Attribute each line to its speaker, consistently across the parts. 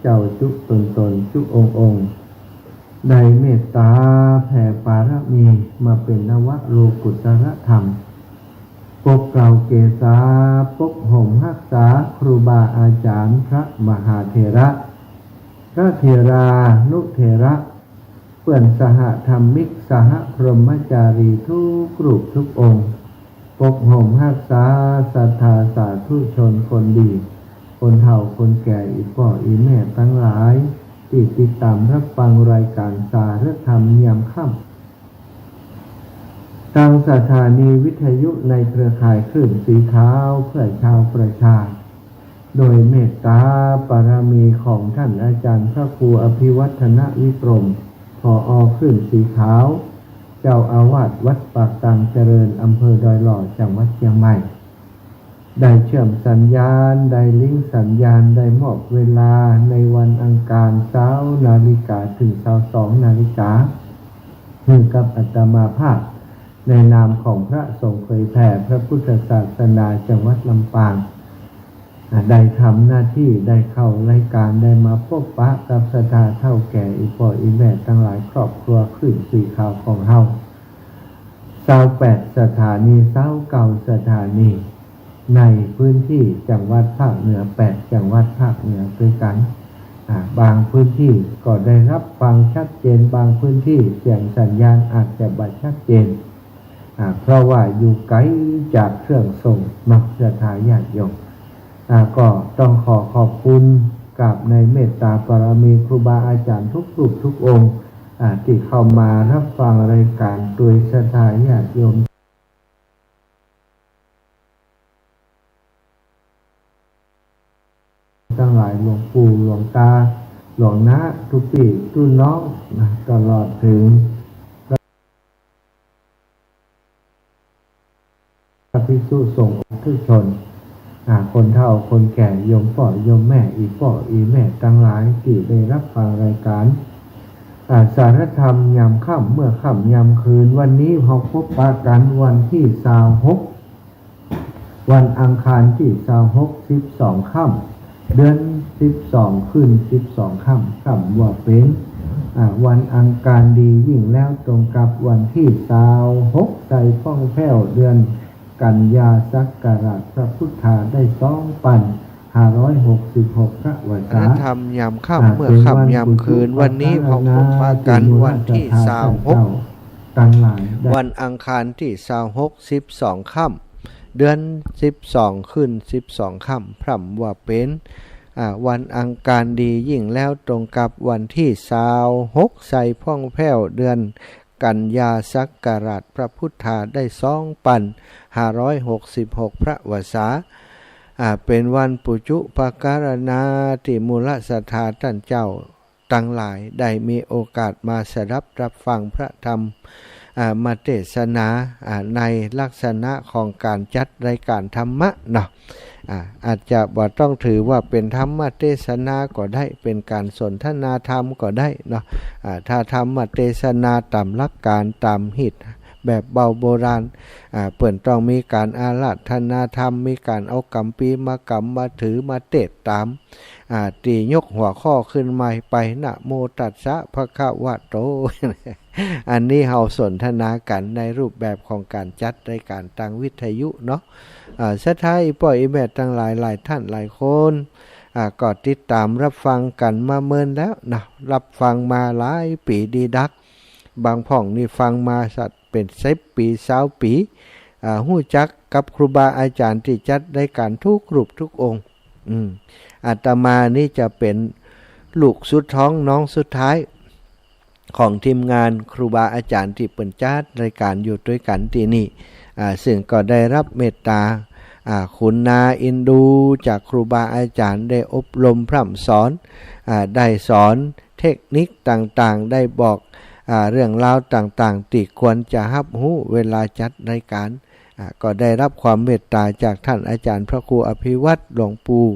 Speaker 1: จ้าจุตนจุองค์ได้เมตตาแผ่ปารมีมาเป็นนวโลกุตรธรรมปกเกล่าเกษาปกห่มรักษาครูบาอาจารย์พระมหาเถระพระเถรานุเถระเพื่อนสหธรรมิกสหพรหมจารีทุกรูปทุกองค์ปกห่มรักษาศรัทธาสาธุชนคนดีคนเฒ่าคนแก่อีพ่ออีแม่ทั้งหลายที่ติดตามรับฟังรายการสารธรรมยามค่ำทางสถานีวิทยุในเครือข่ายคลื่นสีขาวเพื่อชาวประชาโดยเมตตาบารมีของท่านอาจารย์พระครูอภิวัฒนวิกรมผอ.คลื่นสีขาวเจ้าอาวาสวัดปากตังเจริญอำเภอดอยหล่อจังหวัดเชียงใหม่ได้เชื่อมสัญญาณได้ลิงก์สัญญาณได้มอบเวลาในวันอังคาร20:00 นถึง 22:00 นให้กับอาตมาภาพในนามของพระสงฆ์เผยแผ่พระพุทธศาสนาจังหวัดลำปางได้ทำหน้าที่ได้เข้ารายการได้มาพบปะกับศรัทธาเฒ่าแก่อีพ่ออีแม่ทั้งหลายครอบครัวคลื่นสีขาวของเฮา28สถานี29สถานีในพื้นที่จังหวัดภาคเหนือ8จังหวัดภาคเหนือด้วยกันบางพื้นที่ก็ได้รับฟังชัดเจนบางพื้นที่เสียงสัญญาณอาจจะบ่ชัดเจนเพราะว่าอยู่ไกลจากเครื่องส่งมักศรัทธาญาติโยมก็ต้องขอบคุณกับในเมตตาบารมีครูบาอาจารย์ทุกรูปทุกองค์ที่เข้ามารับฟังรายการโดยศรัทธาญาติโยมทั้งหลายหลวงปู่หลวงตาหลวงน้าทุกพี่ทุกน้องตลอดถึงพระภิกษุสงฆ์ทุกชนคนเฒ่าคนแก่โยมพ่อโยมแม่อีพ่ออีแม่ทั้งหลายที่ได้รับฟังรายการสารธรรมยามค่ำเมื่อค่ำยามคืนวันนี้เราพบปะกันวันที่26วันอังคารที่26 12ค่ำเดือน12ขึ้น12ค่ำว่าเป็นวันอังคารดียิ่งแล้วตรงกับวันที่26ใจฟ้องแผ้วเดือนกันยาศักราชพระพุทธาได้2566พระวษา
Speaker 2: ธรรมยามค่ำเมื่อค่ำยามคืนวันนี้เราพบปะกันวันที่26วันอังคารที่26 12ค่ำเดือน12ขึ้น12ค่ำพร่ำว่าเป็นวันอังคารดียิ่งแล้วตรงกับวันที่26ใส่พ่องแผ้วเดือนกันยาศักราชพระพุทธาได้2566พระวษาเป็นวันปุจุปการณาที่มูลศรัทธาท่านเจ้าทั้งหลายได้มีโอกาสมาสดับรับฟังพระธรรมมาเทศนาในลักษณะของการจัดรายการธรรมะเนาะอาจจะบ่ต้องถือว่าเป็นธรรมเทศนาก็ได้เป็นการสนทนาธรรมก็ได้เนาะถ้าธรรมเทศนาตามหลักการตามหิตแบบเบาโบราณเปิ่นต้องมีการอาราธนาธรรมมีการเอากัมปีมากำมาถือมาเทศตามตียกหัวข้อขึ้นมาไปนะโมตัสสะภะคะวะโตอันนี้เฮาสนทนากันในรูปแบบของการจัดรายการทางวิทยุเนาะสุดท้ายปล่อยแม่ทั้งหลายท่านหลายคนก็ติดตามรับฟังกันมาเมินแล้วนะรับฟังมาหลายปีดีดักบางพ่องนี่ฟังมาสัตว์เป็น10 ปี20 ปีฮู้จักกับครูบาอาจารย์ที่จัดรายการทุกรูปทุกองค์อาตมานี่จะเป็นลูกสุดท้องน้องสุดท้ายของทีมงานครูบาอาจารย์ที่เปิ่นจัดรายการอยู่ด้วยกันที่นี่ซึ่งก็ได้รับเมตตาคุณนาอินดูจากครูบาอาจารย์ได้อบรมพร่ำสอนได้สอนเทคนิคต่างๆได้บอกเรื่องราวต่างๆที่ควรจะรับรู้เวลาจัดรายการก็ได้รับความเมตตาจากท่านอาจารย์พระครูอภิวัตรหลวงปู่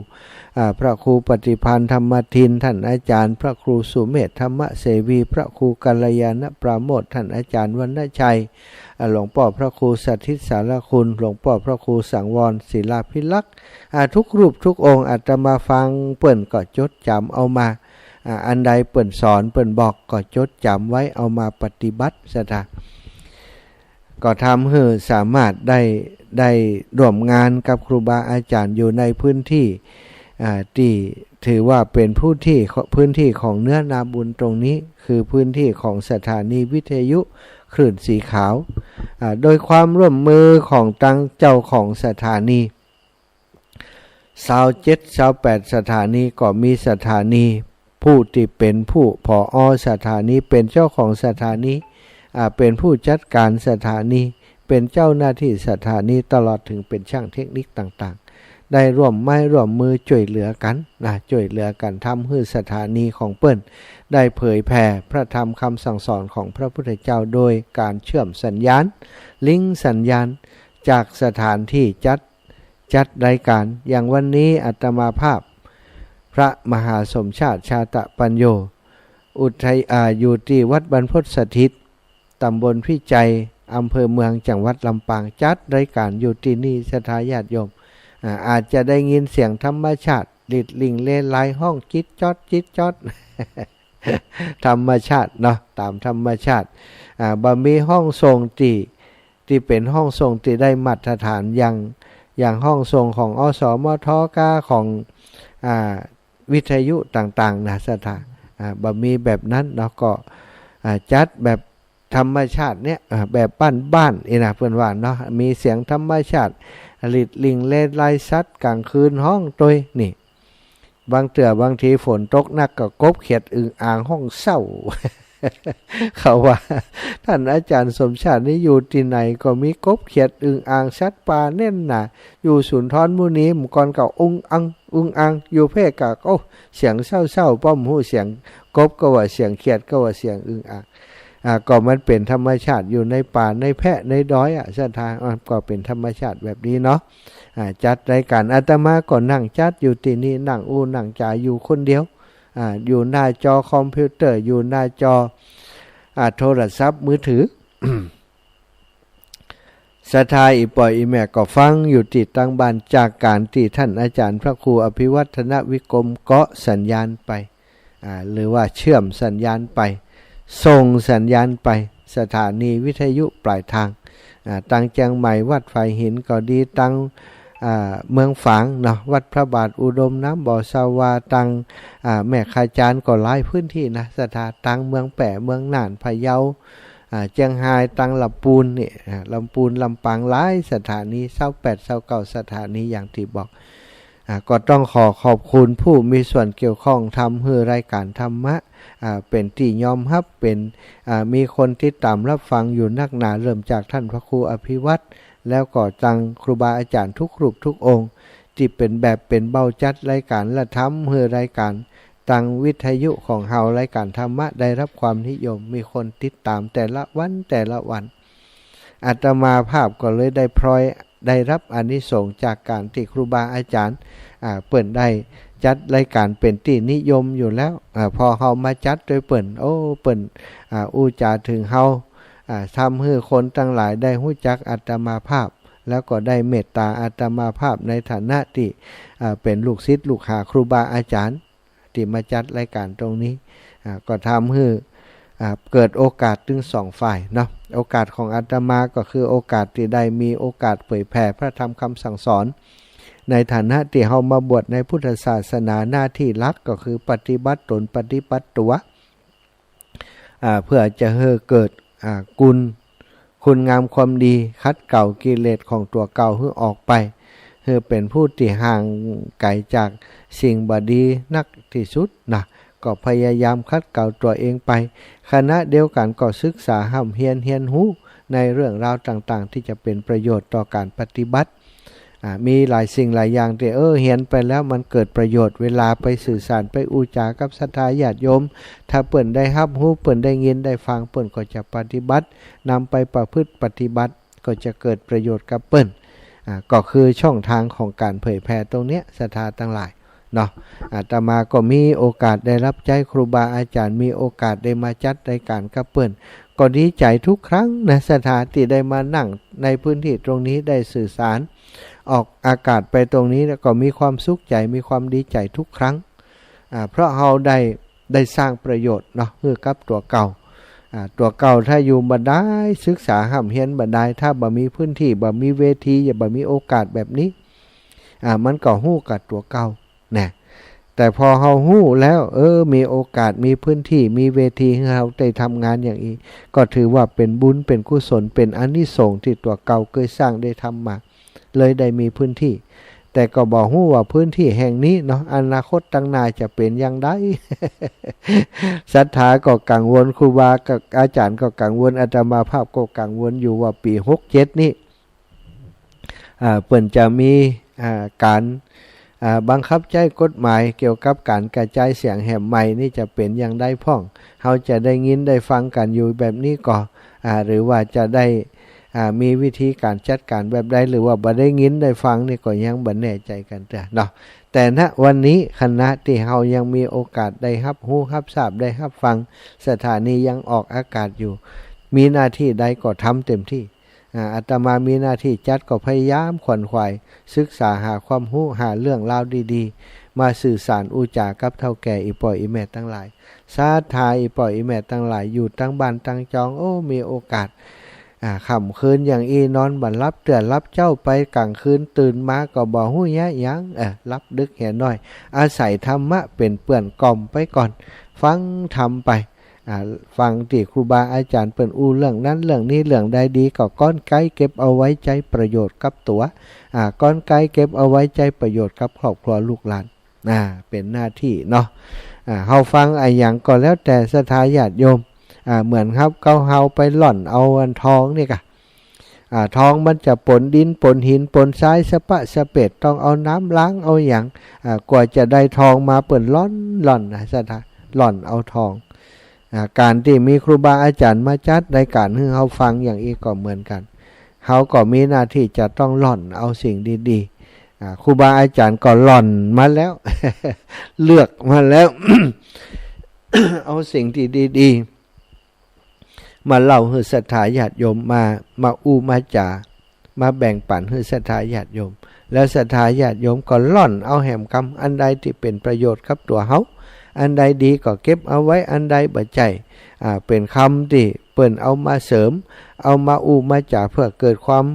Speaker 2: พระครูปฏิพันธ์ธรรมทินท่านอาจารย์พระครูสุเมธธรรมเสวีพระครูกัลยาณปราโมทย์ท่านอาจารย์วรรณชัยหลวงพ่อพระครูสัทธิสารคุณหลวงพ่อพระครูสังวรศิลาภิลักษ์ทุกรูปทุกองค์อาตมาฟังเปิ่นก็จดจำเอามา อันใดเปิ่นสอนเปิ่นบอกก็จดจำไว้เอามาปฏิบัติซะท่าก็ทำให้สามารถได้ร่วมงานกับครูบาอาจารย์อยู่ในพื้นที่ที่ถือว่าเป็นพื้นที่ของเนื้อนาบุญตรงนี้คือพื้นที่ของสถานีวิทยุคลื่นสีขาวโดยความร่วมมือของตั้งเจ้าของสถานี27-28สถานีก็มีสถานีผู้ที่เป็นผู้ผอ.สถานีเป็นเจ้าของสถานีเป็นผู้จัดการสถานีเป็นเจ้าหน้าที่สถานีตลอดถึงเป็นช่างเทคนิคต่างๆได้ร่วมไม้ร่วมมือช่วยเหลือกันช่วยเหลือกันทำให้สถานีของเปิ้นได้เผยแผ่พระธรรมคำสั่งสอนของพระพุทธเจ้าโดยการเชื่อมสัญญาณลิงก์สัญญาณจากสถานที่จัดรายการอย่างวันนี้อาตมาภาพพระมหาสมชาติชาตปัญโยอุทัยอยู่ที่วัดบรรพตสถิตตำบลพิจัยอำเภอเมืองจังหวัดลำปางจัดรายการอยู่ที่นี่สถาญาติโยมอาจจะได้ยินเสียงธรรมชาติลิดลิงเล่ไลห้องจิตจอด ธรรมชาติเนาะตามธรรมชาติบ่มีห้องทรงที่เป็นห้องทรงที่ได้มาตรฐานอย่างห้องทรงของอสมทกของวิทยุต่างๆนะสถานบ่มีแบบนั้นเนาะก็จัดแบบธรรมชาติเนี่ยแบบบ้านๆนะเพื่อนว่าเนาะมีเสียงธรรมชาติลิดลิงเล่ไล่ซัดกลางคืนห้องตัวยนี่บางทีฝนตกหนักก็กบเขียดอึ่งอ่างห้องเศร้า เขาว่าท่านอาจารย์สมชาตินี่อยู่ที่ไหนก็มีกบเขียดอึ่งอ่างสัตว์ป่าเน่นน่ะอยู่สุนทรมุนีหมู่กรเก่าอุ้งอังอยู่เพกะก็เสียงเศร้าป้อมหูเสียงกบก็ว่าเสียงเขียดก็ว่าเสียงอึ่งอ่างก็มันเป็นธรรมชาติอยู่ในป่าในแพะในดอยสถานก็เป็นธรรมชาติแบบนี้เนาะจัดรายการอาตมาก็นั่งจัดอยู่ที่นี่นั่งนั่งจ่ายอยู่คนเดียวอยู่หน้าจอคอมพิวเตอร์อยู่หน้าจอโทรศัพท์มือถือ ศรัทธาอีปอยอีแม่ก็ฟังอยู่ติดตั้งบ้านจากการที่ท่านอาจารย์พระครูอภิวัฒนวิกรมเกาะสัญญาณไปหรือว่าเชื่อมสัญญาณไปส่งสัญญาณไปสถานีวิทยุปลายทางตั้งเชียงใหม่วัดไฟหินก็ดีตั้งเมืองฝางเนาะวัดพระบาทอุดมน้ำบ่อสาวาตังแม่ขจานก็หลายพื้นที่นะสถานตังเมืองแปะเมืองน่านพะเยาเชียงรายตังลำปูนนี่ลำปูนลำปางหลายสถานี28-29สถานีอย่างที่บอกก็ต้องขอบคุณผู้มีส่วนเกี่ยวข้องทำให้รายการธรรมะเป็นที่ยอมรับเป็นมีคนติดตามรับฟังอยู่นักหนาเริ่มจากท่านพระครูอภิวัตรแล้วก็จังครูบาอาจารย์ทุกรูปทุกองค์ที่เป็นแบบเป็นเบ้าจัดรายการและทำให้รายการตังวิทยุของเฮารายการธรรมะได้รับความนิยมมีคนติดตามแต่ละวันอาตมาภาพก็เลยได้รับอานิสงส์จากการที่ครูบาอาจารย์เปิ่นได้จัดรายการเป็นที่นิยมอยู่แล้วพอเฮามาจัดโดยเปิ่นอู้จาถึงเฮาทำให้คนทั้งหลายได้รู้จักอาตมาภาพแล้วก็ได้เมตตาอาตมาภาพในฐานะที่เป็นลูกศิษย์ลูกหาครูบาอาจารย์ที่มาจัดรายการตรงนี้ก็ทำให้เกิดโอกาสถึงสองฝ่ายเนาะโอกาสของอาตมาก็คือโอกาสที่ได้มีโอกาสเผยแผ่พระธรรมคำสั่งสอนในฐานะที่เฮามาบวชในพุทธศาสนาหน้าที่หลักก็คือปฏิบัติตนปฏิบัติตัวเพื่อจะให้เกิดคุณงามความดีคัดเก่ากิเลสของตัวเก่าให้ออกไปให้เป็นผู้ที่ห่างไกลจากสิ่งบดีนักที่สุดนะก็พยายามคัดเก่าตัวเองไปขณะเดียวกันก็ศึกษาห้ำเฮียนหูในเรื่องราวต่างๆที่จะเป็นประโยชน์ต่อการปฏิบัติมีหลายสิ่งหลายอย่างที่เห็นไปแล้วมันเกิดประโยชน์เวลาไปสื่อสารไปอุจากับศรัทธาญาติโยมถ้าเปิ่นได้รับรู้เปิ่นได้ยินได้ฟังเปิ่นก็จะปฏิบัตินำไปประพฤติปฏิบัติก็จะเกิดประโยชน์กับเปิ่นก็คือช่องทางของการเผยแผ่ตรงเนี้ยศรัทธาทั้งหลายเนาะอาตมาก็มีโอกาสได้รับใจครูบาอาจารย์มีโอกาสได้มาจัดรายการกับเปิ่นก็ดีใจทุกครั้งนะศรัทธาที่ได้มานั่งในพื้นที่ตรงนี้ได้สื่อสารออกอากาศไปตรงนี้แล้วก็มีความสุขใจมีความดีใจทุกครั้งเพราะเรา ได้สร้างประโยชน์เนาะเพื่อกับตัวเก่าตัวเก่าถ้าอยู่บ่ได้ศึกษาห้ำเฮียนบ่ได้ถ้าบ่มีพื้นที่บ่มีเวทีอย่าบ่มีโอกาสแบบนี้มันก็ฮู้กับตัวเก่านะแต่พอเฮาฮู้แล้วมีโอกาสมีพื้นที่มีเวทีให้เฮาได้ทำงานอย่างนี้ก็ถือว่าเป็นบุญเป็นกุศลเป็นอานิสงส์ที่ตัวเก่าเคยสร้างได้ทำมาเลยได้มีพื้นที่แต่ก็บอกฮู้ว่าพื้นที่แห่งนี้เนาะอนาคตตั้งหน้าจะเป็นอย่างไร ศรัทธาก็กังวลครูบากับอาจารย์ก็กังวลอาตมาภาพก็กังวลอยู่ว่าปี67นี้เปิ่นจะมีการบังคับใช้กฎหมายเกี่ยวกับการกระจายเสียงแหบใหม่นี่จะเป็นอย่างไรพ่องเขาจะได้ยินได้ฟังกันอยู่แบบนี้ก่อหรือว่าจะได้มีวิธีการจัดการแบบใดหรือว่าบ่ได้ยินได้ฟังนี่ก็ยังบ่แน่ใจกันเนาะแต่ณวันนี้คณะที่เฮายังมีโอกาสได้รับรู้รับทราบได้รับฟังสถานียังออกอากาศอยู่มีหน้าที่ใดก็ทำเต็มที่อาตมามีหน้าที่จัดก็พยายามขวนขวายศึกษาหาความรู้หาเรื่องราวดีๆมาสื่อสารอุจากับเฒ่าแก่อีป่อยอีแม่ทั้งหลายศรัทธาอีป่อยอีแม่ทั้งหลายอยู่ตั้งบ้านตั้งจองมีโอกาสค่ำคืนอย่างอีนอนบันรับเตือนรับเจ้าไปกลางคืนตื่นมาก็บ่ฮู้ยะหยังรับดึกแห่น้อยอาศัยธรรมะเป็นเปื้อนกล่อมไปก่อนฟังธรรมไปฟังที่ครูบาอาจารย์เปิ้นอู้เรื่องนั้นเรื่องนี้เรื่องใดดีก็ก้อนไก่เก็บเอาไว้ใจประโยชน์กับตัวก้อนไก่เก็บเอาไว้ใจประโยชน์กับครอบครัวลูกหลานเป็นหน้าที่เนาะเฮาฟังอย่างก็แล้วแต่ศรัทธาญาติโยมเหมือนครับเฮาไปหล่อนเอาอันทองนี่กะทองมันจะปนดินปนหินปนทรายสะปะสะเป็ดต้องเอาน้ำล้างเอาอย่างกว่าจะได้ทองมาเปิ่นล่อนศรัทธาหล่อนเอาทองการที่มีครูบาอาจารย์มาจัดในการให้เฮาฟังอย่างนี้ก็เหมือนกันเฮาก็มีหน้าที่จะต้องหล่อนเอาสิ่งดีๆครูบาอาจารย์ก็หล่อนมาแล้ว เลือกมาแล้ว เอาสิ่งที่ดีๆมาเล่าให้ศรัทธาญาติโยมมาอู้มาจามาแบ่งปันให้ศรัทธาญาติโยมแล้วศรัทธาญาติโยมก็ล่อนเอาแหมคำอันใดที่เป็นประโยชน์กับตัวเฮาอันใดดีก็เก็บเอาไว้อันใดบ่ใจเป็นคำที่เปิ้นเอามาเสริมเอามาอู้มาจาเพื่อเกิดความ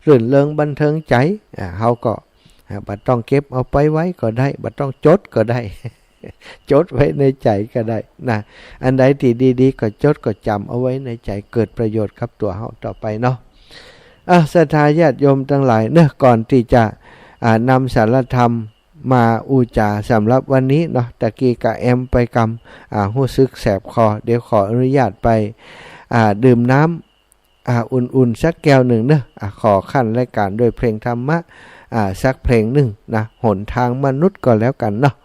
Speaker 2: รื่นเริงบันเทิงใจเฮาก็บ่ต้องเก็บเอาไปไว้ก็ได้บ่ต้องจดก็ได้ จดไว้ในใจก็ได้นะอันใดที่ดีๆก็จดก็จำเอาไว้ในใจเกิดประโยชน์กับตัวเฮาต่อไปเนาะศรัทธาญาติโยมทั้งหลายก่อนที่จะนำสารธรรมมาอูจาสำหรับวันนี้เนาะตะกี้กะแอมไปกำรู้สึกแสบคอเดี๋ยวขออนุญาตไปดื่มน้ำอุ่นๆสักแก้วหนึ่งขอขั้นรายการด้วยเพลงธรรมะสักเพลงหนึ่งนะหนทางมนุษย์ก็แล้วกันเนาะ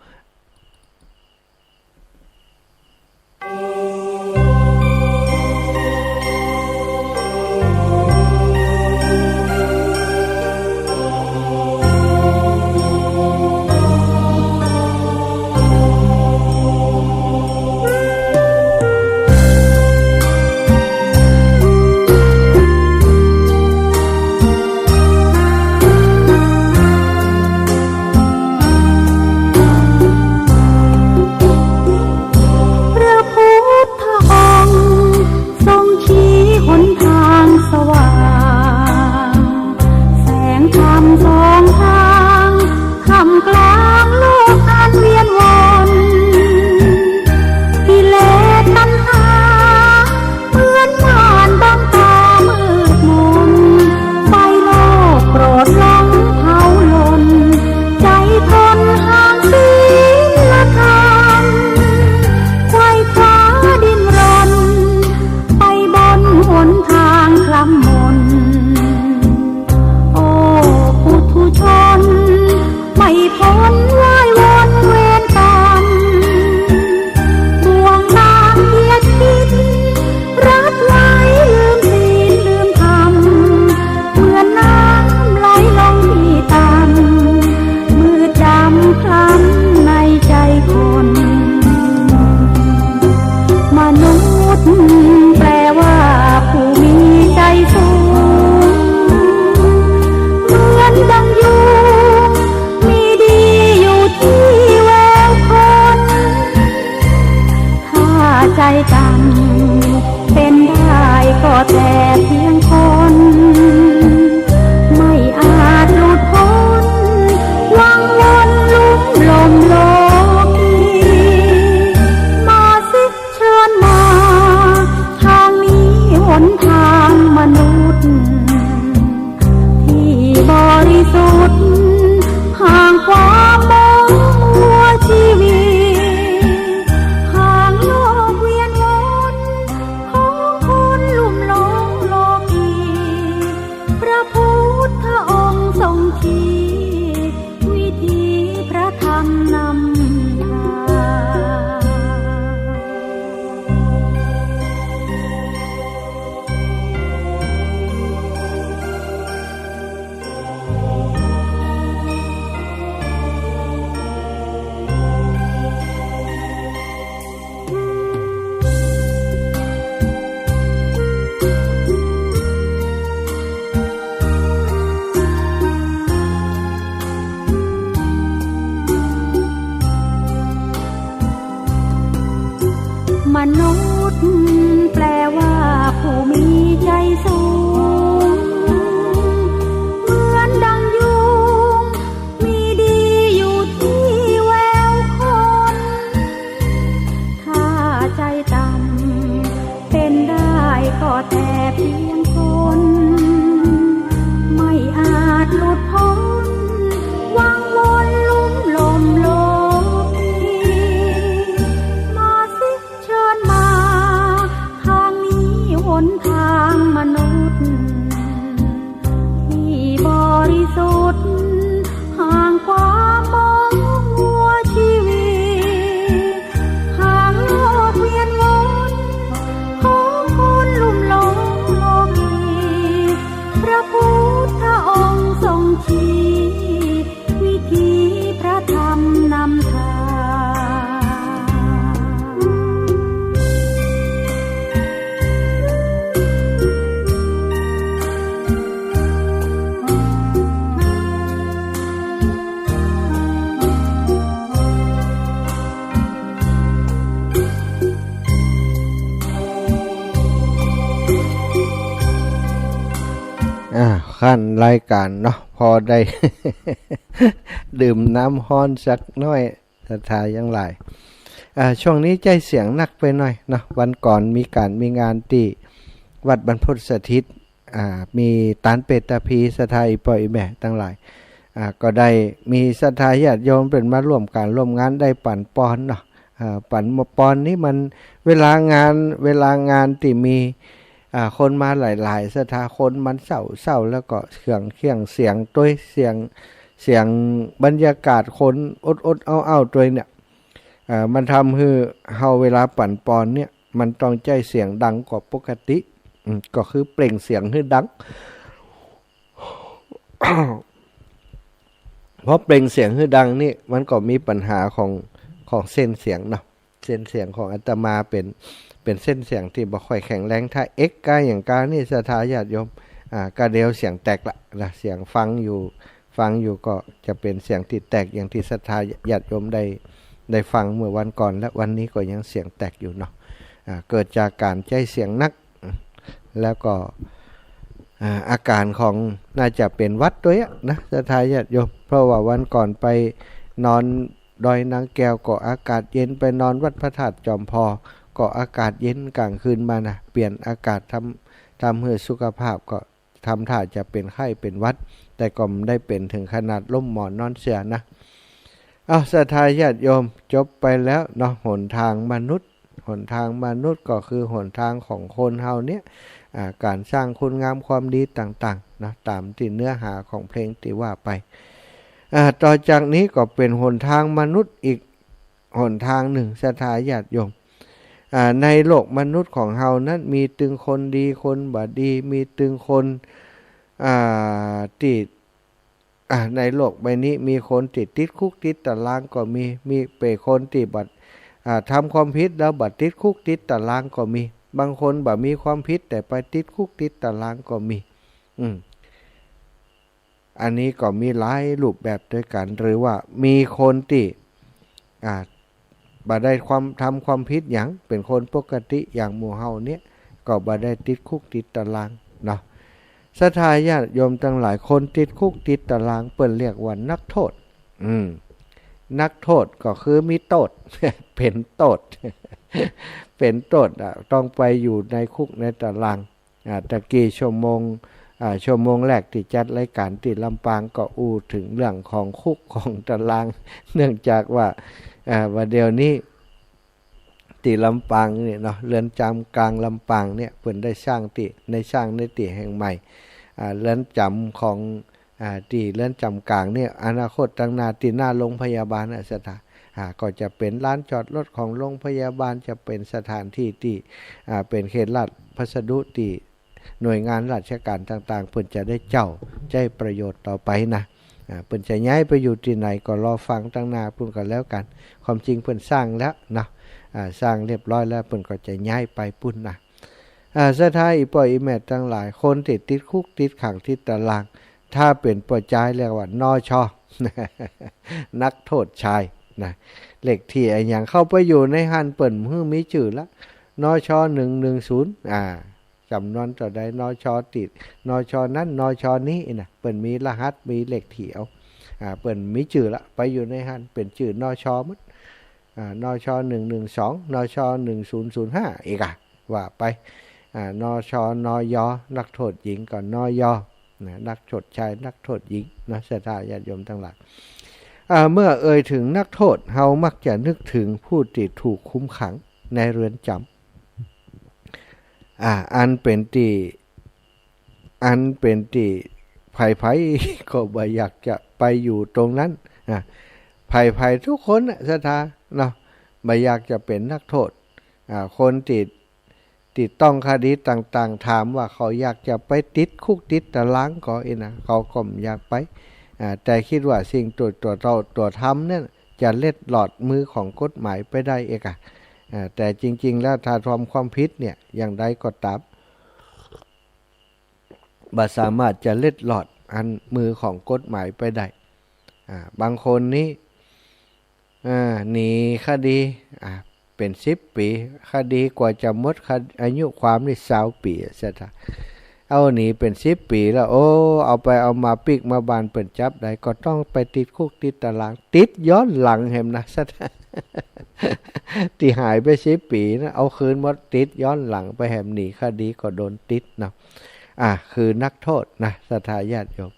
Speaker 3: ใจต่ำเป็นได้ก็แต่เพียงคนไม่อาจหลุดพ้นวังวนลุ่มลมโลกีมาสิเชิญมาทางนี้หนทางมนุษย์ที่บริสุทธิ์ห่างความมองมัวชีวิตห่างโลกเวียนวนของคนลุ่มหลงโลกีพระพุทธองค์ทรงชี้วิธีพระธรรมนำทางมนุษย์แปลว่าผู้มีใจสูงเหมือนดังยุงมีดีอยู่ที่แววคนถ้าใจต่ำเป็นได้ก็แต่เพียงคนไม่อาจหลุดพ้นวังวนลุ่มลมโลกีมาสิเชิญมาทางนี้หนทางมนุษย์ที่บริสุทธิ์ห่างความมองมัวชีวิตห่างโลกเวียนวนของคนลุ่มหลงโลกีพระพุทธองค์ทรงชี้วิธีพระธรรมนำทาง
Speaker 2: ขั้นรายการเนาะพอได้ ดื่มน้ำฮ้อนสักน้อยศรัทธายังหลายช่วงนี้ใจเสียงนักไปหน่อยเนาะวันก่อนมีงานที่วัดบรรพตสถิตมีตานเป็ดตะพีศรัทธาอีปอยอีแม่ทั้งหลายก็ได้มีศรัทธาญาติโยมเป็นมาร่วมการร่วมงานได้ปั่นปอนเนาะปั่นปอนนี้มันเวลางานที่มีคนมาหลายๆศรัทธาคนมันเศร้าแล้วก็เสียงตัวเสียงบรรยากาศคนอดเอาตัวเนี่ยมันทำให้เฮาเวลาปั่นปอนเนี่ยมันต้องใจเสียงดังกว่าปกติก็คือเปล่งเสียงให้ดัง เพราะเปล่งเสียงให้ดังนี่มันก็มีปัญหาของเส้นเสียงเนาะเส้นเสียงของอาตมาเป็นเส้นเสียงที่บ่ค่อยแข็งแรงถ้าเอ็กกาอย่างกานี่ศรัทธาญาติโยมกาเดียวเสียงแตกละนะเสียงฟังอยู่ก็จะเป็นเสียงที่แตกอย่างที่ศรัทธาญาติโยมได้ฟังเมื่อวันก่อนและวันนี้ก็ยังเสียงแตกอยู่เนาะเกิดจากการใจเสียงนักแล้วก็อาการของน่าจะเป็นวัดด้วยนะศรัทธาญาติโยมเพราะว่าวันก่อนไปนอนดอยนางแก้วก็อากาศเย็นไปนอนวัดพระธาตุจอมพอก็อากาศเย็นกลางคืนมานะเปลี่ยนอากาศทำให้สุขภาพก็ทำท่าจะเป็นไข้เป็นหวัดแต่ก็ไม่ได้เป็นถึงขนาดล่มหมอนนอนเสือนะศรัทธาญาติโยมจบไปแล้วเนาะหนทางมนุษย์ก็คือหนทางของคนเฮาเนี่ยการสร้างคุณงามความดีต่างๆนะตามที่เนื้อหาของเพลงที่ว่าไปต่อจากนี้ก็เป็นหนทางมนุษย์อีกหนทางหนึ่งศรัทธาญาติโยมในโลกมนุษย์ของเฮานั้นมีตึงคนดีคนบ่ดีมีตึงคนติดในโลกใบนี้มีคนติดคุกติดตารางก็มีเปคนติดบัดทำความผิดแล้วบัดติดคุกติดตารางก็มีบางคนบ่มีความผิดแต่ไปติดคุกติดตารางก็มีอันนี้ก็มีหลายรูปแบบด้วยกันหรือว่ามีคนที่ บ่ได้ทำความผิดหยังเป็นคนปกติอย่างหมู่เฮาเนี่ยก็บ่ได้ติดคุกติดตารางเนาะศรัทธาญาติโยมทั้งหลายคนติดคุกติดตารางเปิ้นเรียกว่านักโทษนักโทษก็คือมีโทษ เป็นโทษ เป็นโทษต้องไปอยู่ในคุกในตารางตะกี้ชั่วโมงแรกที่จัดรายการที่ลำปางก็อู้ถึงเรื่องของคุกของตาราง เนื่องจากว่าเดี๋ยวนี้ที่ลำปางเนี่ยเนาะเรือนจำกลางลำปางเนี่ยเพิ่นได้สร้างในที่แห่งใหม่เรือนจำของที่เรือนจำกลางเนี่ยอนาคตตั้งหน้าที่หน้าโรงพยาบาลสถานก็จะเป็นลานจอดรถของโรงพยาบาลจะเป็นสถานที่ที่เป็นเขตราชพัสดุที่หน่วยงานราชการต่างๆเพิ่นจะได้ใช้ประโยชน์ต่อไปนะเพิ่นจะย้ายไปอยู่ที่ไหนก็รอฟังตั้งหน้าเพิ่นก็แล้วกันความจริงเพิ่นสร้างแล้วนะสร้างเรียบร้อยแล้วเพิ่นก็จะย้ายไปปุ่นนะศรัทธาอีป่อยอีแม่ทั้งหลายคนที่ติดคุกติดขังติดตารางถ้าเป็นป่อจายเรียกว่านช นักโทษชายนะเลขที่อย่างเข้าไปอยู่ในหันเปิ่นมีชื่อละนช110จำนวนต่อใดนชติดนชนั้นนชนี้นะเปิ่นมีรหัสมีเลขที่เอาเปิ่นมีชื่อละไปอยู่ในหันเป็นชื่อนชมั้งนช112นช1005อีกว่าไปนชนยนักโทษหญิงก่อนนยนักโทษชายนักโทษหญิงนะศรัทธาญาติโยมทั้งหลายเมื่อเอ่ยถึงนักโทษเฮามักจะนึกถึงผู้ที่ถูกคุมขังในเรือนจำอันเป็นที่ไผ่ๆก็บ่อยากจะไปอยู่ตรงนั้นไผ่ๆทุกคนศรัทธาเนาะบ่อยากจะเป็นนักโทษคนติดต้องคดีต่างๆถามว่าเขาอยากจะไปติดคุกติดตารางก็นะเขาก็อยากไปแต่คิดว่าสิ่งตัวทำเนี่ยจะเล็ดหลอดมือของกฎหมายไปได้เองแต่จริงๆแล้วถ้าทำความผิดเนี่ยอย่างใดก็ตามบ่สามารถจะเล็ดหลอดอันมือของกฎหมายไปได้บางคนนี้หนีคดีเป็น10 ปีคดีกว่าจะหมดอายุความนี่20 ปีซะท่าเอาหนีเป็น10 ปีแล้วเอาไปเอามาปิกมาบานเปิ่นจับได้ก็ต้องไปติดคุกติดตารางติดย้อนหลังแหมนะซะที่หายไป10 ปีนะเอาคืนหมดติดย้อนหลังไปแหมหนีคดีก็โดนติดนะคือนักโทษนะศรัทธาญาติโยม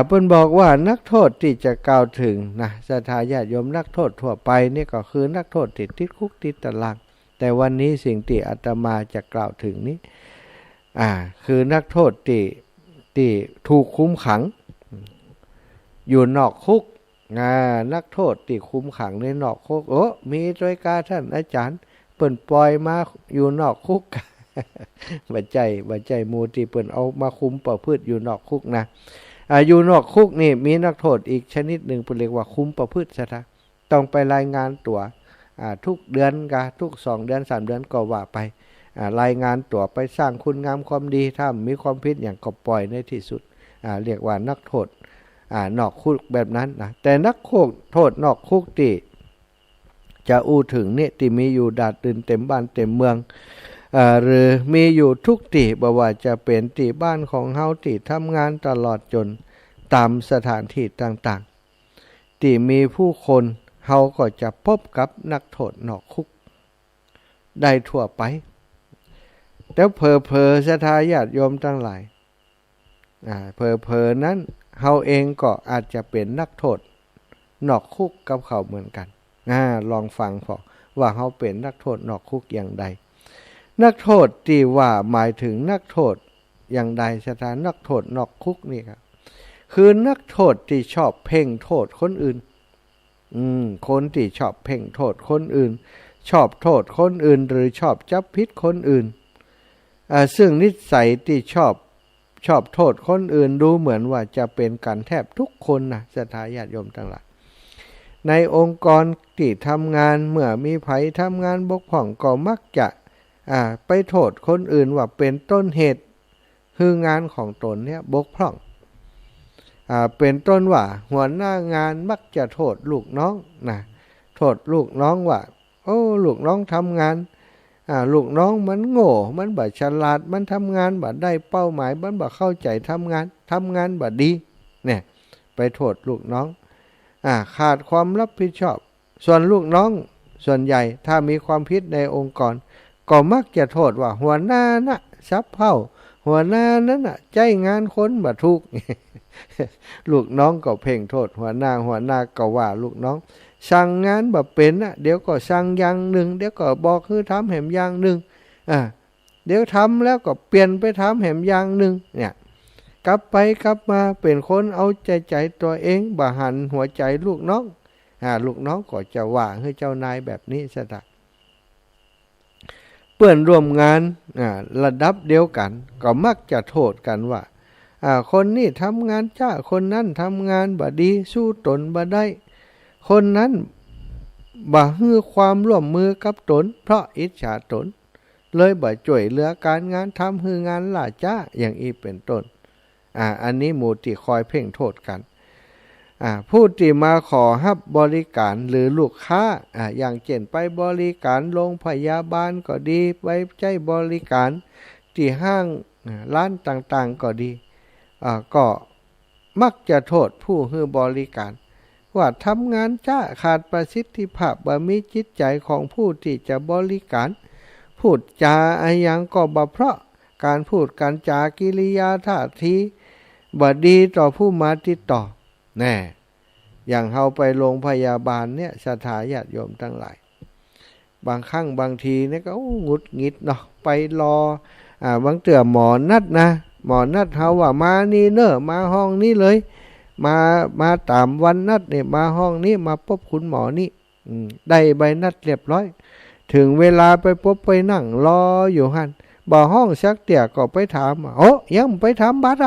Speaker 2: เพิ่นบอกว่านักโทษที่จะกล่าวถึงนะศรัทธาญาติโยมนักโทษทั่วไปนี่ก็คือนักโทษติดคุกติดตารางแต่วันนี้สิ่งที่อาตมาจะกล่าวถึงนี้คือนักโทษที่ถูกคุมขังอยู่นอกคุกนักโทษที่คุมขังในนอกคุกมีด้วยกาท่านอาจารย์เปิ้นปล่อยมาอยู่นอกคุก บ่ใจหมู่ที่เปิ้นเอามาคุมประพฤติอยู่นอกคุกนะอยู่นอกคุกนี่มีนักโทษอีกชนิดหนึ่งเปิ้นเรียกว่าคุมประพฤติซะท่าต้องไปรายงานตัวทุกเดือนทุก2 เดือน3 เดือนก็ว่าไปรายงานตัวไปสร้างคุณงามความดีถ้ามีความผิดอย่างก็ปล่อยในที่สุดเรียกว่านักโทษนอกคุกแบบนั้นนะแต่นักโทษนอกคุกที่จะอู้ถึงเนี่ยที่มีอยู่ดาดดื่นเต็มบ้านเต็มเมืองหรือมีอยู่ทุกที่บ่ว่าจะเป็นที่บ้านของเฮาที่ทำงานตลอดจนตามสถานที่ต่างๆที่มีผู้คนเฮาก็จะพบกับนักโทษนอกคุกได้ทั่วไปแล้วเพอศรัทธาญาติโยมทั้งหลายเพอนั้นเฮาเองก็อาจจะเป็นนักโทษนอกคุกกับเขาเหมือนกันลองฟังพอว่าเฮาเป็นนักโทษนอกคุกอย่างใดนักโทษที่ว่าหมายถึงนักโทษอย่างใดศรัทธานักโทษนอกคุกนี่ครับคือนักโทษที่ชอบเพ่งโทษคนอื่นคนที่ชอบเพ่งโทษคนอื่นชอบโทษคนอื่นหรือชอบจับผิดคนอื่นซึ่งนิสัยที่ชอบโทษคนอื่นดูเหมือนว่าจะเป็นกันแทบทุกคนนะศรัทธาญาติโยมทั้งหลายในองค์กรที่ทำงานเมื่อมีไผทำงานบกพร่องก็มักจะไปโทษคนอื่นว่าเป็นต้นเหตุคืองานของตนเนี่ยบกพร่องเป็นต้นว่าหัวหน้างานมักจะโทษลูกน้องนะ โทษลูกน้องว่าโอ้ลูกน้องทำงานลูกน้องมันโง่มันบ่ฉลาดมันทำงานบ่ได้เป้าหมายมันบ่เข้าใจทำงานบ่ดีเนี่ยไปโทษลูกน้องขาดความรับผิดชอบส่วนลูกน้องส่วนใหญ่ถ้ามีความผิดในองค์กรก็มักจะโทษว่าหัวหน้าน่ะซับเผ่าหัวหน้านั้นน่ะใจงานคนบ่ถูก ลูกน้องก็เพ่งโทษหัวหน้าก็ว่าลูกน้องสั่งงานบ่เป็นน่ะเดี๋ยวก็สั่งอย่างหนึ่งเดี๋ยวก็บอกคือทำแหมอย่างหนึ่งเดี๋ยวทำแล้วก็เปลี่ยนไปทำแหมอย่างหนึ่งเนี่ยกลับไปกลับมาเป็นคนเอาใจตัวเองบ่หันหัวใจลูกน้องลูกน้องก็จะว่าให้เจ้านายแบบนี้ซะละเพื่อนร่วมงานระดับเดียวกันก็มักจะโทษกันว่าคนนี้ทำงานจ้าคนนั้นทำงานบ่ดีสู้ตนบ่ได้คนนั้นบ่ฮื้อความร่วมมือกับตนเพราะอิจฉาตนเลยบ่ช่วยเหลือการงานทำฮื้องานล่าจ้าอย่างอีเป็นต้นอันนี้หมู่ที่คอยเพ่งโทษกันผู้ที่มาขอรับบริการหรือลูกค้าอย่างเช่นไปบริการโรงพยาบาลก็ดีไปใช้บริการที่ห้างร้านต่างๆก็ดีก็มักจะโทษผู้ให้บริการว่าทำงานจ้าขาดประสิทธิภาพบ่มีจิตใจของผู้ที่จะบริการพูดจาอะไรอย่างก็บ่เพราะการพูดการจากิริยาท่าทีบ่ดีต่อผู้มาติดต่อแน่อย่างเฮาไปโรงพยาบาลเนี่ยศรัทธาญาติโยมทั้งหลายบางครั้งบางทีเนี่ยก็หงุดหงิดเนาะไปรอบางเตื่อหมอนัดนะหมอนัดเฮาว่ามานี่เนอะมาห้องนี้เลยมาตามวันนัดเนี่ยมาห้องนี้มาพบคุณหมอนี่ได้ใบนัดเรียบร้อยถึงเวลาไปพบไปนั่งรออยู่หั่นบ่ห้องสักเตี่ยก็ไปถามโอ้ยังไปทำบัตร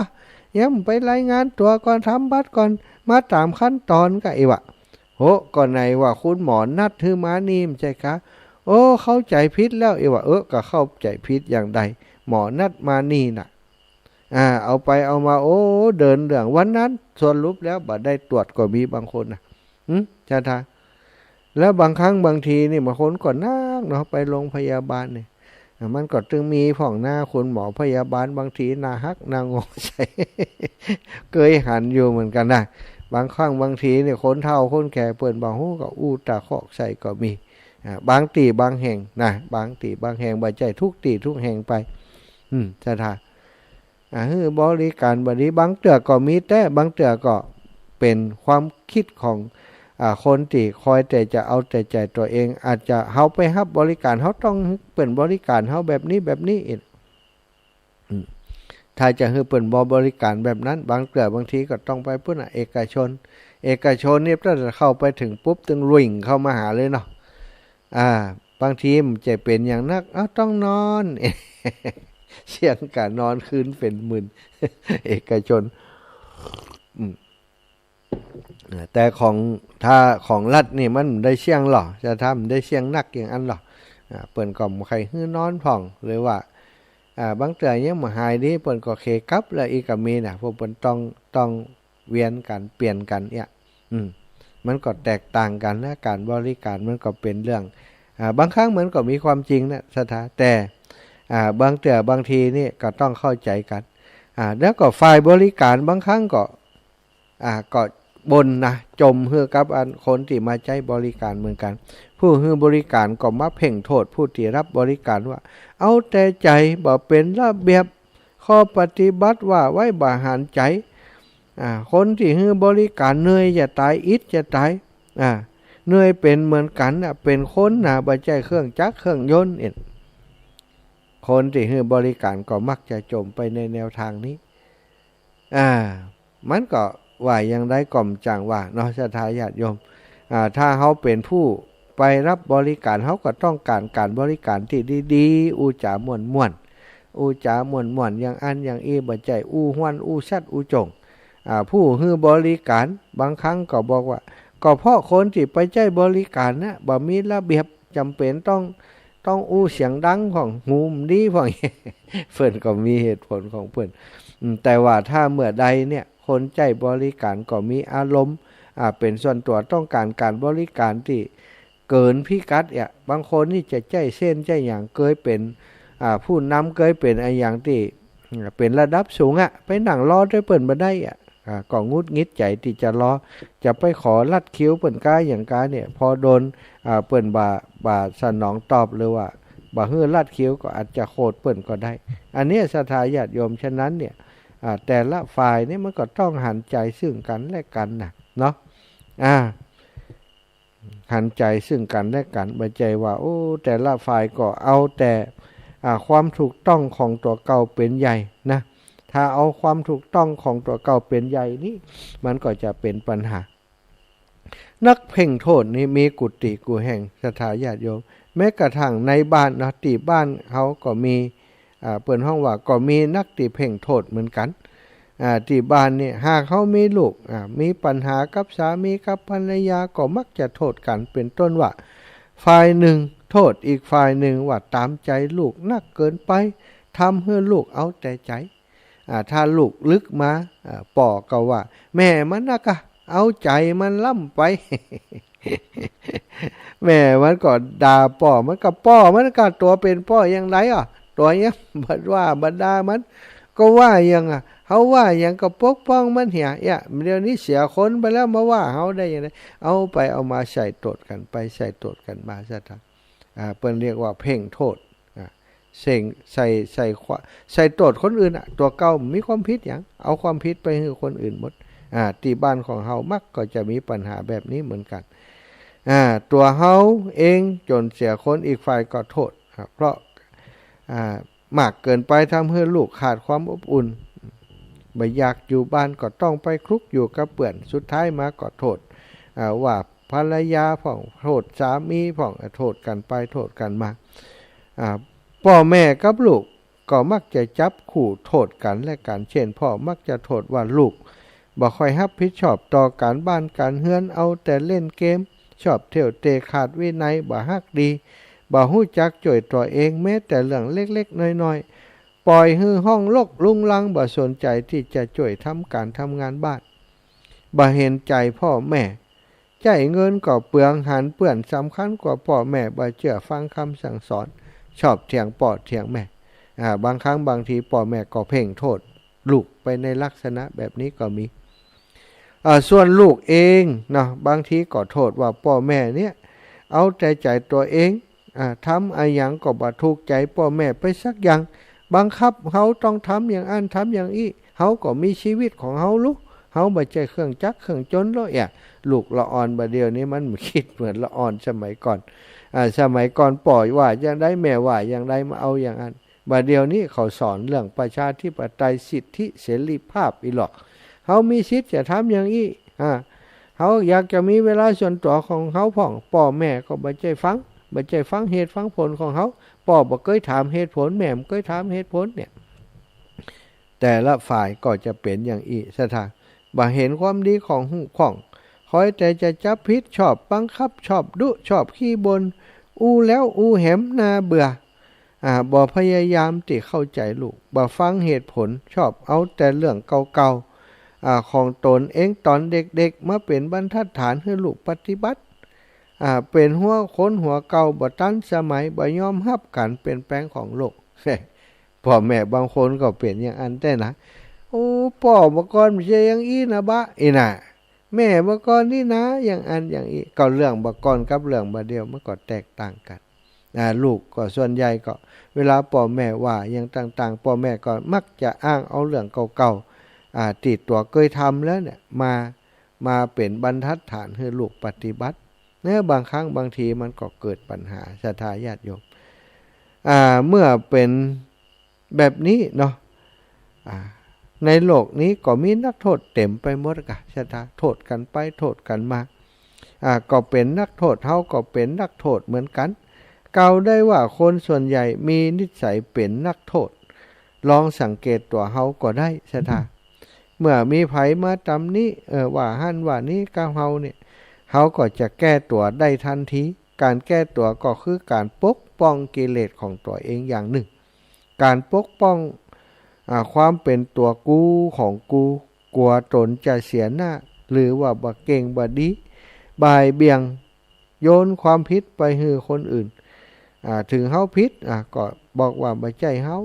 Speaker 2: ยังไปรายงานตัวก่อนทำบัตรก่อนมาตามขั้นตอนก็อีวะโหก่อนไหนว่าคุณหมอนัดถือมานี่ใช่คะโอ้เข้าใจผิดแล้วอีวะก็เข้าใจผิดอย่างใดหมอนัดมานี่น่ะเอาไปเอามาโอ้เดินเรื่องวันนั้นส่วนรูปแล้วบ่ได้ตรวจก็มีบางคนนะจ้าท่าแล้วบางครั้งบางทีนี่บางคนก็นั่งเนาะไปโรงพยาบาลเนี่ยมันก็จึงมีผ่องหน้าคุณหมอพยาบาลบางทีหน้าฮักหน้างอใส่ เคยหันอยู่เหมือนกันนะบางครั้งบางทีเนี่ยคนเฒ่าคนแก่เปิ่นบางหูก็อู้ตาคอกใส่ก็มีบางตีบางแห่งนะบางตีบางแห่งบ่ใจทุกตีทุกแห่งไปจ้าท่าบริการบดีบางเตือก็มีแต่บางเตือก็เป็นความคิดของคนที่คอยแต่จะเอาแต่ใจตัวเองอาจจะเฮาไปรับบริการเฮาต้องเป็นบริการเฮาแบบนี้อีกถ้าจะให้เปิ่นบริการแบบนั้นบางเตือบางทีก็ต้องไปพุ่นเอกชนเนี่ยถ้าจะเข้าไปถึงปุ๊บตึงรุ่งเข้ามาหาเลยเนาะบางทีมันจะเป็นอย่างนักต้องนอน เสี่ยงการนอนคืนเป็นหมื่น เอกชนแต่ถ้าของรัฐนี่มันได้เสี่ยงหรอจะทำได้เสี่ยงนักอย่างอันหรอเปิ่นก็บ่ใครฮื้อนอนผ่องหรือว่าบางเตือยังบ่หายดีเปิ่นก็เคกลับแล้วอีกก็มีน่ะพวกเปิ่นต้องเวียนกันเปลี่ยนกันเนี่ยมันก็แตกต่างกันนะการบริการมันก็เป็นเรื่องบางครั้งมันก็มีความจริงนะสถาแต่บางเตือบางทีนี่ก็ต้องเข้าใจกันแล้วก็ฝ่ายบริการบางครั้งก็บ่นนะจมเฮือกับคนที่มาใช้บริการเหมือนกันผู้ให้บริการก็มาเพ่งโทษผู้ที่รับบริการว่าเอาแต่ใจบ่เป็นระเบียบข้อปฏิบัติว่าไว้บ่หันใจคนที่ให้บริการเหนื่อยจะตายอิดจะตายเหนื่อยเป็นเหมือนกันเป็นคนบ่ใช่เครื่องจักรเครื่องยนต์คนที่ให้บริการก็มักจะจมไปในแนวทางนี้มันก็ว่าอย่างไรก่อมจังว่าเนาะศรัทธาญาติโยมถ้าเฮาเป็นผู้ไปรับบริการเฮาก็ต้องการบริการที่ดีๆอูจ๋าม่วนอูจ๋าม่วนอย่างอันอย่างอีบ่ใจอูฮ้วนอูชัดอูจงผู้ให้บริการบางครั้งก็บอกว่าก็เพราะคนที่ไปใช้บริการนะบ่มีระเบียบจำเป็นต้องอู้เสียงดังของหูมดีของ เพิ่นก็มีเหตุผลของเพิ่นแต่ว่าถ้าเมื่อใดเนี่ยคนใจบริการก็มีอารมณ์เป็นส่วนตัวต้องการบริการที่ เกินพิกัดอ่ะบางคนนี่จะใจเส้นใจอย่างเคยเป็นผู้นำเคยเป็นไอ้อย่างที่เป็นระดับสูงอ่ะไปนั่งรอด้วยเปิ่นมาได้อ่ะก็งุดงิดใจที่จะรอจะไปขอลัดคิ้วเปิ่นกาอย่างกาเนี่ยพอโดนเปิ่นบ่าสนองตอบหรือว่าบ่ฮื้อลัดคิ้วก็อาจจะโคตรเปิ่นก็ได้ อันนี้ศรัทธาญาติโยมฉะนั้นเนี่ยแต่ละฝ่ายนี่มันก็ต้องหันใจซึ่งกันและกันนะเนาะหันใจซึ่งกันและกันไม่ใจว่าโอ้แต่ละฝ่ายก็เอาแต่ความถูกต้องของตัวเก่าเป็นใหญ่นะถ้าเอาความถูกต้องของตัวเก่าเป็นใหญ่นี่มันก็จะเป็นปัญหานักเพ่งโทษนี่มีกุฏิกูแห่งศรัทธาญาติโยมแม้กระทั่งในบ้านนะที่บ้านเขาก็มีเปิดห้องว่าก็มีนักตีเพ่งโทษเหมือนกันที่บ้านเนี่ยหากเขามีลูกมีปัญหากับสามีกับภรรยาก็มักจะโทษกันเป็นต้นว่าฝ่ายหนึ่งโทษอีกฝ่ายหนึ่งว่าตามใจลูกนักเกินไปทำให้ลูกเอาแต่ใจถ้าลูกลึกมาป่อก็ว่าแม่มันนะกะเอาใจมันล่ำไป แม่มันก็ด่าป่อมันก็ป่อมันก็ตัวเป็นป่อยังไงตัวยังบัดว่าบัดด่ามันก็ว่ายังเขาว่ายังก็ปกป้องมันเหี่ยเดี๋ยวนี้เสียคนไปแล้วมาว่าเขาได้ยังไงเอาไปเอามาใส่โทษกันไปใส่โทษกันมาซะทั้งเปิ้นเรียกว่าเพ่งโทษเส่งใส่โทษคนอื่นตัวเก่ามีความผิดอย่างเอาความผิดไปให้คนอื่นหมดที่บ้านของเฮามักก็จะมีปัญหาแบบนี้เหมือนกันตัวเฮาเองจนเสียคนอีกฝ่ายก็โทษเพราะมากเกินไปทำให้ลูกขาดความอบอุ่นไม่อยากอยู่บ้านก็ต้องไปคลุกอยู่กับเปื่อนสุดท้ายมาก็โทษว่าภรรยาพ่องโทษสามีพ่องโทษกันไปโทษกันมาพ่อแม่กับลูกก็มักจะจับขู่โทษกันและกันเช่นพ่อมักจะโทษว่าลูกบ่ค่อยรับผิดชอบต่อการบ้านการเฮือนเอาแต่เล่นเกมชอบเที่ยวเตะขาดวินัยบ่ฮักดีบ่ฮู้จักช่วยตัวเองแม้แต่เรื่องเล็กๆน้อยๆปล่อยฮือห้องลกลุงลังบ่สนใจที่จะช่วยทำการทำงานบ้านบ่เห็นใจพ่อแม่ใจเงินก็เปลืองหันเปื้อนสำคัญกว่าพ่อแม่บ่เชื่อฟังคำสั่งสอนชอบเถียงพ่อเถียงแม่บางครั้งบางทีพ่อแม่ก็เพ่งโทษลูกไปในลักษณะแบบนี้ก็มีส่วนลูกเองนะบางทีก็โทษว่าพ่อแม่เนี่ยเอาแต่ใจตัวเองทำอะไรอย่างก็บ่ถูกใจพ่อแม่ไปสักอย่างบังคับเขาต้องทำอย่างอันทำอย่างอีเขาก็มีชีวิตของเขาลูกเขาบ่ใจเครื่องจักรเครื่องจนแล้วลูกละอ่อนบ่เดียวนี้มันคิดเหมือนละอ่อนสมัยก่อนสมัยก่อนปล่อยว่าอย่างได้แม่ว่าอย่างไรมาเอาอย่างนั้นบ่เดียวนี้เขาสอนเรื่องประชาธิปไตยสิทธิเสรีภาพอีหรอกเขามีสิทธิ์จะทำอย่างนี้เขาอยากจะมีเวลาส่วนตัวของเขาพ่อแม่ก็บ่ใจฟังเหตุฟังผลของเขาพ่อบ่เคยถามเหตุผลแม่บ่เคยถามเหตุผลเนี่ยแต่ละฝ่ายก็จะเป็นอย่างอีสถานบ่เห็นความดีของหูของคอยแต่จะจับผิดชอบบังคับชอบดุชอบขี้บนแล้วแหมน่าเบื่อบ่พยายามที่เข้าใจลูกบ่ฟังเหตุผลชอบเอาแต่เรื่องเก่าๆของตนเองตอนเด็กๆมาเป็นบรรทัดฐานให้ลูกปฏิบัติเป็นหัวคนหัวเก่าบ่ทันสมัยบ่ยอมรับการเปลี่ยนแปลงของโลก พ่อแม่บางคนก็เปลี่ยนอย่างอันแต่นะโอ้พ่อเมื่อก่อนไม่ใช่อย่างอีนะบะน่ะแม่เมื่อก่อนนี่นะอย่างอันอย่างอีก็เรื่องเมื่อก่อนกับเรื่องบัดเดียวมันก็แตกต่างกันลูกก็ส่วนใหญ่ก็เวลาพ่อแม่ว่าอย่างต่างๆพ่อแม่ก็มักจะอ้างเอาเรื่องเก่าๆติดตัวเคยทำแล้วเนี่ยมาเป็นบรรทัดฐานให้ลูกปฏิบัติบางครั้งบางทีมันก็เกิดปัญหาศรัทธาญาติโยมเมื่อเป็นแบบนี้เนาะในโลกนี้ก็มีนักโทษเต็มไปหมดกะศรัทธาโทษกันไปโทษกันมาก็เป็นนักโทษเฮาก็เป็นนักโทษเหมือนกันกล่าวได้ว่าคนส่วนใหญ่มีนิสัยเป็นนักโทษลองสังเกตตัวเฮาก็ได้ศรัทธาเมื่อมีไผมาตำนี้ว่าหั่นว่านี้กับเฮาเนี่ยเขาก็จะแก้ตัวได้ทันทีการแก้ตัวก็คือการปกป้องกิเลสของตัวเองอย่างหนึ่งการปกป้องความเป็นตัวกูของกูกลัวตนจะเสียหน้าหรือว่าบ่เก่งบ่ดีบ่ายเบี่ยง โยนความผิดไปให้คนอื่นถึงเฮาผิดก็บอกว่าบ่ใจเฮา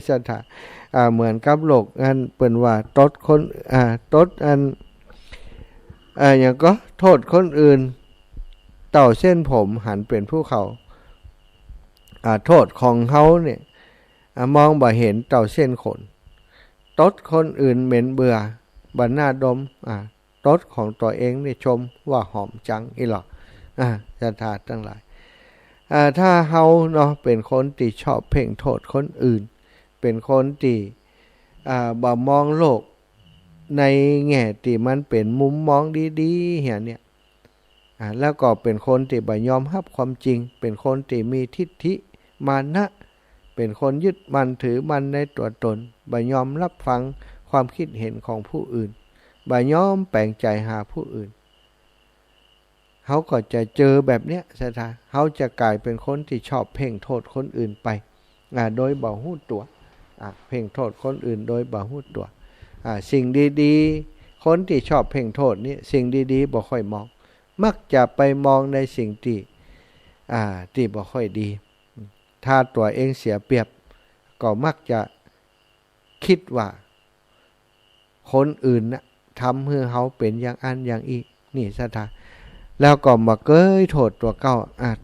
Speaker 2: สถาเหมือนกับโลกอันเปิ้นว่าตดคนตดอันอย่างก็โทษคนอื่นเต่าเส้นผมหันเป็นผู้เขาโทษของเฮาเนี่ยมองบ่เห็นเต่าเส้นขนตดคนอื่นเหม็นเบื่อบัดหน้าดมตดของตัวเองนี่ชมว่าหอมจังอีหรอกสถาทั้งหลายถ้าเฮาเนาะเป็นคนที่ชอบเพ่งโทษคนอื่นเป็นคนที่บ่มองโลกในแง่ที่มันเป็นมุมมองดีๆเหี้ยเนี่ยแล้วก็เป็นคนที่บ่ยอมรับความจริงเป็นคนที่มีทิฏฐิมานะเป็นคนยึดมั่นถือมั่นในตัวตนบ่ยอมรับฟังความคิดเห็นของผู้อื่นบ่ยอมแปลงใจหาผู้อื่นเขาก็จะเจอแบบเนี้ยสถาเขาจะกลายเป็นคนที่ชอบเพ่งโทษคนอื่นไปโดยบ่ฮู้ตัวเพ่งโทษคนอื่นโดยบ่ฮู้ตัวสิ่งดีๆคนที่ชอบเพ่งโทษนี่สิ่งดีๆบ่ค่อยมองมักจะไปมองในสิ่งที่บ่ค่อยดีถ้าตัวเองเสียเปรียบก็มักจะคิดว่าคนอื่นนะทำให้เขาเป็นอย่างอันอย่างอีนี่สถาแล้วก็มาเกยโทษตัวเก่า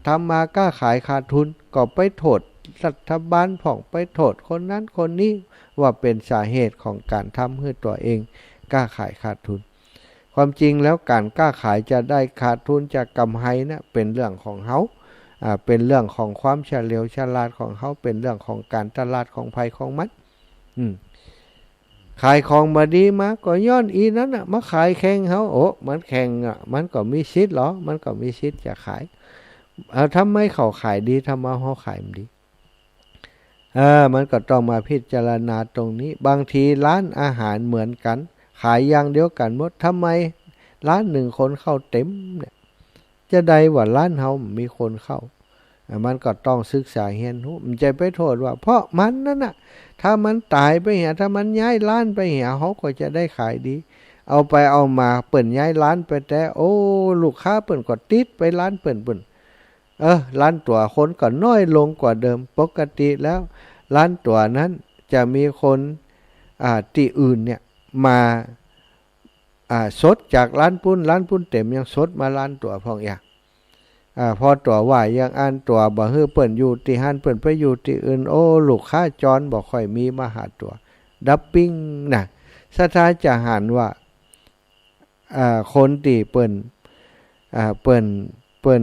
Speaker 2: ทำมาก้าขายขาดทุนก็ไปโทษรัฐบาลผ่องไปโทษคนนั้นคนนี้ว่าเป็นสาเหตุของการทำให้ตัวเองก้าขายขาดทุนความจริงแล้วการก้าขายจะได้ขาดทุนจากกำไรนะเป็นเรื่องของเขาเป็นเรื่องของความเฉลียวฉลาดของเขาเป็นเรื่องของการตลาดของภัยของมันขายของมาดีมาก็ย้อนอีนั้นมาขายแข่งเขามันแข่งมันก็มีสิทธิ์หรอมันก็มีสิทธิ์จะขายทำไมเขาขายดีทำไมเขาขายไม่ดีมันก็ต้องมาพิจารณาตรงนี้บางทีร้านอาหารเหมือนกันขายอย่างเดียวกันหมดทำไมร้านหนึ่งคนเข้าเต็มเนี่ยจะได้ว่าร้านเฮามีคนเข้ามันก็ต้องศึกษาเรียนรู้มันจะไปโทษว่าเพราะมันนั่นน่ะถ้ามันตายไปเหี่ยถ้ามันย้ายร้านไปเหี่ยเขาก็จะได้ขายดีเอาไปเอามาเปิ่นย้ายร้านไปแต่ลูกค้าเปิ่นก็ติดไปร้านเปิ่นร้านตัวคนก็น้อยลงกว่าเดิมปกติแล้วร้านตัวนั้นจะมีคนที่อื่นเนี่ยมาสดจากร้านปุ้นเต็มยังสดมาร้านตัวพองอย่างพอตัวว่ายังอันตัวบ่ฮื้อเปิ้นอยู่ที่หันเปิ้นไปอยู่ที่อื่นลูกค้าจรบ่ค่อยมีมาหาตัวดับปิ้งนะสถานจะหันว่าคนที่เปิ้น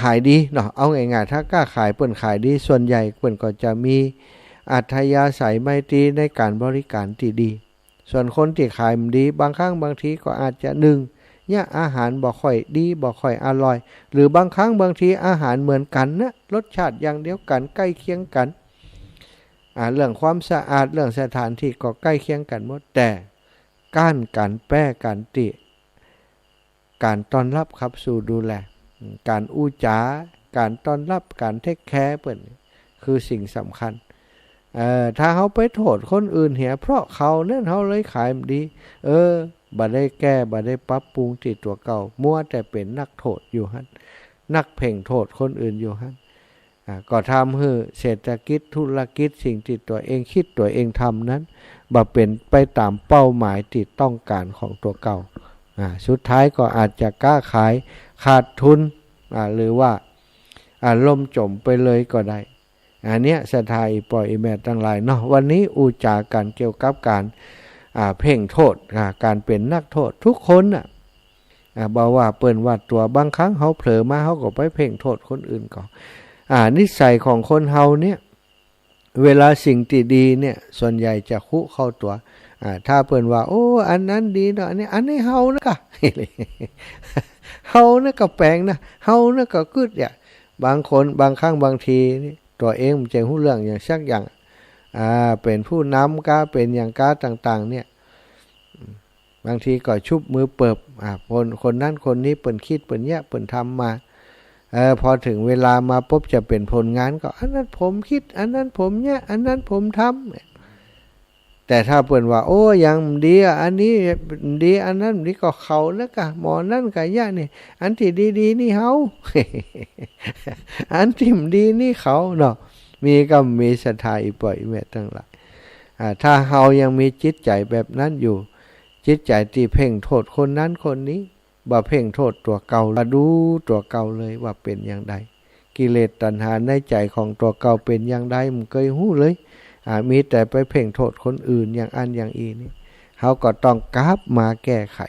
Speaker 2: ขายดีเนาะเอาง่ายๆถ้ากล้าขายเปิ้นขายดีส่วนใหญ่เปิ้นก็จะมีอัธยาศัยไมตรีในการบริการที่ดีส่วนคนที่ขายมันดีบางครั้งบางทีก็อาจจะเนี่ยอาหารบ่ค่อยดีบ่ค่อยอร่อยหรือบางครั้งบางทีอาหารเหมือนกันนะรสชาติอย่างเดียวกันใกล้เคียงกันเรื่องความสะอาดเรื่องสถานที่ก็ใกล้เคียงกันหมดแต่การแป้การติการต้อนรับครับสู่ดูแลการอู้จ๋าการต้อนรับการเทคแคร์เปิ้นคือสิ่งสำคัญถ้าเขาไปโทษคนอื่นเหี่ยเพราะเขานั่นเขาเลยขายดีบ่ได้แก้บ่ได้ปรับปรุงที่ตัวเก่ามัวแต่เป็นนักโทษอยู่หั่นนักเพ่งโทษคนอื่นอยู่หั่นก็ทำให้เศรษฐกิจธุรกิจสิ่งที่ตัวเองคิดตัวเองทำนั้นบ่เป็นไปตามเป้าหมายที่ต้องการของตัวเก่าสุดท้ายก็อาจจะกล้าขายขาดทุนหรือว่าล่มจมไปเลยก็ได้อันเนี้ยสถาอีปล่อยอีแม่ทั้งหลายเนาะวันนี้อูจากันเกี่ยวกับการเพ่งโทษการเป็นนักโทษทุกคนบอกว่าเปิ้นว่าตัวบางครั้งเขาเผลอมาเขาก็ไปเพ่งโทษคนอื่นก่อนนิสัยของคนเฮาเนี่ยเวลาสิ่งที่ดีเนี่ยส่วนใหญ่จะคุเข้าตัวถ้าเปิ้นว่าอันนั้นดีเนาะอันนี้เฮานะกะ เฮานะก็แปลงนะเฮานะก็กึดเนี่ยบางคนบางครั้งบางทีนี่ตัวเองมันจะรู้เรื่องอย่างสักอย่างเป็นผู้นำก็เป็นอย่างก้าต่างๆเนี่ยบางทีก็ชุบมือเปิบคนนั้นคนนี้เปิ่นคิดเปิ่นแยะเปิ่นทำมาพอถึงเวลามาปุ๊บจะเป็นผลงานก็อันนั้นผมคิดอันนั้นผมแยะอันนั้นผมท แต่ถ้าเปิ่นว่าโอ้ยังดีอันนี้ดีอันนั้นดีก็เขาแล้วกะหมอนั่นกะยะนี่อันที่ดีๆนี่เฮา อันที่ดีนี่เขาเนาะมีก็มีศรัทธาอีปล่อยแม่ทั้งหลายถ้าเฮายังมีจิตใจแบบนั้นอยู่จิตใจที่เพ่งโทษคนนั้นคนนี้บ่เพ่งโทษตัวเก่าละดูตัวเก่าเลยว่าเป็นอย่างใดกิเลสตัณหาในใจของตัวเก่าเป็นอย่างใดมันเคยฮู้เลยมีแต่ไปเพ่งโทษคนอื่นอย่างอันอย่างอีนี่เขาก็ต้องกลับมาแก้ไข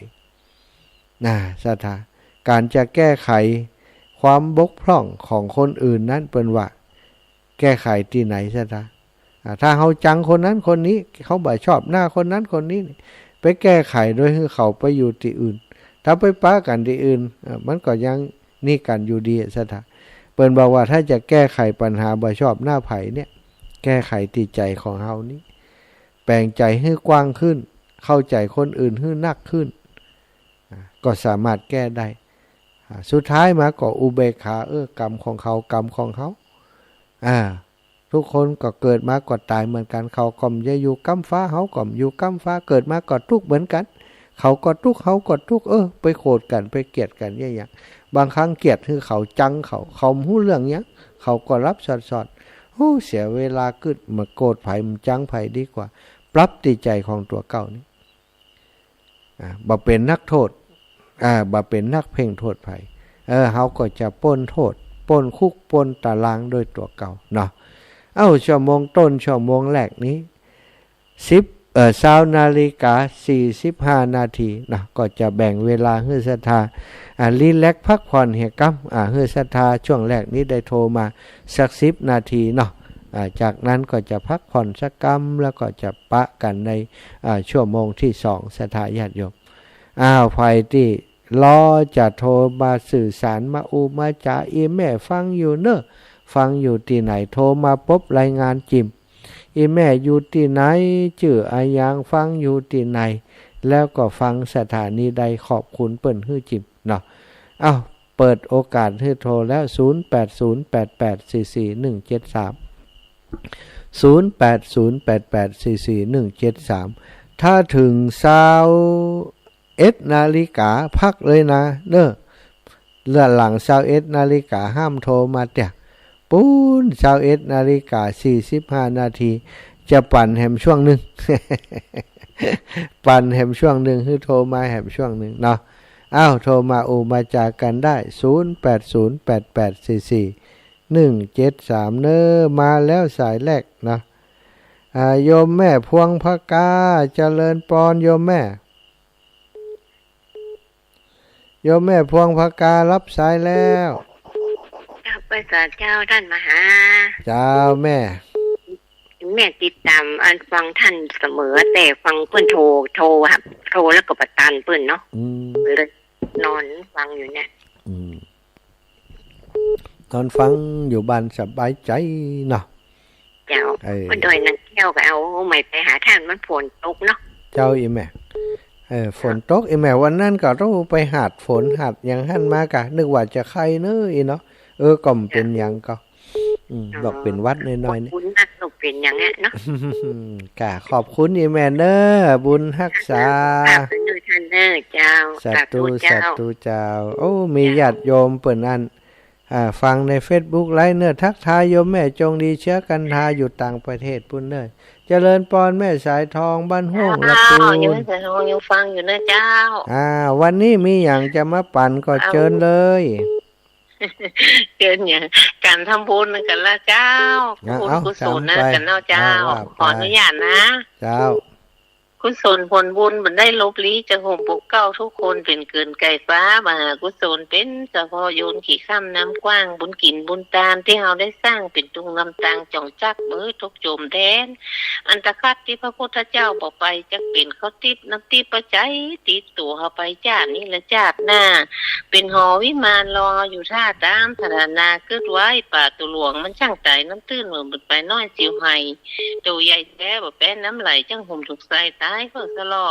Speaker 2: ศรัทธาการจะแก้ไขความบกพร่องของคนอื่นนั้นเป็นว่าแก้ไขที่ไหนศรัทธาถ้าเขาจังคนนั้นคนนี้เขาบ่ชอบหน้าคนนั้นคนนี้ไปแก้ไขโดยให้เขาไปอยู่ที่อื่นถ้าไปป้ากันที่อื่นมันก็ยังนี่กันอยู่ดีศรัทธาเปิ้นบอกว่าถ้าจะแก้ไขปัญหาบ่ชอบหน้าไผเนี่ยแก้ไขที่ใจของเฮานี้แปลงใจให้กว้างขึ้นเข้าใจคนอื่นให้นักขึ้นก็สามารถแก้ได้สุดท้ายมาก็อุเบกขากรรมของเขากรรมของเขาทุกคนก็เกิดมาก็ตายเหมือนกันเขาก็จะอยู่กำฟ้าเฮาก็อยู่กำฟ้าเกิดมาก็ทุกข์เหมือนกันเขาก็ทุกข์เฮาก็ทุกข์ไปโกรธกันไปเกลียดกันอย่างบางครั้งเกลียดคือเขาจังเขาฮู้เรื่องเนี้ยเขาก็รับสอดเสียเวลาขึ้นมาโกรธไผมันจังไผดีกว่าปรับติใจของตัวเก่านี้บ่เป็นนักโทษบ่เป็นนักเพ่งโทษไผเฮาก็จะป้นโทษป้นคุกป้นตารางโดยตัวเก่าเนาะชั่วโมงต้นชั่วโมงแรกนี้20 นาฬิกา 45 นาทีนะก็จะแบ่งเวลาให้ศรัทธารีแลกซ์พักผ่อนเหตุกรรมให้ศรัทธาช่วงแรกนี้ได้โทรมาสัก10 นาทีเนาะจากนั้นก็จะพักผ่อนสักกรรมแล้วก็จะปะกันในชั่วโมงที่2ศรัทธาญาติโยมไฟที่รอจะโทรมาสื่อสารมามาจาแม่ฟังอยู่เนอะฟังอยู่ที่ไหนโทรมาพบรายงานจิมแม่อยู่ที่ไหนชื่ออายังฟังอยู่ที่ไหนแล้วก็ฟังสถานีใดขอบคุณเปิ้นฮื้อจิมเนาะเปิดโอกาสให้โทรแล้ว0808844173ถ้าถึง21 นาฬิกาพักเลยนะเด้อหลัง21 นาฬิกาห้ามโทรมาเตี่ยปูน21 นาฬิกา 45 นาทีจะปั่นแหมช่วงหนึ่ง ปั่นแหมช่วงหนึ่งคือโทรมาแหมช่วงหนึ่งเนาะโทรมามาจากกันได้0808844173เนอมาแล้วสายแรกนะโยมแม่พวงพกาเจริญปอนโยมแม่พวงพการับสายแล้ว
Speaker 4: ไปสาเจ้าท่านมหา
Speaker 2: เจ้าแม่
Speaker 4: ติดตามอันฟังท่านเสมอแต่ฟังเพื่อนโทรครับโทรแล้วก็ประตันเพื่อนเนาะเลยนอนฟังอยู่เนี่ย
Speaker 2: นอนฟังอยู่บ้านสบายใจเนาะ
Speaker 4: เจ้าก็โดยนั่งเที่ยวก็เอาไม่ไปหาท่านมันฝนตกเนาะ
Speaker 2: เจ้าแม่ฝนตกแม่วันนั้นก็ต้องไปหาดฝนหาดอย่างหั่นมากะนึกว่าจะใครเนอะเนาะก็เป็นอย่างก็บอกเป็นวัดน้อยๆนี่
Speaker 4: บุญนักตกเป็นอย่างเงี้ยเนาะ
Speaker 2: ขอบคุณแม่เนอบุญรักษา
Speaker 4: เป็นด้วยท่านเนอเจ้า
Speaker 2: สัตว์เจ้ามีญาติโยมเปิ้นอันฟังใน Facebook ไลฟ์เนอทักทายโยมแม่จงดีเชื้อกันทาอยู่ต่างประเทศปุ่นเนอเจริญปอนแม่สายทองบ้านห้องละปูน
Speaker 4: อยู่สายทองยังฟังอยู่นะเจ้า
Speaker 2: วันนี้มีอย่างจะมาปั่นก็เชิญเลย
Speaker 4: เชิญอย่างการทำบุญกันละเจ้าคุณกุศลนะกันเจ้าขออนุญาตนะ
Speaker 2: เจ้า
Speaker 4: กุศลผลบุญมันได้ลบลี้จะห่มปกเก้าทุกคนเป็นเกินไก่ฟ้ามหากุศลเป็นเฉพาะโยนขี่ข้ามน้ำกว้างบุญกินบุญตามที่เราได้สร้างเป็นตุงลำตางจ่องจักเบยทุกโจมแทนอันตรคัดที่พระพุทธเจ้าบอกไปจะเป็นเขาติดน้ำติประใจติดตัวเขาไปจาดนี่ละจาดหน้าเป็นหอวิมานรออยู่ท่าตามธนานาเกิดไว้ป่าตัวหลวงมันช่างใจน้ำตื้นเหมือนไปน้อยจิวไห้ตัวใหญ่แท้แบบแป้นน้ำไหลจังห่มถูกใส่ตา ท้ายเพื่อสลอ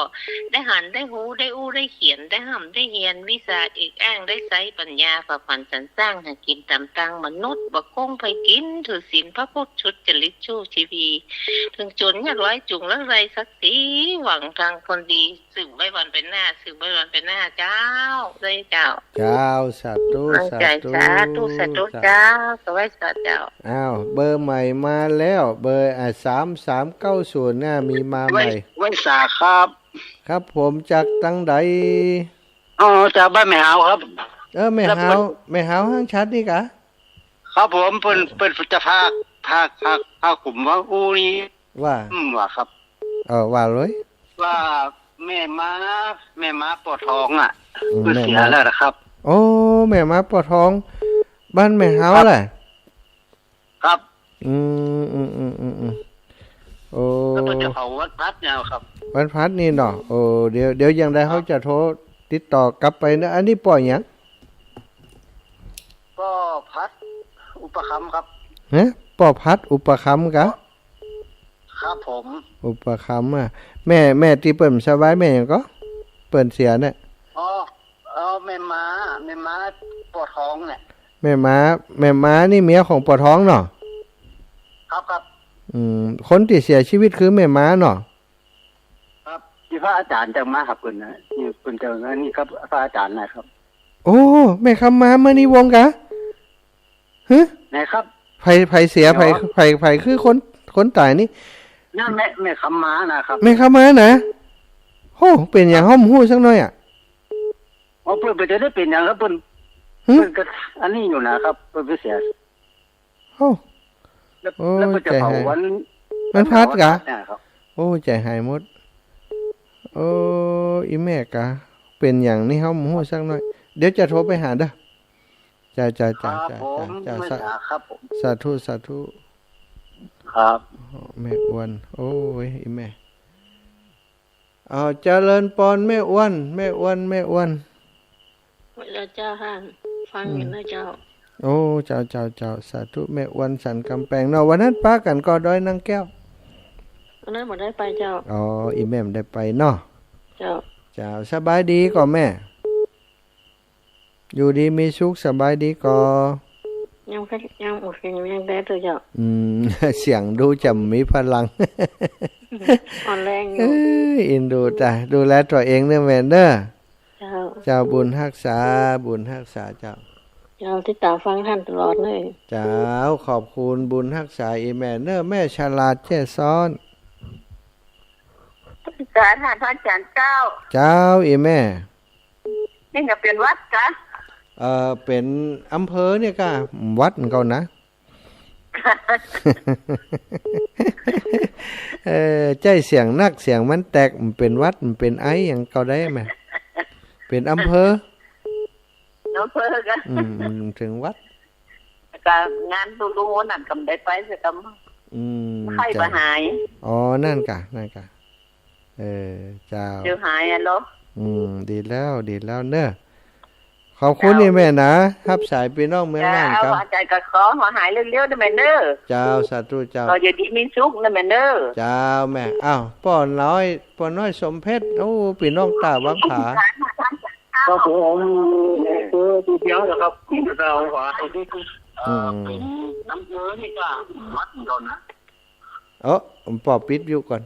Speaker 4: ได้หันได้หูได้อู้ได้เขียนได้ห่ำได้เฮียนวิสาอีกอ้างได้ไซปัญญาฝ่าฝันสรรสร้างหากินตามตังมนุษย์บ่คงไปกินถือศีลพระพุทธชุดจริตชู้ชีวีถึงจนยากร้อยจุงแล้วไรสักสีหวังทางคนดีสืบไว้วันเป็นหน้าสืบไว้วันเป็นหน้าเจ้าเลยเจ้า
Speaker 2: เจ้าสาธุ
Speaker 4: ตั้ง
Speaker 2: สา
Speaker 4: ใจ
Speaker 2: ธุ
Speaker 4: สาธุสาธุเจ้าสวัสดีเจ้า
Speaker 2: อ้าวเบอร์ใหม่มาแล้วเบอร์3390น่ะมีมาใหม่
Speaker 5: ไว้สาครับ
Speaker 2: ครับผมจากตั้งใด
Speaker 5: อ๋อจากบ้านแม่หาวครับ
Speaker 2: แม่
Speaker 5: แล้ว
Speaker 2: หาวแม่หาวห้างชัดนี่กะ
Speaker 5: ครับผมเป็นจะพาผมว่าอูนี่
Speaker 2: ว่า
Speaker 5: ว่าครับ
Speaker 2: ว่าเลย
Speaker 5: ว่าแม่ม้าปวดท้องอ่ะ
Speaker 2: อืม
Speaker 5: เพิ่นเสีย
Speaker 2: แม่ม้า
Speaker 5: แล้วนะครับ
Speaker 2: โอ้แม่มาปวดท้อง บ้านแม่หาวแหละ
Speaker 5: ครับ
Speaker 2: อืมโอ้
Speaker 5: แล้วเพิ่นจะเผาวัดพัดเนี่ยครับ
Speaker 2: วันพัดนี่เนาะโอ้เดี๋ยวยังได้เขาจะโทรติดต่อกลับไปนะอันนี้ปล่อยหยัง
Speaker 5: ก็พัดอุปคัมภ์ครับ
Speaker 2: ฮะปอพัดอุปคัมภ์กะ
Speaker 5: ครับผม
Speaker 2: อุปคัมภ์อ่ะแม่ที่เปิ่นสบายแม่หยังก็เปิ่นเสียเนี่ย
Speaker 5: อ๋อแม่ม้าปวดท้องเนี่ย
Speaker 2: แม่ม้านี่เมียของปอท้องเนาะ
Speaker 5: ครับ
Speaker 2: คนที่เสียชีวิตคือแม่ม้าเนาะ
Speaker 5: ครับที่พระอาจารย์จังมาครับคุณนะนี่คุณเจอนี่ครับพระอาจารย์นะครับ
Speaker 2: โอ้แม่คำม้ามานี่วงกะฮะ
Speaker 5: ไหนครับ
Speaker 2: ไผเสียไผคือคนตายนี่
Speaker 5: นั่นแม่คำม้านะครับ
Speaker 2: แม่คำม้านะโอ้เป็นอย่างห้อมหู้สักหน่อยอ่ะ
Speaker 5: อ๋อเพิ่นไปจะได้เป็นอย่างครับเพิ่น
Speaker 2: หึ
Speaker 5: เพิ่นก็อันนี้อยู่นะครับเพิ่นไปเสีย
Speaker 2: โอ้
Speaker 5: แล้ว
Speaker 2: โอ้
Speaker 5: แล้วเพิ่นจะเผา
Speaker 2: ใจหาย
Speaker 5: วัน
Speaker 2: พัดกะ
Speaker 5: เนี่ยครับ
Speaker 2: โอ้ใจหายหมดโอ้อีแม่กะเป็นอย่างนี้ห้อมหู้สักหน่อยเดี๋ยวจะโทรไปหาเด้อจ้า
Speaker 5: ครับผมไม่ด่าครับผม
Speaker 2: สาธุ
Speaker 5: ครับ
Speaker 2: แม่อ้วนโอ้ยอีแม่เอาเจริญปอนแม่อ้วนแม่อ้วน
Speaker 4: เวลาเจ้าห้างฟังอยู่นะเจ้า
Speaker 2: โอ้เจ้าสาธุแม่อ้วนสันกำแพงเนาะวันนั้นป้ากันก็ดอยนางแก้ว
Speaker 4: วันนั้นหมดได้ไปเจ้า
Speaker 2: อ๋ออีแม่มได้ไปเนาะ
Speaker 4: เจ้า
Speaker 2: เจ้าสบายดีก่อแม่ อยู่ดีมีสุขสบายดีก่อ
Speaker 4: ยังโอเคยังได้ตัวเจ้า
Speaker 2: เสียงดูจะมีพลัง
Speaker 4: อ่อนแรงอ
Speaker 2: เอ้
Speaker 4: ยู่
Speaker 2: ยอินดูจ้ะดูแลตัวเองเด้อแม่เด้อ
Speaker 4: เจ้า
Speaker 2: เจ้าบุญรักษาเจ้า
Speaker 4: เจ้าที่ตามฟังท่านตลอดเลย
Speaker 2: เจ้าขอบคุณบุญรักษาอีแม่เนอแม่ฉลาดแจ้ซ้อน
Speaker 4: สาธารณพระอาจารย์เจ้า
Speaker 2: เจ้าอีแม่
Speaker 4: นี่ก็เป็นวัดกะ
Speaker 2: เป็นอำเภอเนี่ยก็วัดเหมือนกันนะ ใจเสียงนักเสียงมันแตกมันเป็นวัดมันเป็นไออย่างเก่าได้ไหมเป็นอำเภอ
Speaker 4: น้องเพื่อกัน
Speaker 2: ถึงวัด
Speaker 4: การงานดูนั่นกำได้ไปจะกำไข้ประหาย
Speaker 2: อ๋อนั่นกะเจ้า
Speaker 4: เดี๋ยวหายอ่ะเหรอ
Speaker 2: ดีแล้วเนอะขอบคุณนี่แม่นะรับสายพี่น้องเมืองน่านครับ
Speaker 4: อาจารย์ก็ขอมาหายเร็วๆได้ไหมเนอะ
Speaker 2: เจ้าสาธุเจ้า
Speaker 4: ก็อย่าดีมีสุขได้ไหมเนอะ
Speaker 2: เจ้าแม่อ้าวป้อนน้อยสมเพชรโอ้พี่น้องตาวังผา
Speaker 5: ก็ผมคือผู้เพียงนะครับเราขวาน้ำเชื้อนี่ก็วัดก่อนนะ
Speaker 2: ปอปิดอยู่ก่อน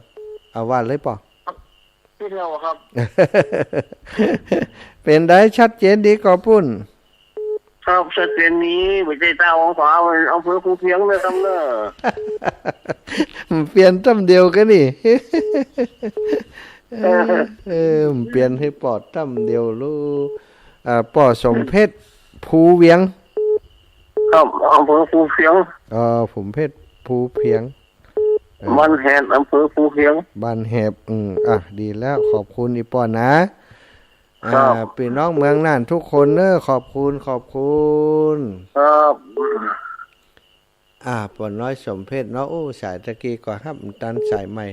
Speaker 2: เอาว่าเลยปอ
Speaker 5: ที่เราครับ
Speaker 2: เป็นได้ชัดเจนดีก็ปุ้น
Speaker 5: ครับสเตนนี้ไม่ใช่ตาของขวาเอาเพื่อผู้เพียงเลยครับเนอะ
Speaker 2: เปลี่ยนตั้มเดียวกันนี่ เปลี่ยนให้ปอดตั้มเดียวลูปอสมเพชรภูเวียง
Speaker 5: ครับอำเภอภูเพียง
Speaker 2: ผมเพชรภูเพียง
Speaker 5: บ้านแหนอำเภอภูเพียง
Speaker 2: บ้านแหบดีแล้วขอบคุณอีปอนนะ
Speaker 5: ครับ
Speaker 2: พี่น้องเมืองน่านทุกคนเนอะขอบคุณ
Speaker 5: ครับ
Speaker 2: ปอนน้อยสมเพชรเนาะโอ้สายตะกี้ก็ฮับตันสายใหม่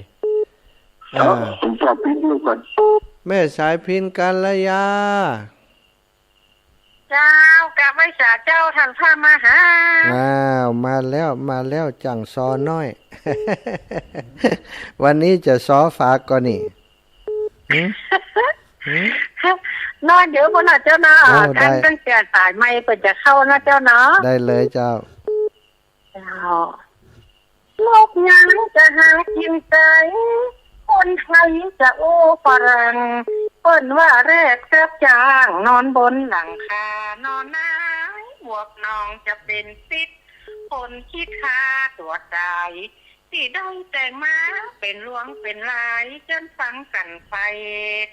Speaker 5: ผมสอบพิจารณาก่อน
Speaker 2: แม่สายพินกัลยา
Speaker 4: เจ้ากะไม่สาเจ้าท่านพามาหา
Speaker 2: มาแล้วจังซอน้อย วันนี้จะซอฝากก่อนนี่ หืมหืม
Speaker 6: นอนเดี๋ยวบ่น่ะเจ้าเนาะ
Speaker 2: โอ้ได้
Speaker 6: ตั้งแต่สายไม่เปิดจะเข้านะเจ้าเนาะ
Speaker 2: ได้เลยเจ้า
Speaker 6: โลกยังจะหากินใจคนไทยจะโอ้ฝรั่งเปิ้นว่าแรกแทบจางนอนบนหลังคานอนนายหมวกน้องจะเป็นซิดคนคิดค่าตัวใจที่ได้แต่งมาเป็นลวงเป็นลายจนฟังกันไป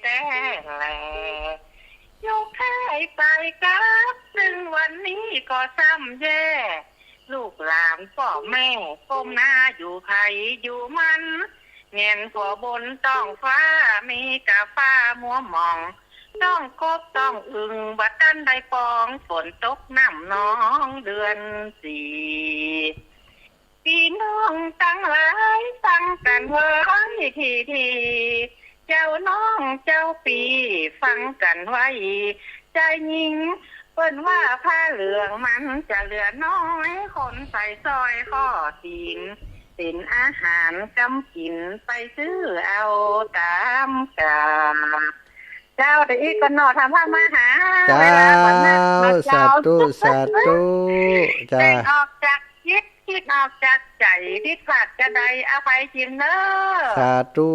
Speaker 6: แต่แลยกให้ไปกับซึ่งวันนี้ก็ซ้ำแย่ ลูกหลานพ่อแม่ก้มหน้าอยู่ไผอยู่มันเงียนขอบนต้องฟ้ามีกาฟ้ามัวหมองต้องกบต้องอึงบัดตันได้ปองฝนตกน้ำน้องเดือนสี่พี่น้องตั้งหลายฟังกันไว้ทีเจ้าน้องเจ้าปีฟังกันไว้ใจยิงเปิ้นว่าผ้าเหลืองมันจะเหลือน้อยคนใส่ซอยข้อตีนเป็นอาหารกำกินไปซื้อเอาตามกาเจ้าเด็กก็นอทำผ้ามาหา
Speaker 2: เจ้า
Speaker 6: เวลาวันนั้นมา
Speaker 2: สา
Speaker 6: เจ้า
Speaker 2: ธุสาธุจ้า
Speaker 6: เด้งออกจากคิดออกจากใจทิศขาดจะใดอภัยจิมเนอ
Speaker 2: สาธุ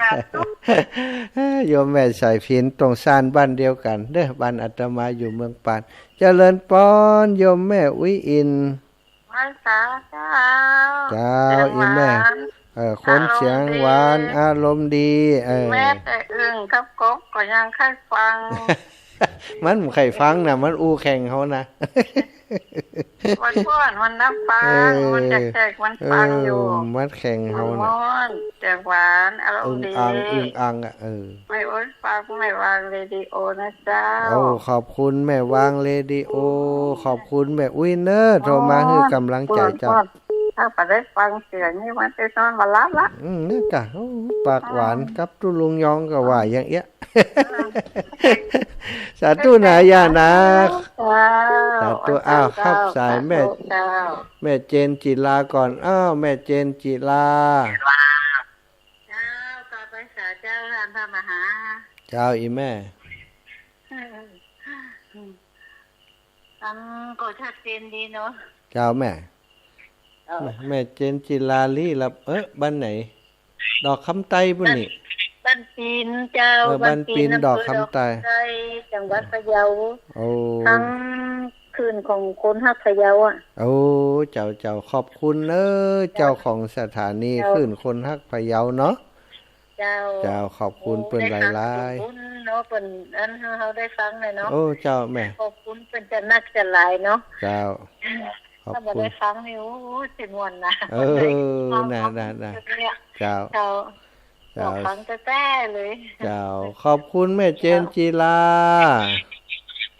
Speaker 6: สาธุ
Speaker 2: โยมแม่สายพินตรงซานบ้านเดียวกันเด้อบ้านอาตมาอยู่เมืองปานเจริญปอนโยมแม่อุ้ยอิน
Speaker 6: มาสาเจ้า
Speaker 2: เจ้าอีแม่คนเสียงหวานอารมณ์ดี
Speaker 6: แม่แต่อึ่งกับกบก็ยังค่อยฟัง
Speaker 2: มันใครฟังนะมันอู้แข่งเขานะ
Speaker 6: วันก่อนมันนับฟังมันจะแจกมันฟังอยู่
Speaker 2: มันแข่งเขา
Speaker 6: มั
Speaker 2: นะ
Speaker 6: นแจกหวานอารมณ์ดี
Speaker 2: อึ่งอัง
Speaker 6: ไม่โอ๊ยฟังไม่วางเรดิโอนะเจ้า
Speaker 2: โอ้ขอบคุณแม่วางเรดิโอขอบคุณแม่อุ้ยเนอร์โทรมาคือกำลังใจเจ้า
Speaker 6: ถ้าไปได้ฟังเสียงนี่มันจะนอนมาลับละ
Speaker 2: นี่กะปากหวานกับตุลุงยองก็ว่าอย่างเงี้ย สาธุนะย่านะสาธุอ้าวครับสายแม่เจนจิลาก่อนอ้าวแม่เจนจิลา
Speaker 6: เจ้าก็ไปสาเจ้าท่านพระมหา
Speaker 2: เจ้าอีแม่
Speaker 6: ก็ชัดเจนดีเนาะ
Speaker 2: เจ้าแม่เจนจิลาลี่ละบ้านไหนดอกคำไตบุนี่
Speaker 6: บ้านปีนเจ้า
Speaker 2: บ้านปีนดอกคำไต
Speaker 6: จังหวัดพะเยา
Speaker 2: โอ้
Speaker 6: ทั้งคืนของคนฮักพะเยาอ่ะ
Speaker 2: โอ้เจ้าขอบคุณเจ้าของสถานีคลื่นคนฮักพะเยาเนาะเจ้าขอบคุณเปิ้นหลายๆ
Speaker 6: เนาะเปิ้นอันเฮาได้ฟังเลยเนาะ
Speaker 2: โอ้เจ้าแม่
Speaker 6: ขอบคุณเป็นจะนักจะหลายเนาะ
Speaker 2: เจ้าขอบ
Speaker 6: ถ้าบ่
Speaker 2: คุณ
Speaker 6: ได้ฟังนี่โอ้สิม่วนนะ
Speaker 2: น่ะเจ้า
Speaker 6: เจ้าฟังแท้ๆเลย
Speaker 2: เจ้าขอบคุณแม่เจนจิลา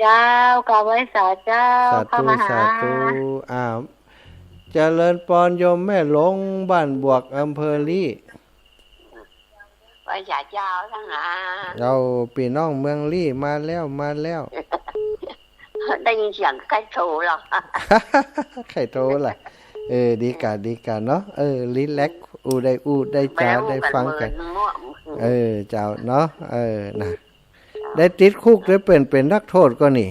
Speaker 6: เจ้ากราบไหว้สาเจ้า
Speaker 2: สา
Speaker 6: พระ
Speaker 2: ธุ
Speaker 6: มหา
Speaker 2: สาธุเจริญปอนโยมแม่หลงบ้านบวกอำเภอลี่
Speaker 4: ไปสาเจ้าทั้งหา
Speaker 2: เราพี่น้องเมืองลี่มาแล้ว
Speaker 4: ได้ยินเสียงใครโทรหรอ
Speaker 2: ใครโทรล่ะดีกะเนาะรีแลกซ์ได้จ้าได้ฟังกันเจ้าเนาะน่ะได้ติดคุกได้เป็นนักโทษก็นี่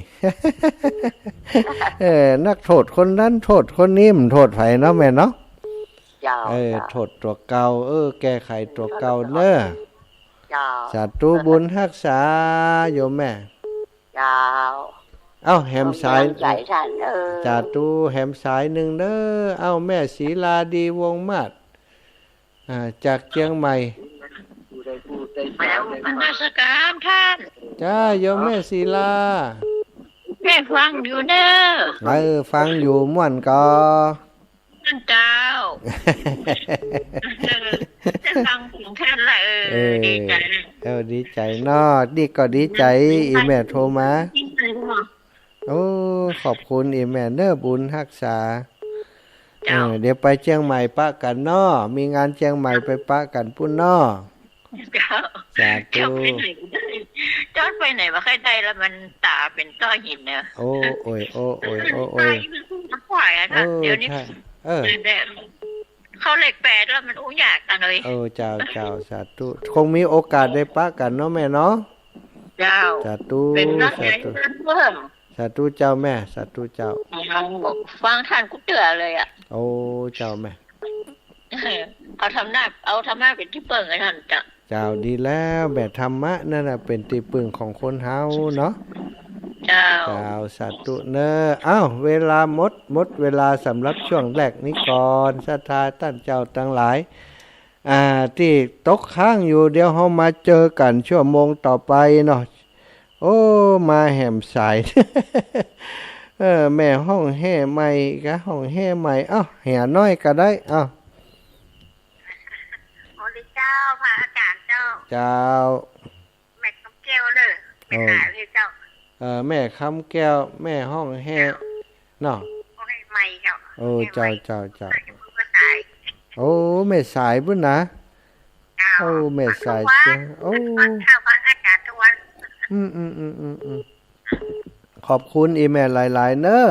Speaker 2: นักโทษคนนั้นโทษคนนี้มันโทษไผเนาะแม่เนาะโทษตัวเก่าแก้ไขตัวเก่าเน้อสาธุบุญรักษาโยมแม่เอ้าแหมสายสาธุแหมสายหนึ่งเด้อแม่ศรีลาดีวงมาศจากเชียงใหม่
Speaker 6: แล้วนมัสการท่าน
Speaker 2: จ้าโยมแม่ศรีลา
Speaker 6: แม่ฟังอยู่เด้อ
Speaker 2: ฟังอยู่ม่วนก็
Speaker 6: ท่านเจ้าจะฟังถึงท่านละดีใจ
Speaker 2: ดีใจเนาะดีก็ดีใจอีแม่โทรมาโอ้ขอบคุณอีแม่เน้อบุญรักษาเดี๋ยวไปเชียงใหม่ปะกันเนาะมีงานเชียงใหม่ไปปะกันพุ่นเนาะสาธุ
Speaker 6: จอดไปไหนมาใครได้แล้วมันตาเป็นต้อหินเนอะ
Speaker 2: โอ้ย
Speaker 6: ควายอ่ะนะเดี๋ยวนี้
Speaker 4: เข้าเลข8แล้วมันอู้ยากกันเลย
Speaker 2: เจ้าสาธุคงมีโอกาสได้ปะกันเนาะแม่เนาะ
Speaker 4: เจ้า
Speaker 2: สาธุ
Speaker 4: เป็นนัก
Speaker 2: สา
Speaker 4: ใหญ่
Speaker 2: ธุ
Speaker 4: เพิ่ม
Speaker 2: สาธุเจ้าแม่สาธุเจ้า
Speaker 4: บอกฟังท่านกูเตือเลยอ่ะ
Speaker 2: โอ้เจ้าแม่
Speaker 4: เอาทำหน้าเป็นที่เปิงให้ท่านจ้ะ
Speaker 2: เจ้าดีแล้วแบบธรรมะนั่นน่ะเป็นที่พึ่งของคนเฮาเนาะ
Speaker 4: เจ้า
Speaker 2: เจ้าสาธุเนอะเวลาหมดเวลาสำหรับช่วงแรกนี้ก่อนศรัทธาท่านเจ้าทั้งหลายที่ตกค้างอยู่เดี๋ยวเฮามาเจอกันชั่วโมงต่อไปเนาะโอ้มาแหมสาย แม่ห้องแห่ใหม่กะห้องแห่ใหม่แห่น้อยก็ได้
Speaker 6: โอ้ดิเจ้าพระอาจารย์เจ้า
Speaker 2: เจ้า
Speaker 6: แม่คำแก้วเลยไม่หายเลยเจ้า
Speaker 2: แม่คำแก้วแม่ห้องแห่เนาะ
Speaker 6: โอ้ให้ใหม่เจ้า
Speaker 2: เจ้า
Speaker 6: ก็ตาย
Speaker 2: โอ้แม่สายบุญนะ
Speaker 6: เจ้า
Speaker 2: โอ้แม่สายเจ้าโอ้
Speaker 6: ฟังข้าวฟังอาจารย์ทุกวัน
Speaker 2: ขอบคุณอีแม่หลายๆเนอะ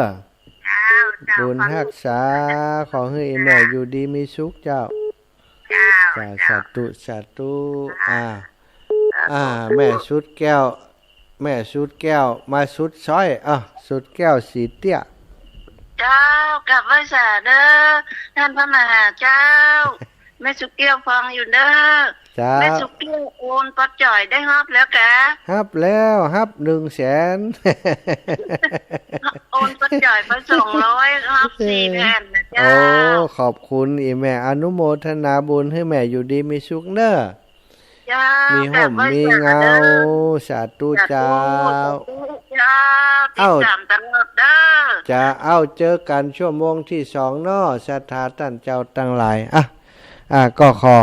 Speaker 6: เจ้าเจ้า
Speaker 2: บุญรักษาขอให้อีแม่อยู่ดีมีสุขเจ้า
Speaker 6: เจ้า
Speaker 2: สาธุแม่สุดแก้วมาสุดช้อยสุดแก้วสีเตี้ย
Speaker 6: เจ้ากลับไหว้สาเด้อท่านพระมหาเจ้า แม่สุเกี้ยวฟังอยู่เด้อ
Speaker 2: จ้า
Speaker 6: แม่สุเกี้ยวโอนปัดจ่อยได้ฮับแล้วกะ
Speaker 2: ฮับแล้วฮับ100,000
Speaker 6: โอนปัดจ่อยไป200ฮับ4 แผ่นนะเจ้า
Speaker 2: ขอบคุณอีแม่อนุโมทนาบุญให้แม่อยู่ดีมีสุขเนอะ
Speaker 6: เจ้า
Speaker 2: มีห่มมีเงาสาธุเจ้า
Speaker 6: เจ้าติดตามตลอดเด้อ
Speaker 2: จะเจอกันชั่วโมงที่2เนาะศรัทธาท่านเจ้าทั้งหลายก็ขอ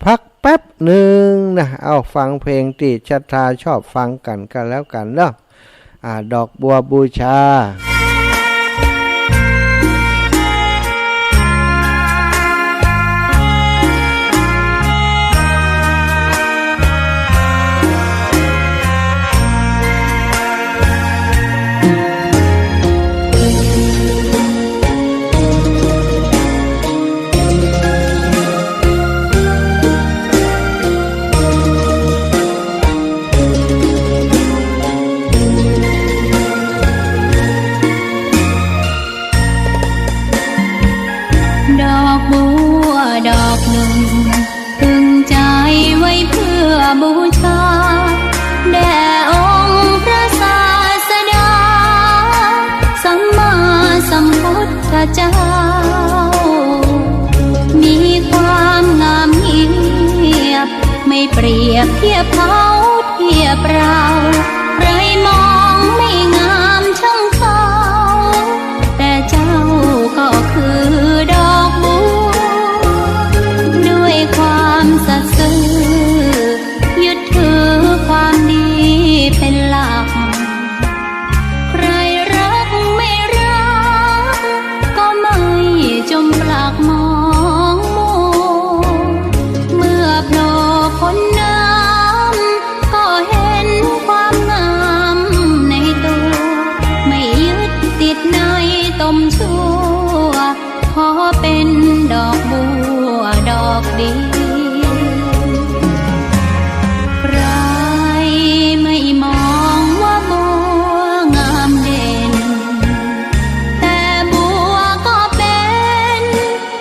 Speaker 2: พักแป๊บหนึ่งนะฟังเพลงที่ศรัทธาชอบฟังกันแล้วกันเนาะดอกบัวบูชา
Speaker 3: ดอกบัวดอกหนึ่งพึงใจไว้เพื่อบูชาแด่องค์พระศาสดาสัมมาสัมพุทธเจ้ามีความงามเงียบไม่เปรียบเทียบเขาเทียบเราใครมองไม่งามช่างเขาแต่เจ้าก็คือดอกบัวด้วยความสัตย์ซื่อยึดถือความดีเป็นหลักใครรักไม่รักก็ไม่จมปลักมองมัวเมื่อโผล่พ้นน้ำก็เห็นความงามในตัวไม่ยึดติดในตมชั่วขอเป็นดอกบัวดอกดีใครไม่มองว่าบัวงามเด่นแต่บัวก็เป็น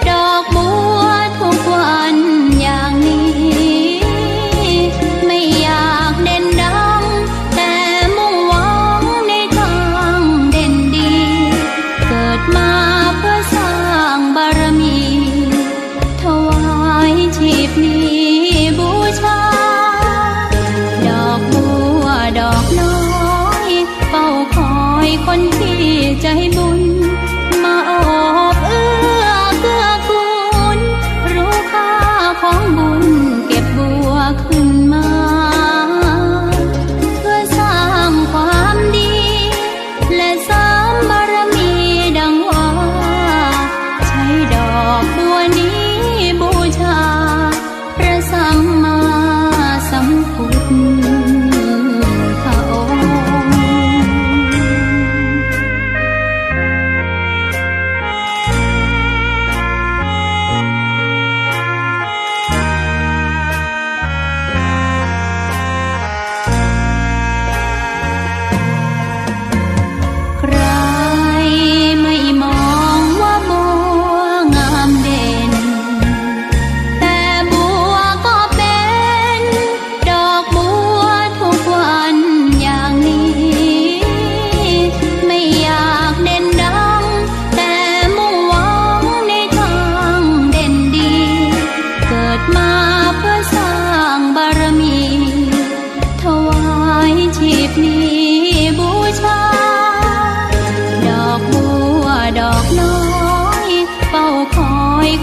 Speaker 3: ดอกบัวทุกวันอย่างนี้ไม่อยากเด่นดังแต่มุ่งหวังในทางเด่นดีเกิดมาเพื่อสร้างบารมีถวายชี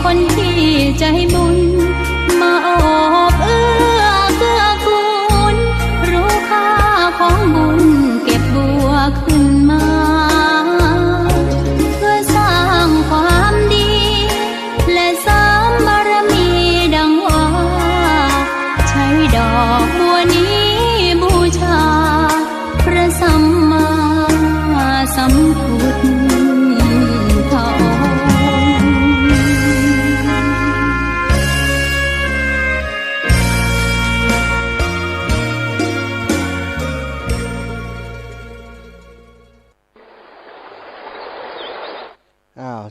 Speaker 3: คนที่ใจบุญมาโอบเอื้อเกื้อกูลรู้ค่าของบุญเก็บบัวขึ้นมาเพื่อสร้างความดีและเสริมบารมีดังว่าใช้ดอกบัวนี้บูชาพระสัมมาสัมพุทธ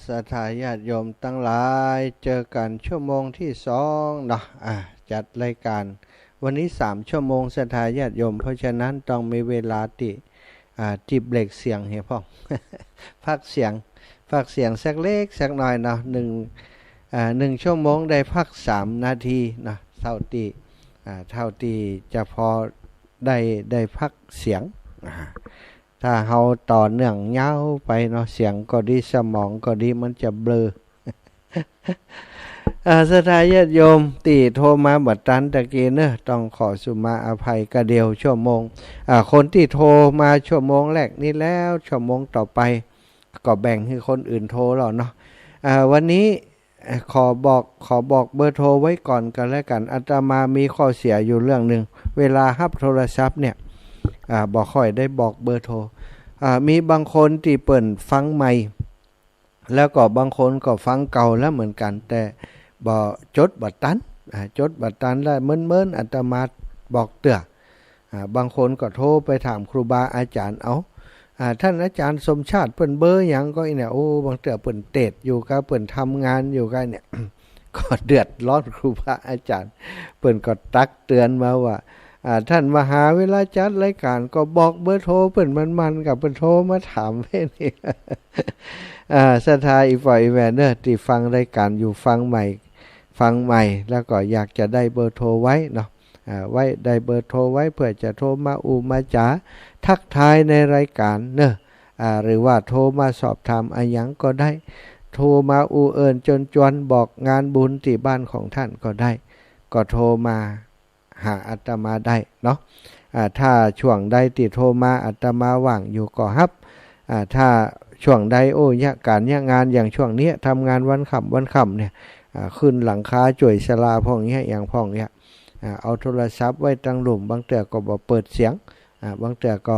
Speaker 2: ศรัทธาญาติโยมทั้งหลายเจอกันชั่วโมงที่2เนาะจัดรายการวันนี้3ชั่วโมงศรัทธาญาติโยมเพราะฉะนั้นต้องมีเวลาที่เบรกเสียงให้พ่อ พักเสียงสักเล็กสักหน่อยเนาะ1ชั่วโมงได้พัก3นาทีเนาะเท่าที่จะพอได้พักเสียงถ้าเฮาต่อเนื่องยาวไปเนาะเสียงก็ดีสมองก็ดีมันจะเบลอศรัทธาญาติโยมตีโทรมาบัดตันตะกี้เนอะต้องขอสุมาอภัยกระเดียวชั่วโมงคนที่โทรมาชั่วโมงแรกนี้แล้วชั่วโมงต่อไปก็แบ่งให้คนอื่นโทรแล้วเนาะวันนี้ขอบอกเบอร์โทรไว้ก่อนกันแล้วกันอาตมามีข้อเสียอยู่เรื่องนึงเวลารับโทรศัพท์เนี่ยบอกค่อยได้บอกเบอร์โทรมีบางคนที่เปิ่นฟังใหม่แล้วก็บางคนก็ฟังเก่าแล้วเหมือนกันแต่บ่จดบัดตันแล้วเมิ้นอาตมาบอกเตือบางคนก็โทรไปถามครูบาอาจารย์ท่านอาจารย์สมชาติเปิ่นเบอร์หยังก็เนี่ยโอ้บางเตือเปิ่นเตดอยู่กับเปิ่นทำงานอยู่กันเนี่ย ก็เดือดร้อนครูบาอาจารย์เปิ่นก็ตักเตือนมาว่าท่านมาหาเวลาจัดรายการก็บอกเบอร์โทรเปิ่นมันกับเปิ่นโทรมาถามเพ่นี่ศรัทธาอีฝ่ายแวนเนอร์ที่ฟังรายการอยู่ฟังใหม่แล้วก็อยากจะได้เบอร์โทรไว้เนาะไว้ได้เบอร์โทรไว้เพื่อจะโทรมามาจ๋าทักทายในรายการเนอะหรือว่าโทรมาสอบถามอะไรหยังก็ได้โทรมาเอิญจวนบอกงานบุญที่บ้านของท่านก็ได้ก็โทรมาหาอาตมาได้เนาะถ้าช่วงใดที่โทรมาอาตมาว่างอยู่ก็รับถ้าช่วงใดการงานอย่างช่วงนี้ทำงานวันค่ำเนี่ยขึ้นหลังคาจ่วยศาลาพ่องเงี้ยอย่างพ่องเงี้ยเอาโทรศัพท์ไว้ตั้งหลุมบางเตือก็บ่เปิดเสียงบางเตือก็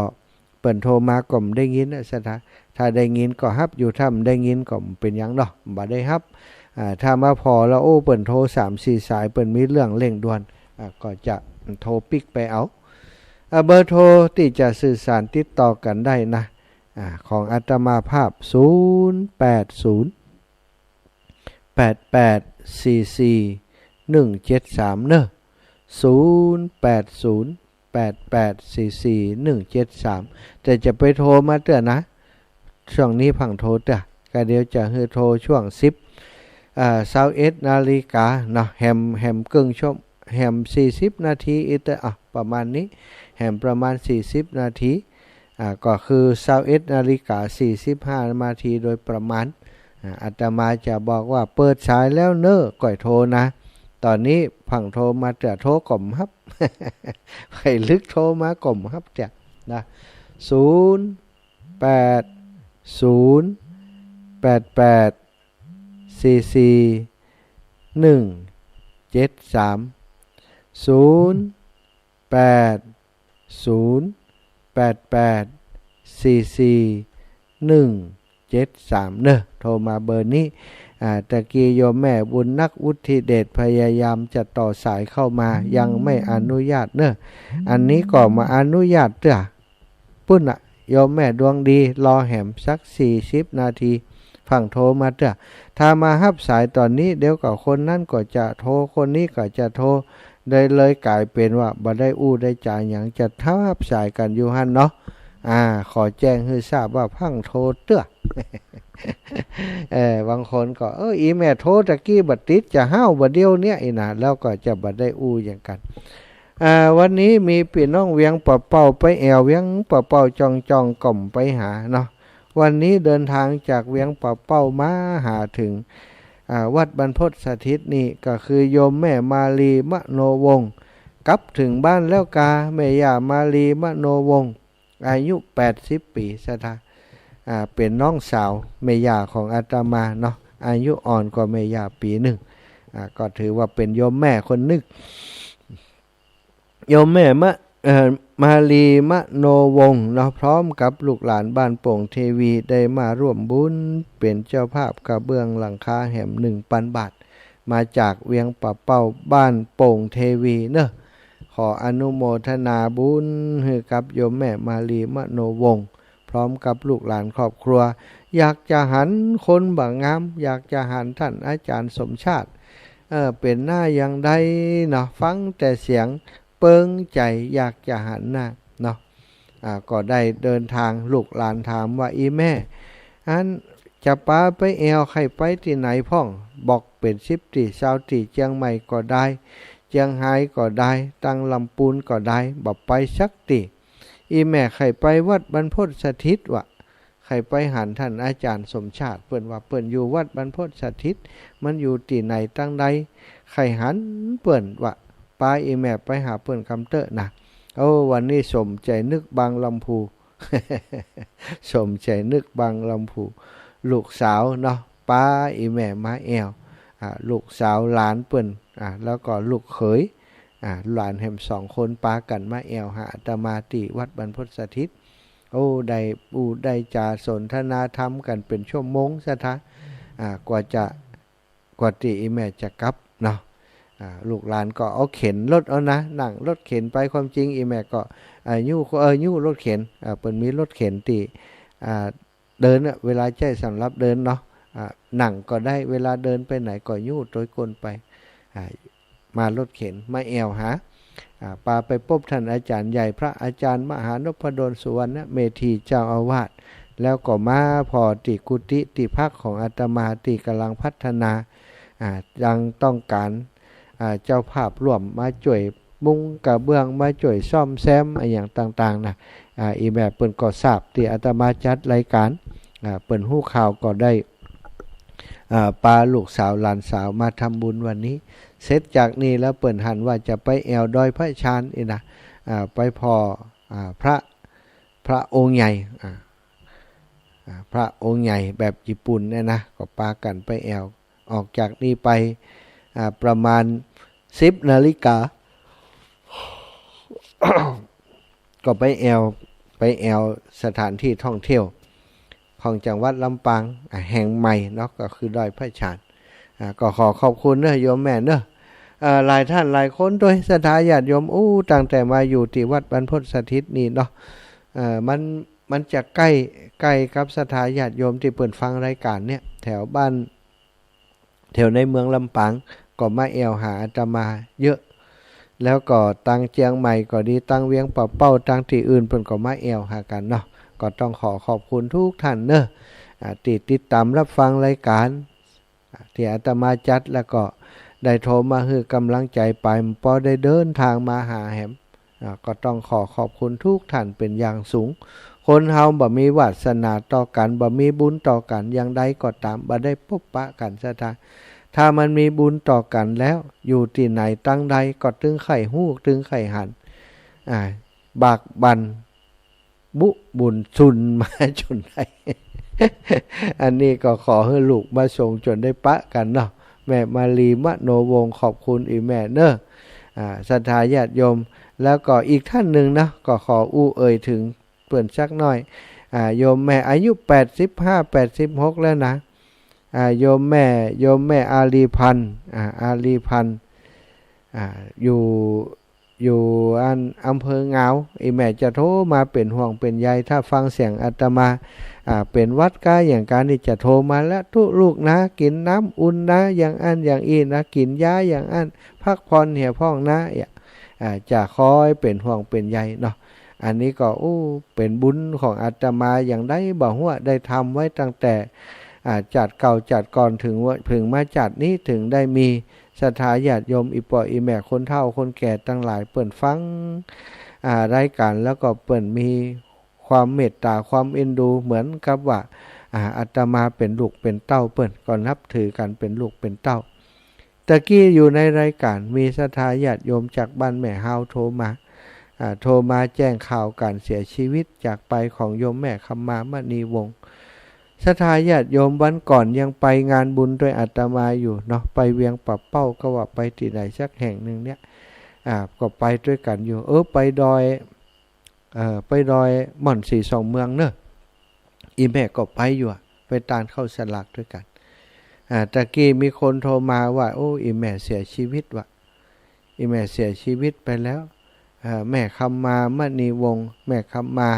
Speaker 2: เปิดโทรมาก็ไม่ได้ยินนะสถาถ้าได้ยินก็รับอยู่ถ้าไม่ได้ยินก็เป็นหยังดอกบ่ได้รับถ้ามาพอแล้วเปิดโทร 3-4 สายเปิดมีเรื่องเร่งด่วนก็จะโทรปิกไปเอาเบอร์โทรที่จะสื่อสารติดต่อกันได้นะของอาตมาภาพ0808844 173เนอะ0808844 173แต่จะไปโทรมาเตือนนะช่วงนี้พังโทรเตือนก็เดี๋ยวจะให้โทรช่วง21 นาฬิกาเนาะแฮมครึ่งชั่วแฮม40 นาทีอีกประมาณนี้แฮมประมาณ40 นาทีก็คือ21 นาฬิกา45 นาทีโดยประมาณอาตมาจะบอกว่าเปิดสายแล้วเนอะก่อยโทรนะตอนนี้พังโทรมาจะโทรกล่อมครับ ให้ลึกโทรมากล่อมครับจ้ะนะ0808844 เนอะโทรมาเบอร์นี้ตะกี้โยมแม่บุญนักวุฒิเดชพยายามจะต่อสายเข้ามายังไม่อนุญาตเนอะอันนี้ก็มาอนุญาตเด้อปุ้นโยมแม่ดวงดีรอแหมสัก40 นาทีฟังโทรมาเด้อถ้ามารับสายตอนนี้เดี๋ยวกับคนนั้นก็จะโทรคนนี้ก็จะโทรได้เลยกลายเป็นว่าบ่ได้ได้จ่ายอย่างจะทับสายกันอยู่หั่นเนาะขอแจ้งให้ทราบว่าพังโทรเด้อบางคนก็อีแม่โทรตะกี้บัดติดจะห้าวบัดเดียวเนี่ยนะแล้วก็จะบัดได้อย่างกันวันนี้มีพี่น้องเวียงปะเป่าไปแอวเวียงปะเป่าจองกล่อมไปหาเนาะวันนี้เดินทางจากเวียงปะเป่ามาหาถึง วัดบรรพตสถิตนี่ก็คือโยมแม่มาลีมโนวงศ์กลับถึงบ้านแล้วกาแม่ย่ามาลีมโนวงศ์อายุ80 ปีสถาเป็นน้องสาวแม่ย่าของอาตมาเนาะอายุอ่อนกว่าแม่ย่าปีหนึ่งก็ถือว่าเป็นโยมแม่คนนึงโยมแม่มาลีมโนวงศ์เนาะพร้อมกับลูกหลานบ้านโป่งเทวีได้มาร่วมบุญเป็นเจ้าภาพกระเบื้องหลังคาแหม 1,000 บาทมาจากเวียงป่าเป้าบ้านโป่งเทวีเนอะขออนุโมทนาบุญให้กับโยมแม่มาลีมโนวงศ์พร้อมกับลูกหลานครอบครัวอยากจะหันคนบางงามอยากจะหันท่านอาจารย์สมชาติเป็นหน้าอย่างใดเนาะฟังแต่เสียงเปิงใจอยากจะหันหน้าเนาะก็ได้เดินทางลูกหลานถามว่าอีแม่อันจะป้าไปแอวใครไปที่ไหนพ่องบอกเป็น10 ที่20 ที่เชียงใหม่ก็ได้เชียงรายก็ได้ตังลำปูนก็ได้บอกไปสักที่อีแม่ใครไปวัดบรรพตสถิตวะใครไปหันท่านอาจารย์สมชาติเปิ้นว่าเปิ้นอยู่วัดบรรพตสถิตมันอยู่ที่ไหนตั้งใดใครหันเปิ้นว่าป้าอีแม่ไปหาเปิ้นคำเตอะนะวันนี้สมใจนึกบางลำพู สมใจนึกบางลำพูลูกสาวเนาะป้าอีแม่มาแอวลูกสาวหลานเปิ้นแล้วก็ลูกเขยหลานแหม2 คนป้ากันมาแอวหาอาตมาที่วัดบรรพตสถิตได้จาสนทนาธรรมกันเป็นชั่วโมงซะทะกว่าที่อีแม่จะกลับเนาะลูกหลานก็เอาเข็นรถเอานะนั่งรถเข็นไปความจริงอีแม่ก็ยู่รถเข็นเปิ้นมีรถเข็นที่เดินเวลาใช้สำหรับเดินเนาะนั่งก็ได้เวลาเดินไปไหนก็ยู่โดยกลไปมารถเข็นมาแอวหาปาไปพบท่านอาจารย์ใหญ่พระอาจารย์มหานพดลสุวรรณเมธีเจ้าอาวาสแล้วก็มาพอติกุฏิติพักของอาตมาที่กำลังพัฒนายังต้องการเจ้าภาพร่วมมาช่วยมุงกระเบื้องมาช่วยซ่อมแซมอย่างต่างๆนะอีแม่เปิ้นก็ทราบที่อาตมาจัดรายการเปิ้นฮู้ข่าวก็ได้ปาลูกสาวหลานสาวมาทำบุญวันนี้เสร็จจากนี้แล้วเปิ้นหันว่าจะไปแอวดอยพระชานอีนะไปพอพระองค์ใหญ่พระองค์ใหญ่แบบญี่ปุ่นเนี่ยนะก็ปากันไปแอวออกจากนี้ไปประมาณ10 นาฬิกา ก็ไปแอวสถานที่ท่องเที่ยวของจังหวัดลำปางแห่งใหม่เนาะก็คือดอยพระชานก็ขอขอบคุณเนอะโยมแม่เนอะหลายท่านหลายคนด้วยศรัทธาญาติโยมตั้งแต่มาอยู่ที่วัดบรรพตสถิตนี่เนาะมันจะใกล้กับศรัทธาญาติโยมที่เปิดฟังรายการเนี่ยแถวบ้านแถวในเมืองลำปางก็มาแอวหาอาตมาเยอะแล้วก็ตังเจียงใหม่ก็ดีตังเวียงป่าเป้าตังที่อื่นเพิ่นก็มาแอวหากันเนาะก็ต้องขอบคุณทุกท่านเนอะติดตามรับฟังรายการที่อาตมาจัดแล้วก็ได้โทรมาให้กำลังใจไปพอได้เดินทางมาหาแหมก็ต้องขอบคุณทุกท่านเป็นอย่างสูงคนเฮาบ่มีวาสนาต่อกันบ่มีบุญต่อกันอย่างใดก็ตามบ่ได้พบปะกันซะถ้ามันมีบุญต่อกันแล้วอยู่ที่ไหนตั้งใดก็ตึงไข่ฮู้ตึงไข่หันบากบันบุบุญชุนมาจนได้ อันนี้ก็ขอให้ลูกมาส่งจนได้ปะกันเนาะแม่มาลีมโนวงศ์ขอบคุณอีแม่เนอะศรัทธาญาติโยมแล้วก็อีกท่านหนึ่งนะก็ขอเอ่ยถึงเปิ่นสักหน่อยโยมแม่อายุ85-86แล้วนะโยมแม่อาลีพันธ์อยู่อำเภอเงาอีแม่จะโทรมาเป็นห่วงเป็นใยถ้าฟังเสียงอาตมาเป็นวัดก้าอย่างการนี่จะโทรมาแล้วทุกลูกนะกินน้ำอุ่นนะอย่างอันอย่างอีนะกินยาอย่างอันพักผ่อนเหี่ยพ่องนะจะคอยเป็นห่วงเป็นใยเนาะอันนี้ก็เป็นบุญของอาตมาอย่างได้บ่หัวได้ทำไว้ตั้งแต่จัดเก่าจัดก่อนถึงมาจัดนี้ถึงได้มีศรัทธาญาติโยมอีปออีแม่คนเฒ่าคนแก่ตั้งหลายเปิ่นฟังรายการแล้วก็เปิ่นมีความเมตตาความเอ็นดูเหมือนกับว่า อาตมาเป็นลูกเป็นเต้าเปิ้นก็นับถือกันเป็นลูกเป็นเต้าตะกี้อยู่ในรายการมีศรัทธาญาติโยมจากบ้านแม่ฮาวโทรมาแจ้งข่าวการเสียชีวิตจากไปของโยมแม่คำมามณีวงศ์ศรัทธาญาติโยมวันก่อนยังไปงานบุญด้วยอาตมาอยู่เนาะไปเวียงปับเป้าก็ว่าไปที่ไหนสักแห่งหนึ่งเนี่ยก็ไปด้วยกันอยู่ไปดอยหม่อนสีสองเมืองเนอะอีแม่ก็ไปอยู่ไปตานเข้าสลักด้วยกันตะกี้มีคนโทรมาว่าอีแม่เสียชีวิตว่ะอีแม่เสียชีวิตไปแล้วแม่คำมามณีวงศ์แม่คำมา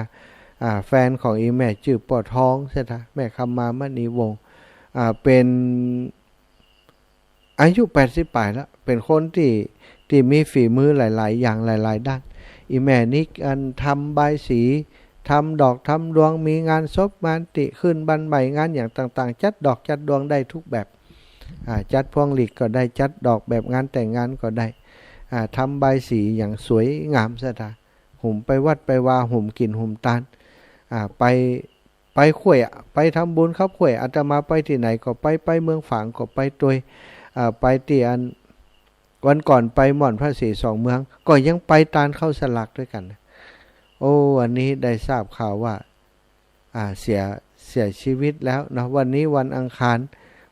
Speaker 2: แฟนของอีแม่ชื่อปอทองใช่ไหมแม่คำมามณีวงศ์เป็นอายุ80 ปีแล้วเป็นคนที่มีฝีมือหลายๆอย่างหลายๆด้านอีแม่นี่ทำใบสีทำดอกทำดวงมีงานศพงานติขึ้นบันใหม่งานอย่างต่างๆจัดดอกจัดดวงได้ทุกแบบจัดพวงหลีดก็ได้จัดดอกแบบงานแต่งงานก็ได้ทำใบสีอย่างสวยงามซะท่าหุ่มไปวัดไปวาหุ่มกินหุ่มตาลไปข่วยไปทำบุญครับข่วยอาตมาไปที่ไหนก็ไปเมืองฝางก็ไปตัวไปที่วันก่อนไปหม่อนพระศรีสองเมืองก็ยังไปตานเข้าสลักด้วยกันวันนี้ได้ทราบข่าวว่าเสียชีวิตแล้วนะวันนี้วันอังคาร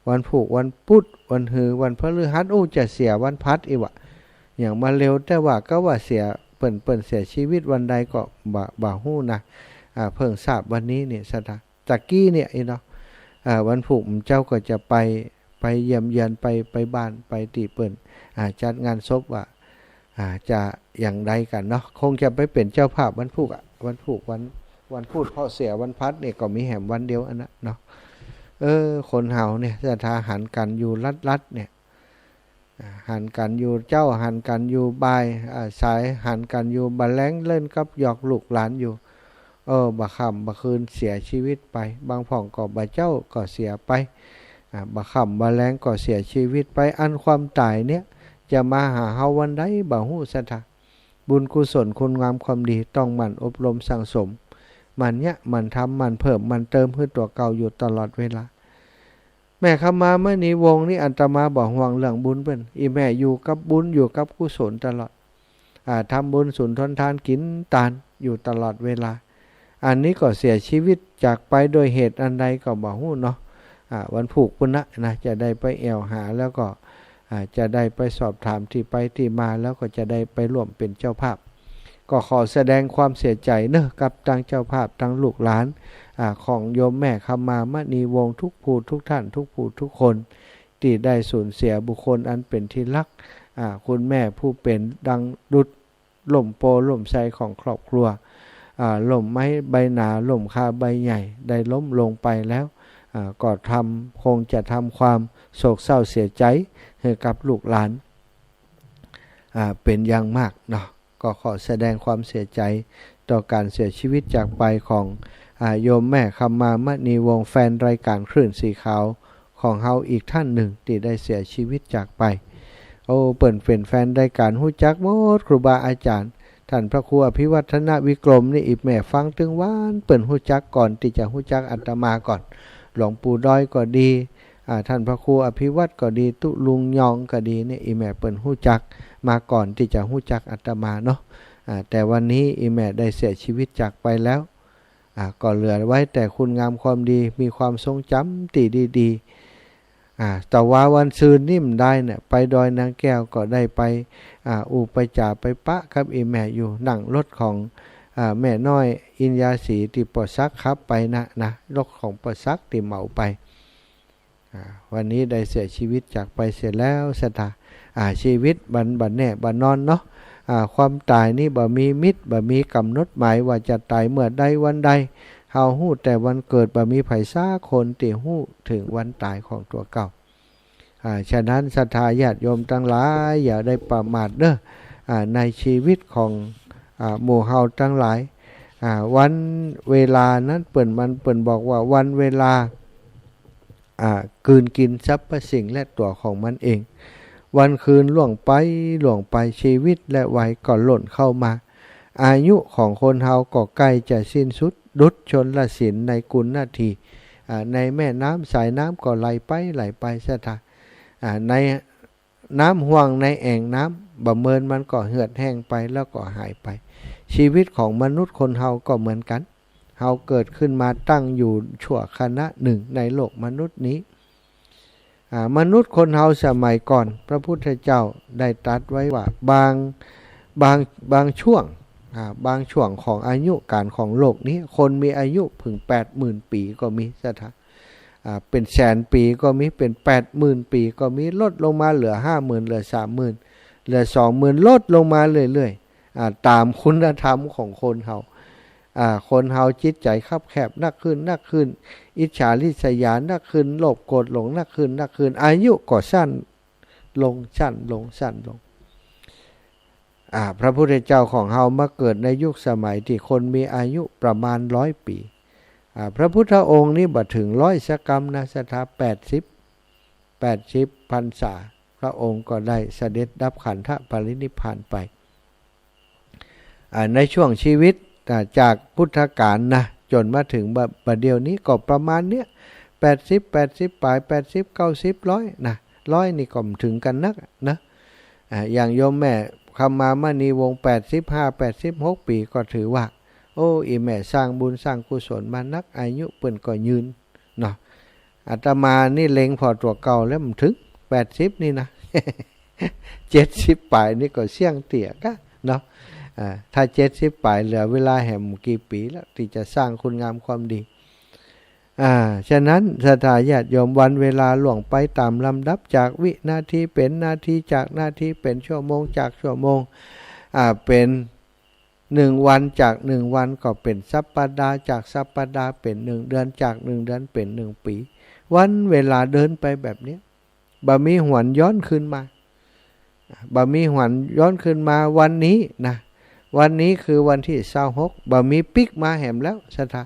Speaker 2: วันพุธวันพุธวันหือวันพฤหัสจะเสียวันพัดอีกวะอย่างมาเร็วแต่ว่าก็ว่าเสียเปิ่นเสียชีวิตวันใดก็บ่าหู้นะเพิ่งทราบวันนี้เนี่ยตะกี้เนี่ยเนาะวันพุธเจ้าก็จะไปเยี่ยมเยือนไปบ้านไปตีเปิ่นจัดงานศพว่าจะอย่างไรกันเนาะคงจะไปเป็นเจ้าภาพวันพุธวันพุธเพราะเสียวันพัดเนี่ยก็มีแหมวันเดียวอันนั้นเนาะคนเฮาเนี่ยศรัทธาหันกันอยู่ลัดเนี่ยหันกันอยู่เจ้าหันกันอยู่บายสายหันกันอยู่บะแล้งเล่นกับหยอกลูกหลานอยู่บะค่ำบะคืนเสียชีวิตไปบางผ่องก็บะเจ้าก็เสียไปบะค่ำบะแล้งก็เสียชีวิตไปอันความตายเนี่ยจะมาหาเฮาวันใดบ่ฮู้ซะท่าบุญกุศลคุณงามความดีต้องหมั่นอบรมสั่งสมมันทำมันเพิ่มมันเติมขึ้นตัวเก่าอยู่ตลอดเวลาแม่คำมาเมื่อนี้วงนี้อัตมาบอกห่วงเรื่องบุญเป็นอีแม่อยู่กับบุญอยู่กับกุศลตลอดทำบุญสุนทรทานกินตานอยู่ตลอดเวลาอันนี้ก็เสียชีวิตจากไปโดยเหตุอันใดก็บอกฮู้เนาะวันผูกปุณณนะจะได้ไปแอวหาแล้วก็จะได้ไปสอบถามที่ไปที่มาแล้วก็จะได้ไปร่วมเป็นเจ้าภาพก็ขอแสดงความเสียใจเนอะกับทางเจ้าภาพทางลูกหลานของโยมแม่คำมามณีวงศ์ทุกผู้ทุกท่านทุกผู้ทุกคนที่ได้สูญเสียบุคคลอันเป็นที่รักคุณแม่ผู้เป็นดังดุจล่มโพล่มไทรของครอบครัวล่มไม้ใบหนาล่มคาใบใหญ่ได้ล้มลงไปแล้วก็คงจะทำความโศกเศร้าเสียใจให้กับลูกหลานเป็นอย่างมากเนาะก็ขอแสดงความเสียใจต่อการเสียชีวิตจากไปของโยมแม่คำมามณีวงศ์แฟนรายการคลื่นสีขาวของเฮาอีกท่านหนึ่งที่ได้เสียชีวิตจากไปเปิ่นเป็นแฟนรายการฮู้จักหมดครูบาอาจารย์ท่านพระครูอภิวัฒนวิกรมนี่อีกแม่ฟังถึงว่านเปิ่นฮู้จักก่อนที่จะฮู้จักอาตมาก่อนหลวงปู่ด้อยก็ดีท่านพระครูอภิวัตก็ดีตุลุงยองก็ดีเนี่ยอีแม่เปิ่นฮู้จักมาก่อนที่จะฮู้จักอาตมาเนาะแต่วันนี้อีแม่ได้เสียชีวิตจากไปแล้วก็เหลือไว้แต่คุณงามความดีมีความทรงจำตีดีแต่ว่าวันซืนนิ่มได้เนี่ยไปดอยนางแก้วก็ได้ไปไปจ่าไปปะครับอีแม่อยู่นั่งรถของแม่น้อยอินยาศรีที่ปอซักครับไปนะรถของปอซักที่เหมาไปวันนี้ได้เสียชีวิตจากไปเสียแล้วสตาชีวิตบันแน่บันนอนเนาะความตายนี่บ่มีมิตรบ่มีกำหนดหมายว่าจะตายเมื่อใดวันใดเฮาฮู้แต่วันเกิดบ่มีไผซ่าคนที่ฮู้ถึงวันตายของตัวเก่าฉะนั้นศรัทธาญาติโยมทั้งหลายอย่าได้ประมาทเด้อในชีวิตของหมู่เฮาทั้งหลายวันเวลานั้นเปิ่นบอกว่าวันเวลากืนกินสรรพสิ่งและตัวของมันเองวันคืนล่วงไปชีวิตและวัยก็หล่นเข้ามาอายุของคนเฮาก็ใกล้จะสิ้นสุดดุจชนละศิลในกุลนาที ในแม่น้ำสายน้ำก็ไหลไปซะท่าในน้ำห่วงในแอ่งน้ำบ่เมินมันก็เหือดแห้งไปแล้วก็หายไปชีวิตของมนุษย์คนเฮาก็เหมือนกันเฮาเกิดขึ้นมาตั้งอยู่ชั่วขณะหนึ่งในโลกมนุษย์นี้มนุษย์คนเฮาสมัยก่อนพระพุทธเจ้าได้ตรัสไว้ว่าบางช่วงบางช่วงของอายุการของโลกนี้คนมีอายุถึง 80,000 ปีก็มีซะท่าเป็นแสนปีก็มีเป็น 80,000 ปีก็มีลดลงมาเหลือ 50,000 เหลือ 30,000 เหลือ 20,000 ลดลงมาเรื่อยๆตามคุณธรรมของคนเฮาคนเฮาจิตใจคับแคบนักขึ้นอิจฉาริษยานักขึ้นโลภโกรธหลงนักขึ้นอายุก็สั้นลงพระพุทธเจ้าของเฮามาเกิดในยุคสมัยที่คนมีอายุประมาณ100 ปีพระพุทธองค์นี้บ่ถึง100 สกรัมนะสถา80พรรษาพระองค์ก็ได้เสด็จดับขันธปรินิพพานไปในช่วงชีวิตจากพุทธกาลนะจนมาถึงบัดเดี๋ยวนี้ก็ประมาณเนี้ย80ปลาย80 90 100นะ100นี่ก็ถึงกันนักนะอย่างโยมแม่คำมามณีวงศ์85 86 ปีก็ถือว่าโอ้อีแม่สร้างบุญสร้างกุศลมานักอายุเปิ้นก็ยืนเนาะอาตมานี่เล็งพอตัวเก่าแล้วมันถึง80นี่นะ 70 ปลายนี่ก็เสี่ยงเตี่ยกะเนาะถ้า70 ปลายเหลือเวลาแห่มกี่ปีแล้วที่จะสร้างคุณงามความดีฉะนั้นศรัทธาญาติโยมวันเวลาล่วงไปตามลำดับจากวินาทีเป็นนาทีจากนาทีเป็นชั่วโมงจากชั่วโมงเป็น1 วันจาก1 วันก็เป็นสัปปดาห์จากสัปปดาห์เป็น1 เดือนจาก1 เดือนเป็น1 ปีวันเวลาเดินไปแบบนี้บ่มีหวนย้อนขึ้นมาวันนี้นะวันนี้คือวันที่26บ่มีปิกมาแหมแล้วศรัทธา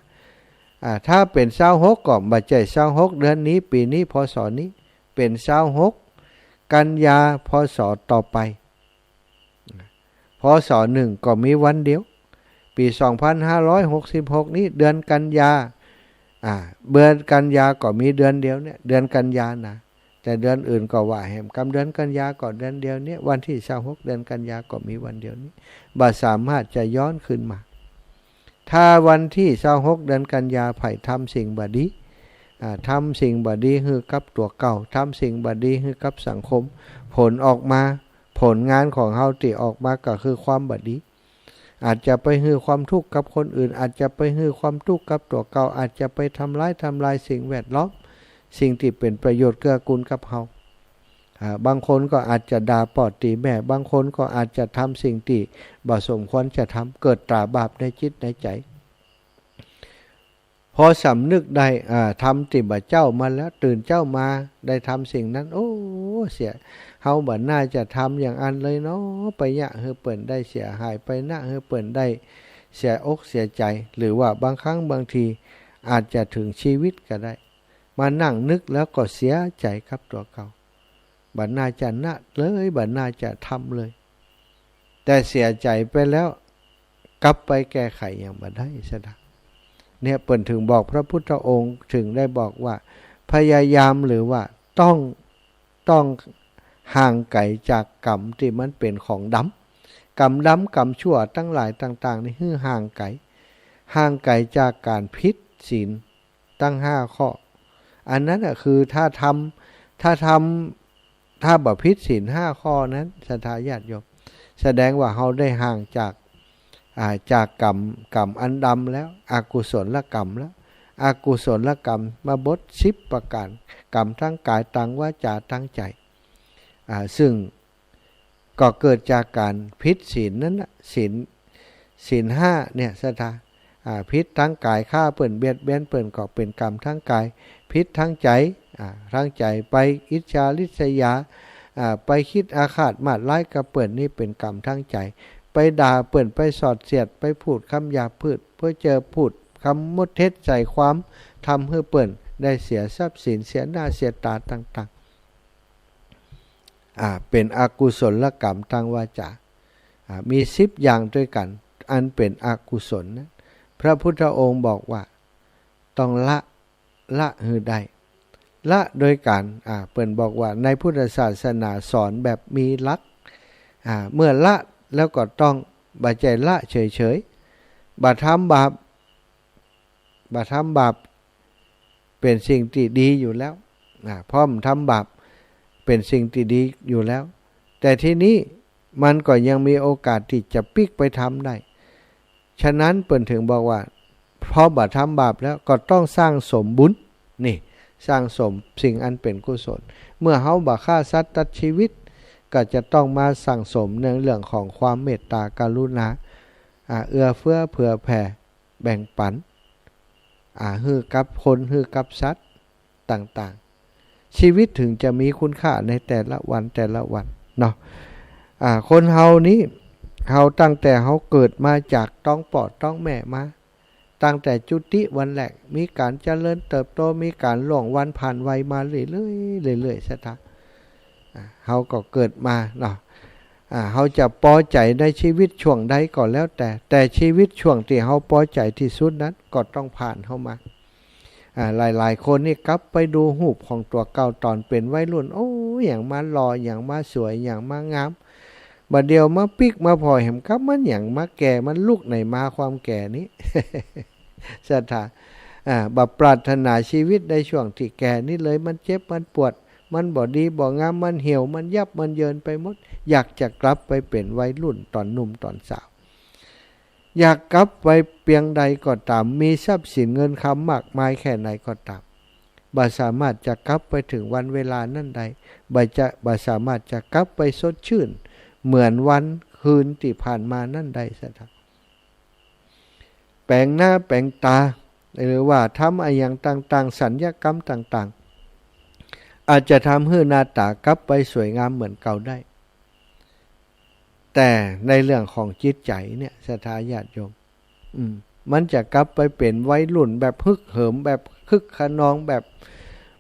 Speaker 2: ถ้าเป็น26ก็บ่ใช่26เดือนนี้ปีนี้พศนี้เป็น26กันยาพศต่อไปพศ1ก็มีวันเดียวปี2566นี้เดือนกันยาเดือนกันยาก็มีเดือนเดียวเนี่ยเดือนกันยานะแต่เดือนอื่นก็ว่าแหมกำเดือนกันยาก็เดือนเดียวเนี่ยวันที่26เดือนกันยาก็มีวันเดียวนี้บ่สามารถจะย้อนขึ้นมาถ้าวันที่26เดือนกันยาไผทำสิ่งบ่ดีทำสิ่งบ่ดีให้กับตัวเก่าทำสิ่งบ่ดีให้กับสังคมผลออกมาผลงานของเฮาที่ออกมาก็คือความบ่ดีอาจจะไปให้ความทุกข์กับคนอื่นอาจจะไปให้ความทุกข์กับตัวเก่าอาจจะไปทำลายสิ่งแวดล้อมสิ่งที่เป็นประโยชน์เกื้อกูลกับเฮาบางคนก็อาจจะด่าปอดตีแม่บางคนก็อาจจะทำสิ่งที่บ่สมควรจะทำเกิดตราบาปในจิตในใจพอสำนึกได้ทำติบ่เจ้ามาแล้วตื่นเจ้ามาได้ทำสิ่งนั้นโอ้เสียเฮาบ่น่าจะทำอย่างอันเลยเนาะไปยะเฮอเปิ้นได้เสียหายไปนะเฮอเปิ้นได้เสียอกเสียใจหรือว่าบางครั้งบางทีอาจจะถึงชีวิตก็ได้มานั่งนึกแล้วก็เสียใจครับตัวเขาบัดน่าจะนะเลยบัดน่าจะทำเลยแต่เสียใจไปแล้วกลับไปแก้ไขอย่างบ่ได้ซะนะเนี่ยเปิ้นถึงบอกพระพุทธองค์ถึงได้บอกว่าพยายามหรือว่าต้องห่างไกลจากกรรมที่มันเป็นของดำกรรมดำกรรมชั่วทั้งหลายต่างๆนี่คือห่างไกลจากการผิดศีลตั้ง5ข้ออันนั้นคือถ้าบ่ผิดศีล5ข้อนั้นศรัทธาญาติโยมแสดงว่าเฮาได้ห่างจากกรรมอันดำแล้วอกุศลกรรมแล้วอกุศลกรรมมาบท10ประการกรรมทั้งกายทั้งวาจาทั้งใจซึ่งก็เกิดจากการผิดศีลนั้นศีล5เนี่ยศรัทธาผิดทั้งกายฆ่าเปิ้นเบียดเบียนเปิ้นก็เป็นกรรมทั้งกายผิดทั้งใจทั้งใจไปอิจฉาริษยาไปคิดอาฆาตมาดร้ายกับเปิ้นนี่เป็นกรรมทั้งใจไปด่าเปิ้นไปสอดเสียดไปพูดคำหยาบเพื่อเจอพูดคำมดเท็จใส่ความทำให้เปิ้นได้เสียทรัพย์สินเสียหน้าเสียตาต่างๆเป็นอกุศลกรรมทางวาจามี10อย่างด้วยกันอันเป็นอกุศลนะพระพุทธองค์บอกว่าต้องละ ละหือได้ละโดยการเปิ้นบอกว่าในพุทธศาสนาสอนแบบมีหลักเมื่อละแล้วก็ต้องบ่ใจละเฉยๆบ่ทำบาปเป็นสิ่งที่ดีอยู่แล้วพร้อมทำบาปเป็นสิ่งที่ดีอยู่แล้วแต่ทีนี้มันก็ยังมีโอกาสที่จะพลิกไปทำได้ฉะนั้นเปิ้นถึงบอกว่าพอบ่ทำบาปแล้วก็ต้องสร้างสมบุญนี่สร้างสมสิ่งอันเป็นกุศลเมื่อเฮาบ่ฆ่าสัตว์ตัดชีวิตก็จะต้องมาสั่งสมในเรื่องของความเมตตากรุณาเอื้อเฟื้อเผื่อแผ่แบ่งปันฮือกับคนฮือกับสัตว์ต่างๆชีวิตถึงจะมีคุณค่าในแต่ละวันเนาะคนเฮานี้เฮาตั้งแต่เฮาเกิดมาจากท้องปอดท้องแม่มาตั้งแต่จุติวันแรกมีการเจริญเติบโตมีการล่วงวันผ่านวัยมาเรื่อยๆซะทั้งเฮาก็เกิดมาเนาะเฮาจะพอใจในชีวิตช่วงใดก็แล้วแต่ชีวิตช่วงที่เฮาพอใจที่สุดนั้นก็ต้องผ่านเข้ามาหลายๆคนนี่กลับไปดูรูปของตัวเก่าตอนเป็นวัยรุ่นโอ้อย่างมาหล่ออย่างมาสวยอย่างมางามบัดเดียวมาปิกมาพอเห็นกับมันอย่างมาแก่มันลุกไหนมาความแก่นี้ ศรัทธาบัดปรารถนาชีวิตในช่วงที่แก่นี่เลยมันเจ็บมันปวดมันบ่ดีบ่งามมันเหี่ยวมันยับมันเยินไปหมดอยากจะกลับไปเป็นวัยรุ่นตอนหนุ่มตอนสาวอยากกลับไปเพียงใดก็ตามมีทรัพย์สินเงินคำมากมายแค่ไหนก็ตามบ่สามารถจะกลับไปถึงวันเวลานั้นใดบ่สามารถจะกลับไปสดชื่นเหมือนวันคืนที่ผ่านมานั่นใดสักทีแปลงหน้าแปลงตาหรือว่าทำอะไรอย่างต่างๆสัญญกรรมต่างๆอาจจะทำให้หน้าตากลับไปสวยงามเหมือนเก่าได้แต่ในเรื่องของจิตใจเนี่ยศรัทธาญาติโยมมันจะกลับไปเป็นวัยรุ่นแบบฮึกเหิมแบบคึกขนองแบบ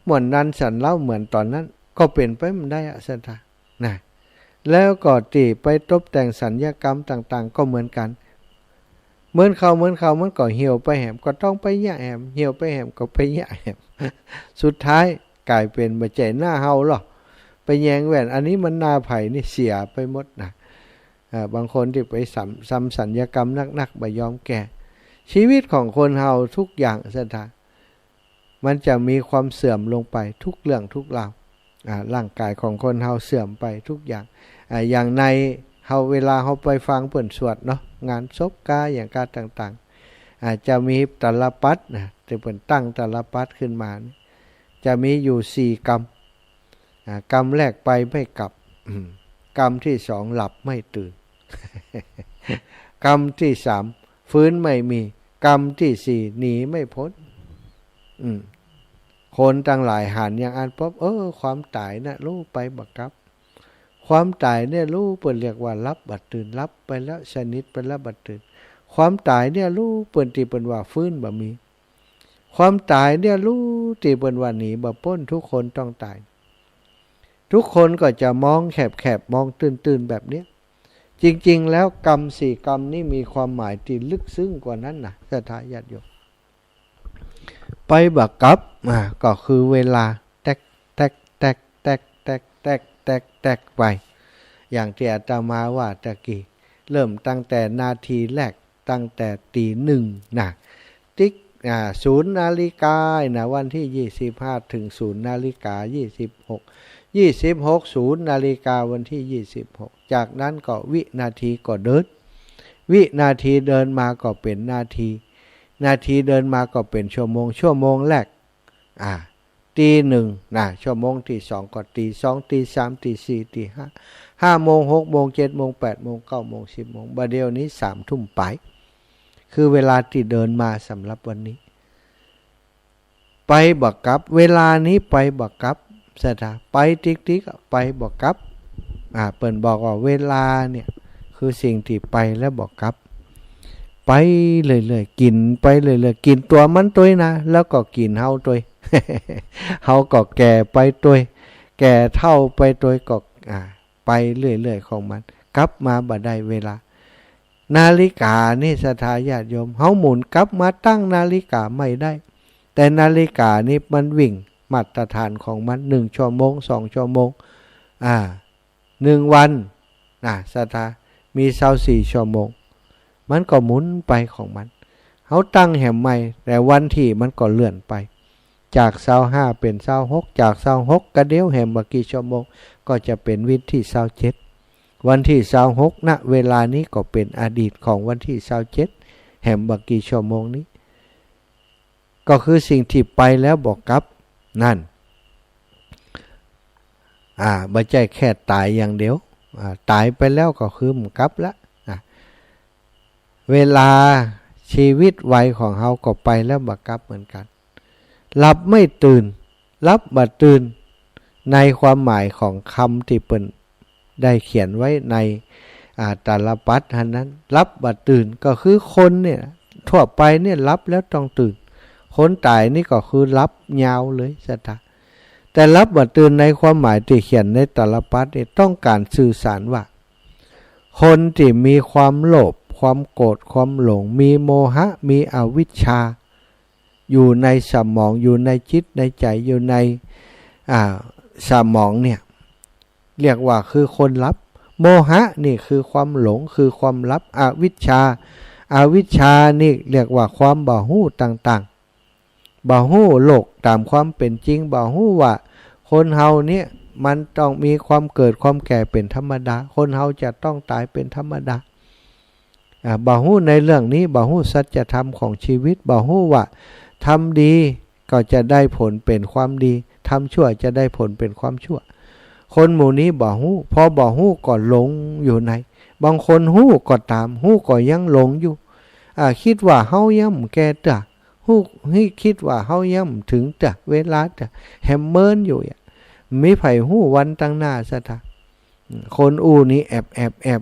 Speaker 2: หม่วนนันสันเล่าเหมือนตอนนั้นก็เป็นไปมันได้ศรัทธานะแล้วก็ตีไปตบแต่งสัญญกรรมต่างๆก็เหมือนกันเหมือนเขามันก็เหี่ยวไปแหมก็ต้องไปยะแหมเหี่ยวไปแหมก็ไปยะแหมสุดท้ายกลายเป็นบ่ใจหน้าเฮาหรอไปแยงแหวนอันนี้มันหน้าไผ่นี่เสียไปหมดนะบางคนที่ไปซ้ำสัญญกรรมนักๆบ่ยอมแก่ชีวิตของคนเฮาทุกอย่างศรัทธามันจะมีความเสื่อมลงไปทุกเรื่องทุกราวร่างกายของคนเฮาเสื่อมไปทุกอย่างอย่างในเฮาเวลาเฮาไปฟังเปิ้นสวดเนาะงานศพกาอย่างการต่างๆอาจจะมีตลปัดนะที่เปิ้นตั้งตลปัดขึ้นมาจะมีอยู่4กรรมกรรมแรกไปไม่กลับกรรมที่2หลับไม่ตื่น กรรมที่3ฟื้นไม่มีกรรมที่4หนีไม่พ้นคนต่างหลายหันอย่างอันป๊อบความตายน่ะรู้ไปบักกับความตายเนี่ยรู้เปิ้นเรียกว่ารับบัดตื่นรับไปแล้วชนิดไปแล้วบัดตื่นความตายเนี่ยรู้เปิ้นที่เปิ้นว่าฟื้นบ่มีความตายเนี่ยรู้ที่เปิ้นว่าหนีบ่พ้นทุกคนต้องตายทุกคนก็จะมองแคบๆมองตื่นๆแบบนี้จริงๆแล้วกรรม4กรรมนี้มีความหมายที่ลึกซึ้งกว่านั้นนะศรัทธาญาติโยมไปบักกับก็คือเวลาแตกไปอย่างที่อาตมาว่าตะกี้เริ่มตั้งแต่นาทีแรกตั้งแต่ตีหนึ่งนะติ๊ก0 นาฬิกานะวันที่25ถึง0 นาฬิกา26 0 นาฬิกาวันที่26จากนั้นก็วินาทีก็เดินวินาทีเดินมาก็เป็นนาทีเดินมาก็เป็นชั่วโมงแรกตีหนึ่งชั่วโมงที่2ก็ตี2ตี3ตี4ตี5โมง6โมง7โมง8โมง9โมง10โมงบัดเดี๋ยวนี้3 ทุ่มไปคือเวลาที่เดินมาสำหรับวันนี้ไปบักกับเวลานี้ไปบักกับศรัทธาไปติ๊กๆไปบักกับเปิ้นบอกว่าเวลาเนี่ยคือสิ่งที่ไปแล้วบักกับไปเรื่อยๆกินไปเรื่อยๆกินตัวมันตัวนะแล้วก็กินเฮาตัว เฮาก็แก่ไปตัวแก่เท่าไปตัวก็ไปเรื่อยๆของมันกลับมาบ่ได้เวลานาฬิกานี่ศรัทธาญาติโยมเฮาหมุนกลับมาตั้งนาฬิกาไม่ได้ แต่นาฬิกานี่มันวิ่งมาตรฐานของมัน1 ชั่วโมง2 ชั่วโมง1 วันสถามี24 ชั่วโมงมันก็หมุนไปของมันเขาตั้งแหมใหม่แต่วันที่มันก็เลื่อนไปจาก25เป็น26จาก26กระเดียวแหมบ่กี่ชั่วโมงก็จะเป็นวันที่27วันที่26ณเวลานี้ก็เป็นอดีตของวันที่27แหมบ่กี่ชั่วโมงนี้ก็คือสิ่งที่ไปแล้วบอกกลับนั่นไม่ใช่แค่ตายอย่างเดียวตายไปแล้วก็คือมันกลับละเวลาชีวิตวัยของเขาก็ไปแล้วบักกลับเหมือนกันหลับไม่ตื่นรับบัดตื่นในความหมายของคำที่เปิ้นได้เขียนไว้ในตาลปัดอันนั้นรับบัดตื่นก็คือคนเนี่ยทั่วไปเนี่ยรับแล้วต้องตื่นคนตายนี่ก็คือรับยาวเลยสัตว์แต่รับบัดตื่นในความหมายที่เขียนในตาลปัดเนี่ยต้องการสื่อสารว่าคนที่มีความโลภความโกรธความหลงมีโมหะมีอวิชชาอยู่ในสมองอยู่ในจิตในใจอยู่ในสมองเนี่ยเรียกว่าคือคนรับโมหะนี่คือความหลงคือความลับอวิชชานี่เรียกว่าความบ่ฮู้ต่างๆบ่ฮู้โลกตามความเป็นจริงบ่ฮู้ว่าคนเฮาเนี่ยมันต้องมีความเกิดความแก่เป็นธรรมดาคนเฮาจะต้องตายเป็นธรรมดาบ่ฮู้ในเรื่องนี้บ่ฮู้สัจธรรมของชีวิตบ่ฮู้ว่าทำดีก็จะได้ผลเป็นความดีทำชั่วจะได้ผลเป็นความชั่วคนหมู่นี้บ่ฮู้พอบ่ฮู้ก็หลงอยู่ในบางคนฮู้ก็ตามฮู้ก็ยังหลงอยู่คิดว่าเฮาย่ำแก่ตะฮู้คิดว่าเฮาย่ำถึงตะเวลาตะแฮมเมินอยู่มีไผฮู้วันตั้งหน้าซะทะคนอู้นี้แอบ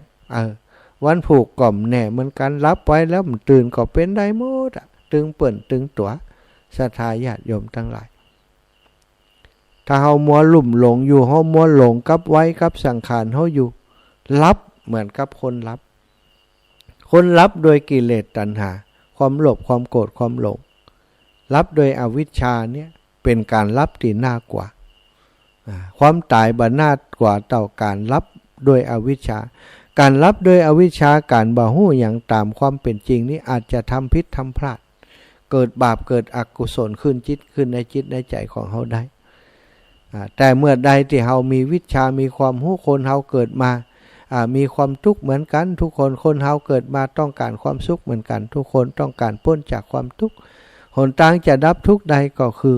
Speaker 2: วันผูกก่อมแหน่เหมือนกันรับไว้แล้วมันตื่นก็เป็นได้หมดตึงเปิ่นตึงตัวศรัทธาญาติโยมทั้งหลายถ้าเฮามัวลุ่มหลงอยู่เฮามัวหลงกับไว้กับสังขารเฮาอยู่รับเหมือนกับคนรับโดยกิเลสตัณหาความโลภความโกรธความหลงรับโดยอวิชชาเนี่ยเป็นการรับที่น่ากว่าความตายบ่น่ากว่าต่อการรับโดยอวิชชาการรับโดยอวิชชาการบ่ฮู้อย่างตามความเป็นจริงนี้อาจจะทำผิดทำพลาดเกิดบาปเกิดอกุศลขึ้นในจิตในใจของเฮาได้แต่เมื่อใดที่เฮามีวิชามีความรู้คนเฮาเกิดมามีความทุกข์เหมือนกันทุกคนเฮาเกิดมาต้องการความสุขเหมือนกันทุกคนต้องการพ้นจากความทุกข์หนทางจะดับทุกข์ใดก็คือ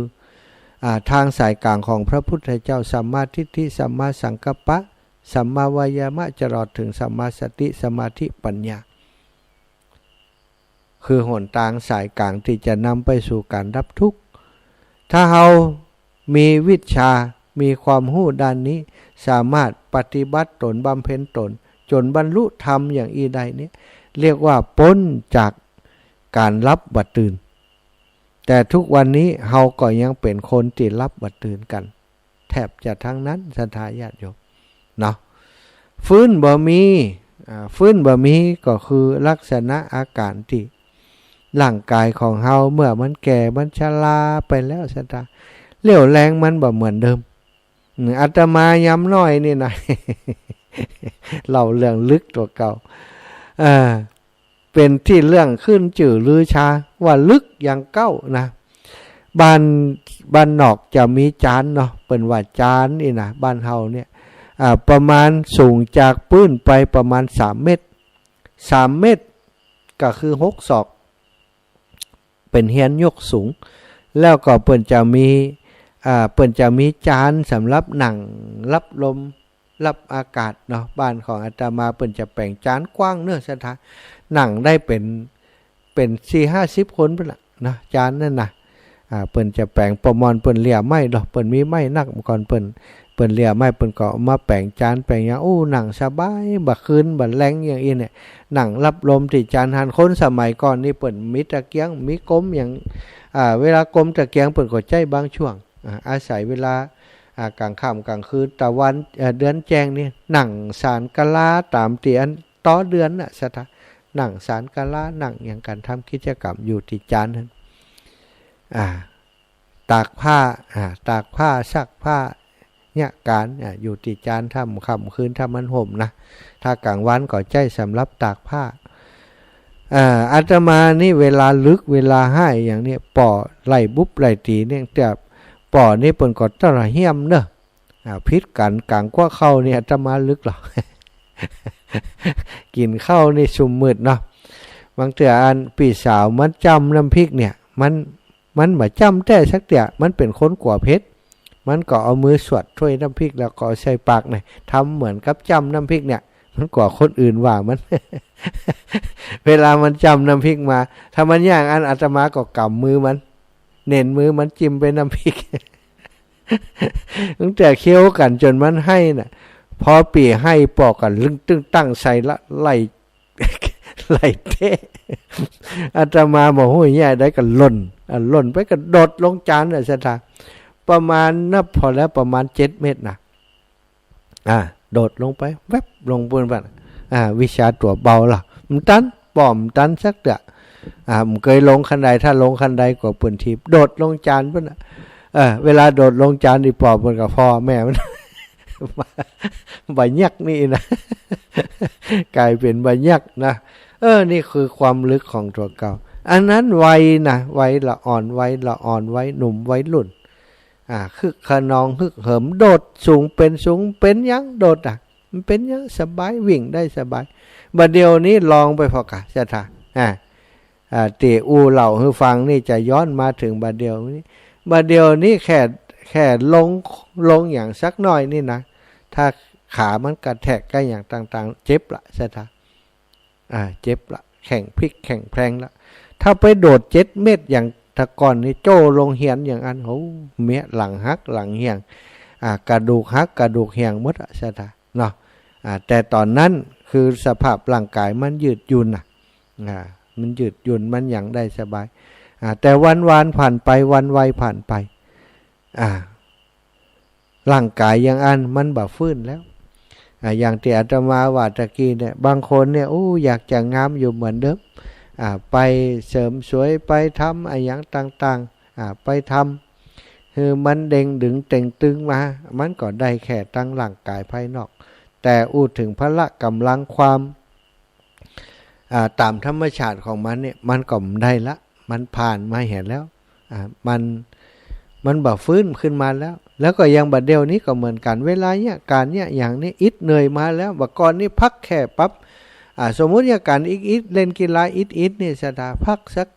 Speaker 2: ทางสายกลางของพระพุทธเจ้าสัมมาทิฏฐิสัมมาสังกัปปะสัมมาวายามะจรดถึงสัมมาสติสมาธิปัญญาคือหนทางสายกลางที่จะนำไปสู่การดับทุกข์ถ้าเรามีวิชามีความรู้ด้านนี้สามารถปฏิบัติตนบำเพ็ญตนจนบรรลุธรรมอย่างอีใดนี้เรียกว่าพ้นจากการรับบัดตื่นแต่ทุกวันนี้เราก็ยังเป็นคนที่รับบัดตื่นกันแทบจะทั้งนั้นศรัทธาญาติโยมเนาะฟื้นบ่มีก็คือลักษณะอาการที่ร่างกายของเฮาเมื่อมันแก่มันชราไปแล้วศรัทธาเรี่ยวแรงมันบ่เหมือนเดิมอาตมายำน้อยนี่นะ เล่าเรื่องลึกตัวเก่าเป็นที่เรื่องขึ้นจื่อลือชาว่าลึกอย่างเก้านะบ้านนอกจะมีจานเนาะเป็นว่าจานนี่นะบ้านเฮาเนี่ยประมาณสูงจากพื้นไปประมาณ3 เมตร3 เมตรก็คือ6 ศอกเป็นเฮียนยกสูงแล้วก็เปิ้นจะมีจานสำหรับหนังรับลมรับอากาศเนาะบ้านของอาตมาเปิ้นจะแปลงจานกว้างเนื้อสถาหนังได้เป็น 4-50 คนพุ่นล่ะนะจานนั่นน่ะเปิ้นจะแปลงประมอนเปิ้นเลี่ยไม้ดอกเปิ้นมีไม้นักก่อนเปิ้นเลี่ยไม้เปิ้นก็มาแปลงจานแปลงอย่างหนังสบายบ่คืนบ่แรงอย่างอีเนี่ยหนังรับลมที่จานหันคนสมัยก่อนนี่เปิ้นมีตะเกียงมีกลมอย่างเวลากลมตะเกียงเปิ้นก็ใจบางช่วงอาศัยเวลากลางค่ำกลางคืนตะวันเดือนแจ้งนี่หนังสารกะลาตามเตียนต่อเดือนน่ะสถาหนังสารกะลาหนังอย่างการทำกิจกรรมอยู่ที่จานนั้น ตากผ้าตากผ้าซักผ้าเนี่ยการอยู่ติจานทำค่ำคืนทำมันห่มนะถ้ากลางวันก็ใจสำหรับตากผ้าอาตมานี่เวลาลึกเวลาให้อย่างนี้ป่อไหลบุบไหลตีเนี่ยแต่ป่อนี่เปิ่นก็ตระเหี้ยมเนอะพิษกันกลางกว่าเข้าเนี่ยอาตมาลึกหรอ กินข้าวนี่สุ่มมืดเนาะบางเถื่ออันปีสาวมันจำน้ำพริกเนี่ยมันมาจำแต่สักเตี่ยมันเป็นคนกว่าเพชรมันก็เอามือสวดถ้วยน้ำพริกแล้วก็ใส่ปากหน่อยทำเหมือนกับจำน้ำพริกเนี่ยมันกว่าคนอื่นว่ามัน เวลามันจำน้ำพริกมาถ้ามันย่างอันอาตมาก็กำมือมันเน้นมือมันจิ้มไปน้ำพริก ตั้งแต่เคี้ยวกันจนมันให้น่ะพอปีให้ปอกกันลึงตึ้งตั้งใส่ละไหล ไหลเทะอาตมาบอกโอ้ยแย่ได้กันล่นไปกันโดดลงจานน่ะสถาประมาณนับพอแล้วประมาณ7 เมตรนะโดดลงไปแวบลงบนบ้านวิชาตัวเบาล่ะมันตันป้อมตันสักเดะมันเคยลงคันใดถ้าลงคันใดก็ปืนทีโดดลงจานพุ่นเวลาโดดลงจานอีปอบมันกับพ่อแม่มัน ใบยักนี่นะ กลายเป็นใบยักนะนี่คือความลึกของตัวเก่าอันนั้นวัยนะวัยละอ่อนวัยหนุ่มวัยรุ่นคึกขนองฮึกเหิมโดดสูงเป็นยังโดดมันเป็นยังสบายวิ่งได้สบายบัดเดียวนี้ลองไปพอกะจะท่าเตะอูเหล่าให้ฟังนี่จะย้อนมาถึงบัดเดียวนี้แค่ลงอย่างสักหน่อยนี่นะถ้าขามันกระแทกกันอย่างต่างๆเจ็บละจะท่าเจ็บละแข่งพลิกแข่งแพลงละถ้าไปโดด7 เมตรอย่างตะก่อนนี่โจ้ลงเหียนอย่างอันโหเมียหลังหักหลังเหี่ยงกระดูกหักกระดูกเหี่ยงหมดซะท่าเนาะแต่ตอนนั้นคือสภาพร่างกายมันยืดหยุ่นมันยืดหยุ่นมันอย่างได้สบายแต่วันผ่านไปวันวัยผ่านไปร่างกายอย่างอันมันบ่ฟื้นแล้วอย่างที่อาตมาว่าตะกี้เนี่ยบางคนเนี่ยอยากจะงามอยู่เหมือนเดิมไปเสริมสวยไปทำอะไรอย่างต่างๆไปทำคือมันเด้งดึงเต่งตึงมามันก็ได้แค่ตั้งร่างกายภายนอกแต่ถึงพละกำลังความตามธรรมชาติของมันเนี่ยมันก็ได้ละมันผ่านมาเห็นแล้วมันบ่ฟื้นขึ้นมาแล้วก็ยังบัดเดียวนี้ก็เหมือนกันเวลาเนี่ยการเนี่ยอย่างนี้อิดเหนื่อยมาแล้วบัดก่อนนี่พักแค่ปั๊บสมมุติอย่างการอิดเล่นกีฬาอิดนี่สถาพักสัก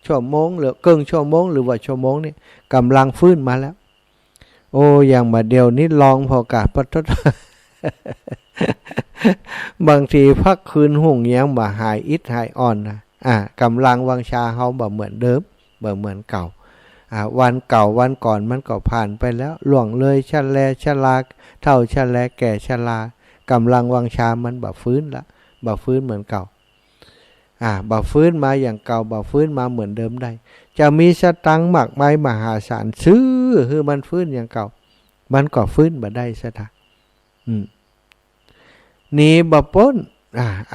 Speaker 2: ชั่วโมงหรือครึ่งชั่วโมงหรือว่าชั่วโมงนี่กำลังฟื้นมาแล้วอย่างบัดเดียวนี้ลองพอกะปะทด บางทีพักคืนหุ่งยังบ่หายอิดหายอ่อนนะกำลังวังชาเฮาบ่เหมือนเดิมบ่เหมือนเก่าวันก่อนมันก็ผ่านไปแล้วล่วงเลยชราเท่าชราแก่ชรากำลังวังชามันบ่ฟื้นละบ่ฟื้นเหมือนเก่าบ่ฟื้นมาอย่างเก่าบ่ฟื้นมาเหมือนเดิมได้จะมีสตังค์มากมายมหาศาลซื้อคือมันฟื้นอย่างเก่ามันก็ฟื้นบ่ได้ซะท่าหนีบ่พ้น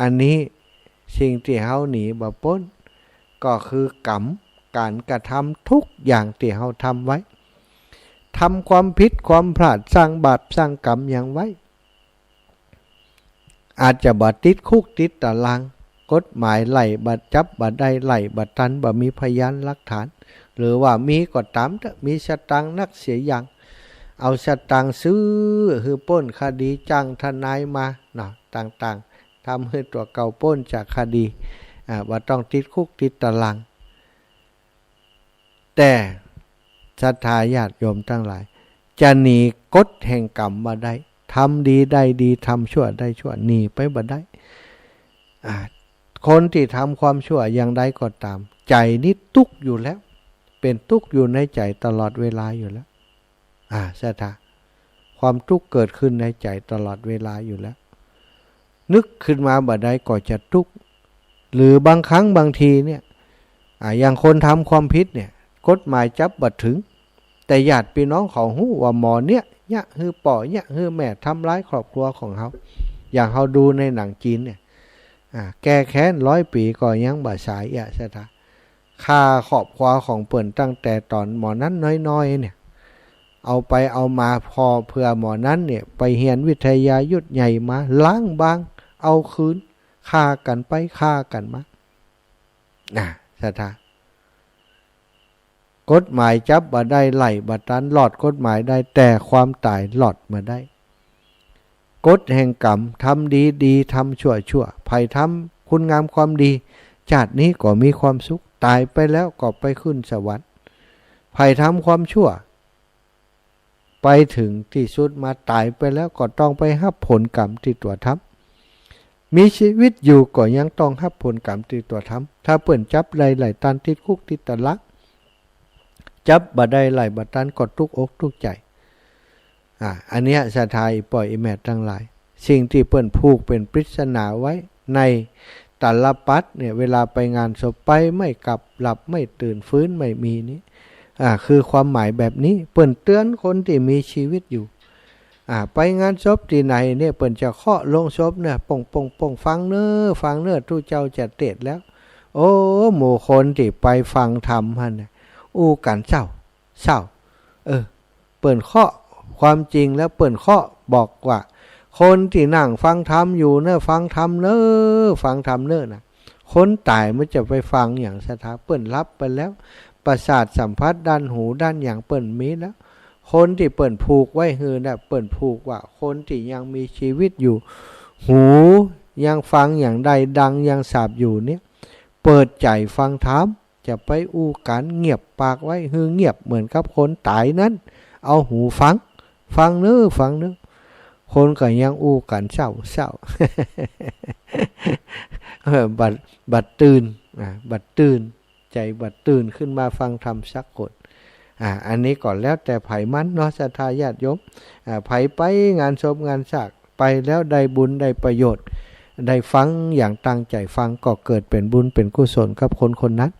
Speaker 2: อันนี้สิ่งที่เฮาหนีบ่พ้นก็คือกรรมการกระทำทุกอย่างที่เฮาทำไว้ทำความผิดความพลาดสร้างบาปสร้างกรรมอย่างไว้อาจจะบ่ติดคุกติดตารางกฎหมายไล่บ่จับบ่ได้ไล่บ่ทันบ่มีพยานหลักฐานหรือว่ามีก็ตามมีสตางค์นักเสียอย่างเอาสตางค์ซื้อคือป้นคดีจ้างทนายมาเนาะต่างๆทำให้ตัวเก่าป้นจากคดีว่าต้องติดคุกติดตารางแต่ศรัทธาญาติโยมทั้งหลายจะหนีกฎแห่งกรรมมาได้ทำดีได้ดีทำชั่วได้ชั่วหนีไปบ่ได้คนที่ทำความชั่วอย่างใดก็ตามใจนี้ทุกข์อยู่แล้วเป็นทุกข์อยู่ในใจตลอดเวลาอยู่แล้วศรัทธาความทุกข์เกิดขึ้นในใจตลอดเวลาอยู่แล้วนึกขึ้นมาบ่ได้ก็จะทุกข์หรือบางครั้งบางทีเนี่ยอย่างคนทำความผิดเนี่ยกฎหมายจับบ่ถึงแต่ญาติพี่น้องเขาฮู้ว่าหมอเนี่ยคือป่อเนี่ยคือแม่ทำร้ายครอบครัวของเขาอย่างเขาดูในหนังจีนเนี่ยแก้แค้น100 ปีก็ยังบ่สายซะท่า ค่าขอบครัวของเปิ่นตั้งแต่ตอนหมอนั้นน้อยๆเนี่ยเอาไปเอามาพอเพื่อหมอนั้นเนี่ยไปเรียนวิทยายุทธใหญ่มาล้างบางเอาคืนฆ่ากันไปฆ่ากันมาสถากฎหมายจับบ่ได้ไล่บ่ตันหลอดกฎหมายได้แต่ความตายหลอดมาได้กฎแห่งกรรมทำดีดีทำชั่วชั่วไผ่ทำคุณงามความดีชาตินี้ก็มีความสุขตายไปแล้วก็ไปขึ้นสวรรค์ไผ่ทำความชั่วไปถึงที่สุดมาตายไปแล้วก็ต้องไปรับผลกรรมที่ตัวทำมีชีวิตอยู่ก็ยังต้องรับผลกรรมที่ตัวทำถ้าเปิ่นจับไหลตันติดคุกติดตะลักจับบ่ได้ไหลบ่ตันก็ทุกอกทุกใจอันเนี้ยสะทายปล่อยแม่ทั้งหลายสิ่งที่เปิ่นผูกเป็นปริศนาไว้ในตาลปัดเนี่ยเวลาไปงานศพไปไม่กลับหลับไม่ตื่นฟื้นไม่มีนี้คือความหมายแบบนี้เปิ่นเตือนคนที่มีชีวิตอยู่ไปงานศพที่ไหนเนี่ยเปิ่นจะเคาะลงศพเนี่ยป่งฟังเน้อทุเจ้าจะเตดแล้วโอ้หมู่คนที่ไปฟังธรรมฮะเนี่ยอู้กันเศร้าเปิ่นเคาะความจริงแล้วเปิ่นเคาะบอกว่าคนที่นั่งฟังธรรมอยู่เน้อฟังธรรมเน้อนะคนตายมันจะไปฟังอย่างสถาเปิ่นรับไปแล้วประสาทสัมผัสด้านหูด้านอย่างเปิ่นมีแล้วคนที่เปิ่นผูกไว้หือนะเปิ่นผูกว่าคนที่ยังมีชีวิตอยู่หูยังฟังอย่างใดดังยังสาบอยู่เนี่ยเปิดใจฟังธรรมจะไปอู้กันเงียบปากไว้หือเงียบเหมือนกับคนตายนั้นเอาหูฟังเน้อคนก็ยังอู้กันเศร้าบัดตื่นใจบัดตื่นขึ้นมาฟังธรรมสักคนอันนี้ก่อนแล้วแต่ไผมันเนาะศรัทธาญาติโยมไผไปงานศพงานศากไปแล้วได้บุญได้ประโยชน์ได้ฟังอย่างตั้งใจฟังก็เกิดเป็นบุญเป็นกุศลกับคนนั้น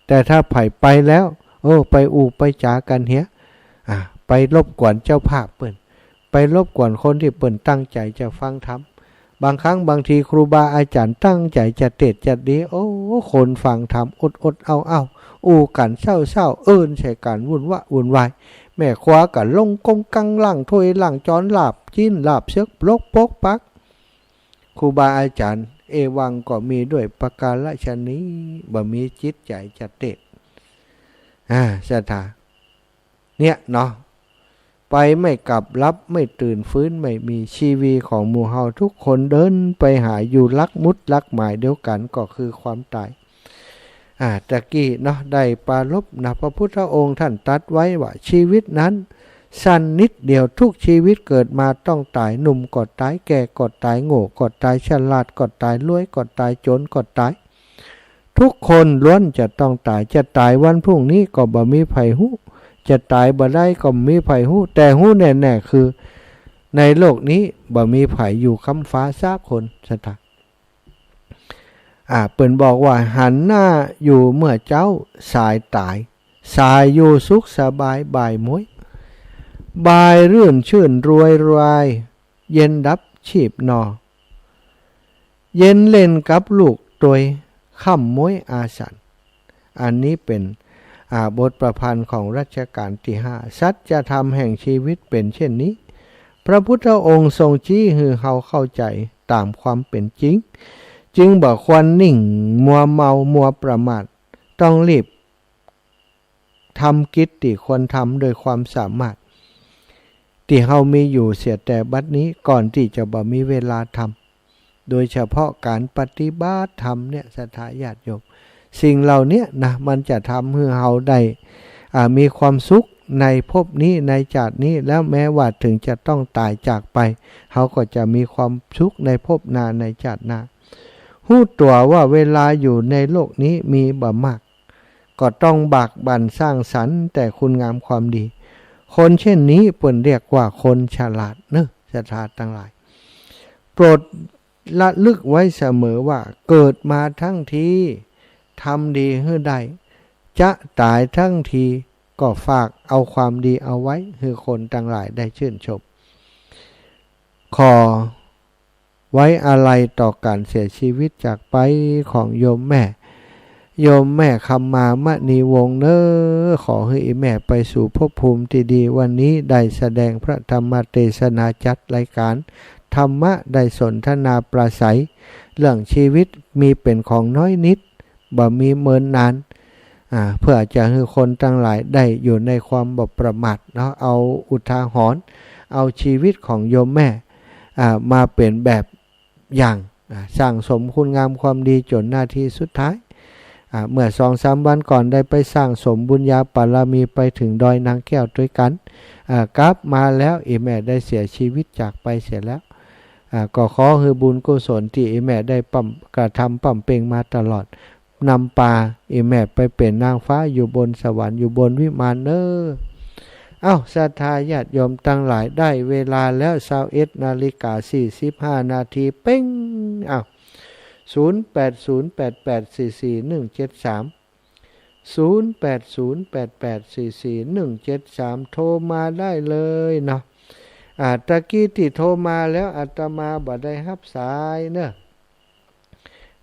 Speaker 2: แต่ถ้าไผไปแล้วไปอู้ไปจากันเหี้ยไปรบกวนเจ้าภาพเปิ่นไปรบกวนคนที่เปิ่นตั้งใจจะฟังธรรมบางครั้งบางทีครูบาอาจารย์ตั้งใจจะเทศน์จะดีคนฟังธรรมอดเอาอู้กันเศร้าใช่กันวุ่นวายแม่คว้ากันลงกงกังหลังถ้วยหลังจอนลาบจิ้นลาบเชือกปลกปกปักครูบาอาจารย์เอวังก็มีด้วยประการฉนี้บ่มีจิตใจจะเทศน์ศรัทธาเนี่ยเนาะไปไม่กลับรับไม่ตื่นฟื้นไม่มีชีวีของหมู่เฮาทุกคนเดินไปหาอยู่ลักมุดลักหมายเดียวกันก็คือความตายตะกี้เนาะได้ปารภนะพระพุทธองค์ท่านตรัสไว้ว่าชีวิตนั้นสั้นนิดเดียวทุกชีวิตเกิดมาต้องตายหนุ่มก็ตายแก่ก็ตายโง่ก็ตายฉลาดก็ตายรวยก็ตายจนก็ตายทุกคนล้วนจะต้องตายจะตายวันพรุ่งนี้ก็บ่มีไผฮู้จะตายบ่ได้ก็มีไผฮู้แต่ฮู้แน่ๆคือในโลกนี้บ่มีไผอยู่ค้ำฟ้าซากคนสถาเปิ้นบอกว่าหันหน้าอยู่เมื่อเจ้าสายตายสายอยู่สุขสบายบ่ายมวยบายรื่นชื่นรวยรายเย็นดับชีพนอเย็นเล่นกับลูกโดยค่ำมวยอาสันอันนี้เป็นบทประพันธ์ของรัชกาลที่5สัจธรรมแห่งชีวิตเป็นเช่นนี้พระพุทธองค์ทรงชี้ให้เฮาเข้าใจตามความเป็นจริงจึงบ่ควรนิ่งมัวเมามัวประมาทต้องรีบทำกิจที่ควรทำโดยความสามารถที่เฮามีอยู่เสียแต่บัดนี้ก่อนที่จะบ่มีเวลาทำโดยเฉพาะการปฏิบัติธรรมเนี่ยศรัทธาญาติโยมสิ่งเหล่านี้นะมันจะทำให้เฮาได้มีความสุขในภพนี้ในชาตินี้แล้วแม้ว่าถึงจะต้องตายจากไปเฮาก็จะมีความสุขในภพหน้าในชาติหน้าฮู้ตัวว่าเวลาอยู่ในโลกนี้มีบ่มากก็ต้องบากบั่นสร้างสรรค์แต่คุณงามความดีคนเช่นนี้เปิ้นเรียกว่าคนฉลาดเนอะศรัทธาทั้งหลายโปรดระลึกไว้เสมอว่าเกิดมาทั้งทีทำดีให้ได้จะตายทั้งทีก็ฝากเอาความดีเอาไว้ให้คนทั้งหลายได้ชื่นชมขอไว้อาลัยต่อการเสียชีวิตจากไปของโยมแม่ โยมแม่คำมามณีวงศ์เนอขอให้แม่ไปสู่ภพภูมิที่ดีวันนี้ได้แสดงพระธรรมเทศนาจัดรายการธรรมะได้สนทนาปราศัยเรื่องชีวิตมีเป็นของน้อยนิดบ่มีเมินนานเพื่อจะให้คนทั้งหลายได้อยู่ในความบ่ประมาทเนาะเอาอุทาหรณ์เอาชีวิตของโยมแม่มาเป็นแบบอย่างสร้างสมคุณงามความดีจนหน้าที่สุดท้ายเมื่อ 2-3 วันก่อนได้ไปสร้างสมบุญญาบารมีไปถึงดอยนางแก้วด้วยกันกลับมาแล้วแม่ได้เสียชีวิตจากไปเสียแล้วก็ขอให้บุญกุศลที่แม่ได้กระทำปั่มเป่งมาตลอดนำพาแม่ไปเป็นนางฟ้าอยู่บนสวรรค์อยู่บนวิมานเนอศรัทธาญาติโยมตั้งหลายได้เวลาแล้ว21:45 นาทีเป้ง0808844173 0808844173โทรมาได้เลยเนาะตะกี้ที่โทรมาแล้วอาตมาบ่ได้รับสายเนอะ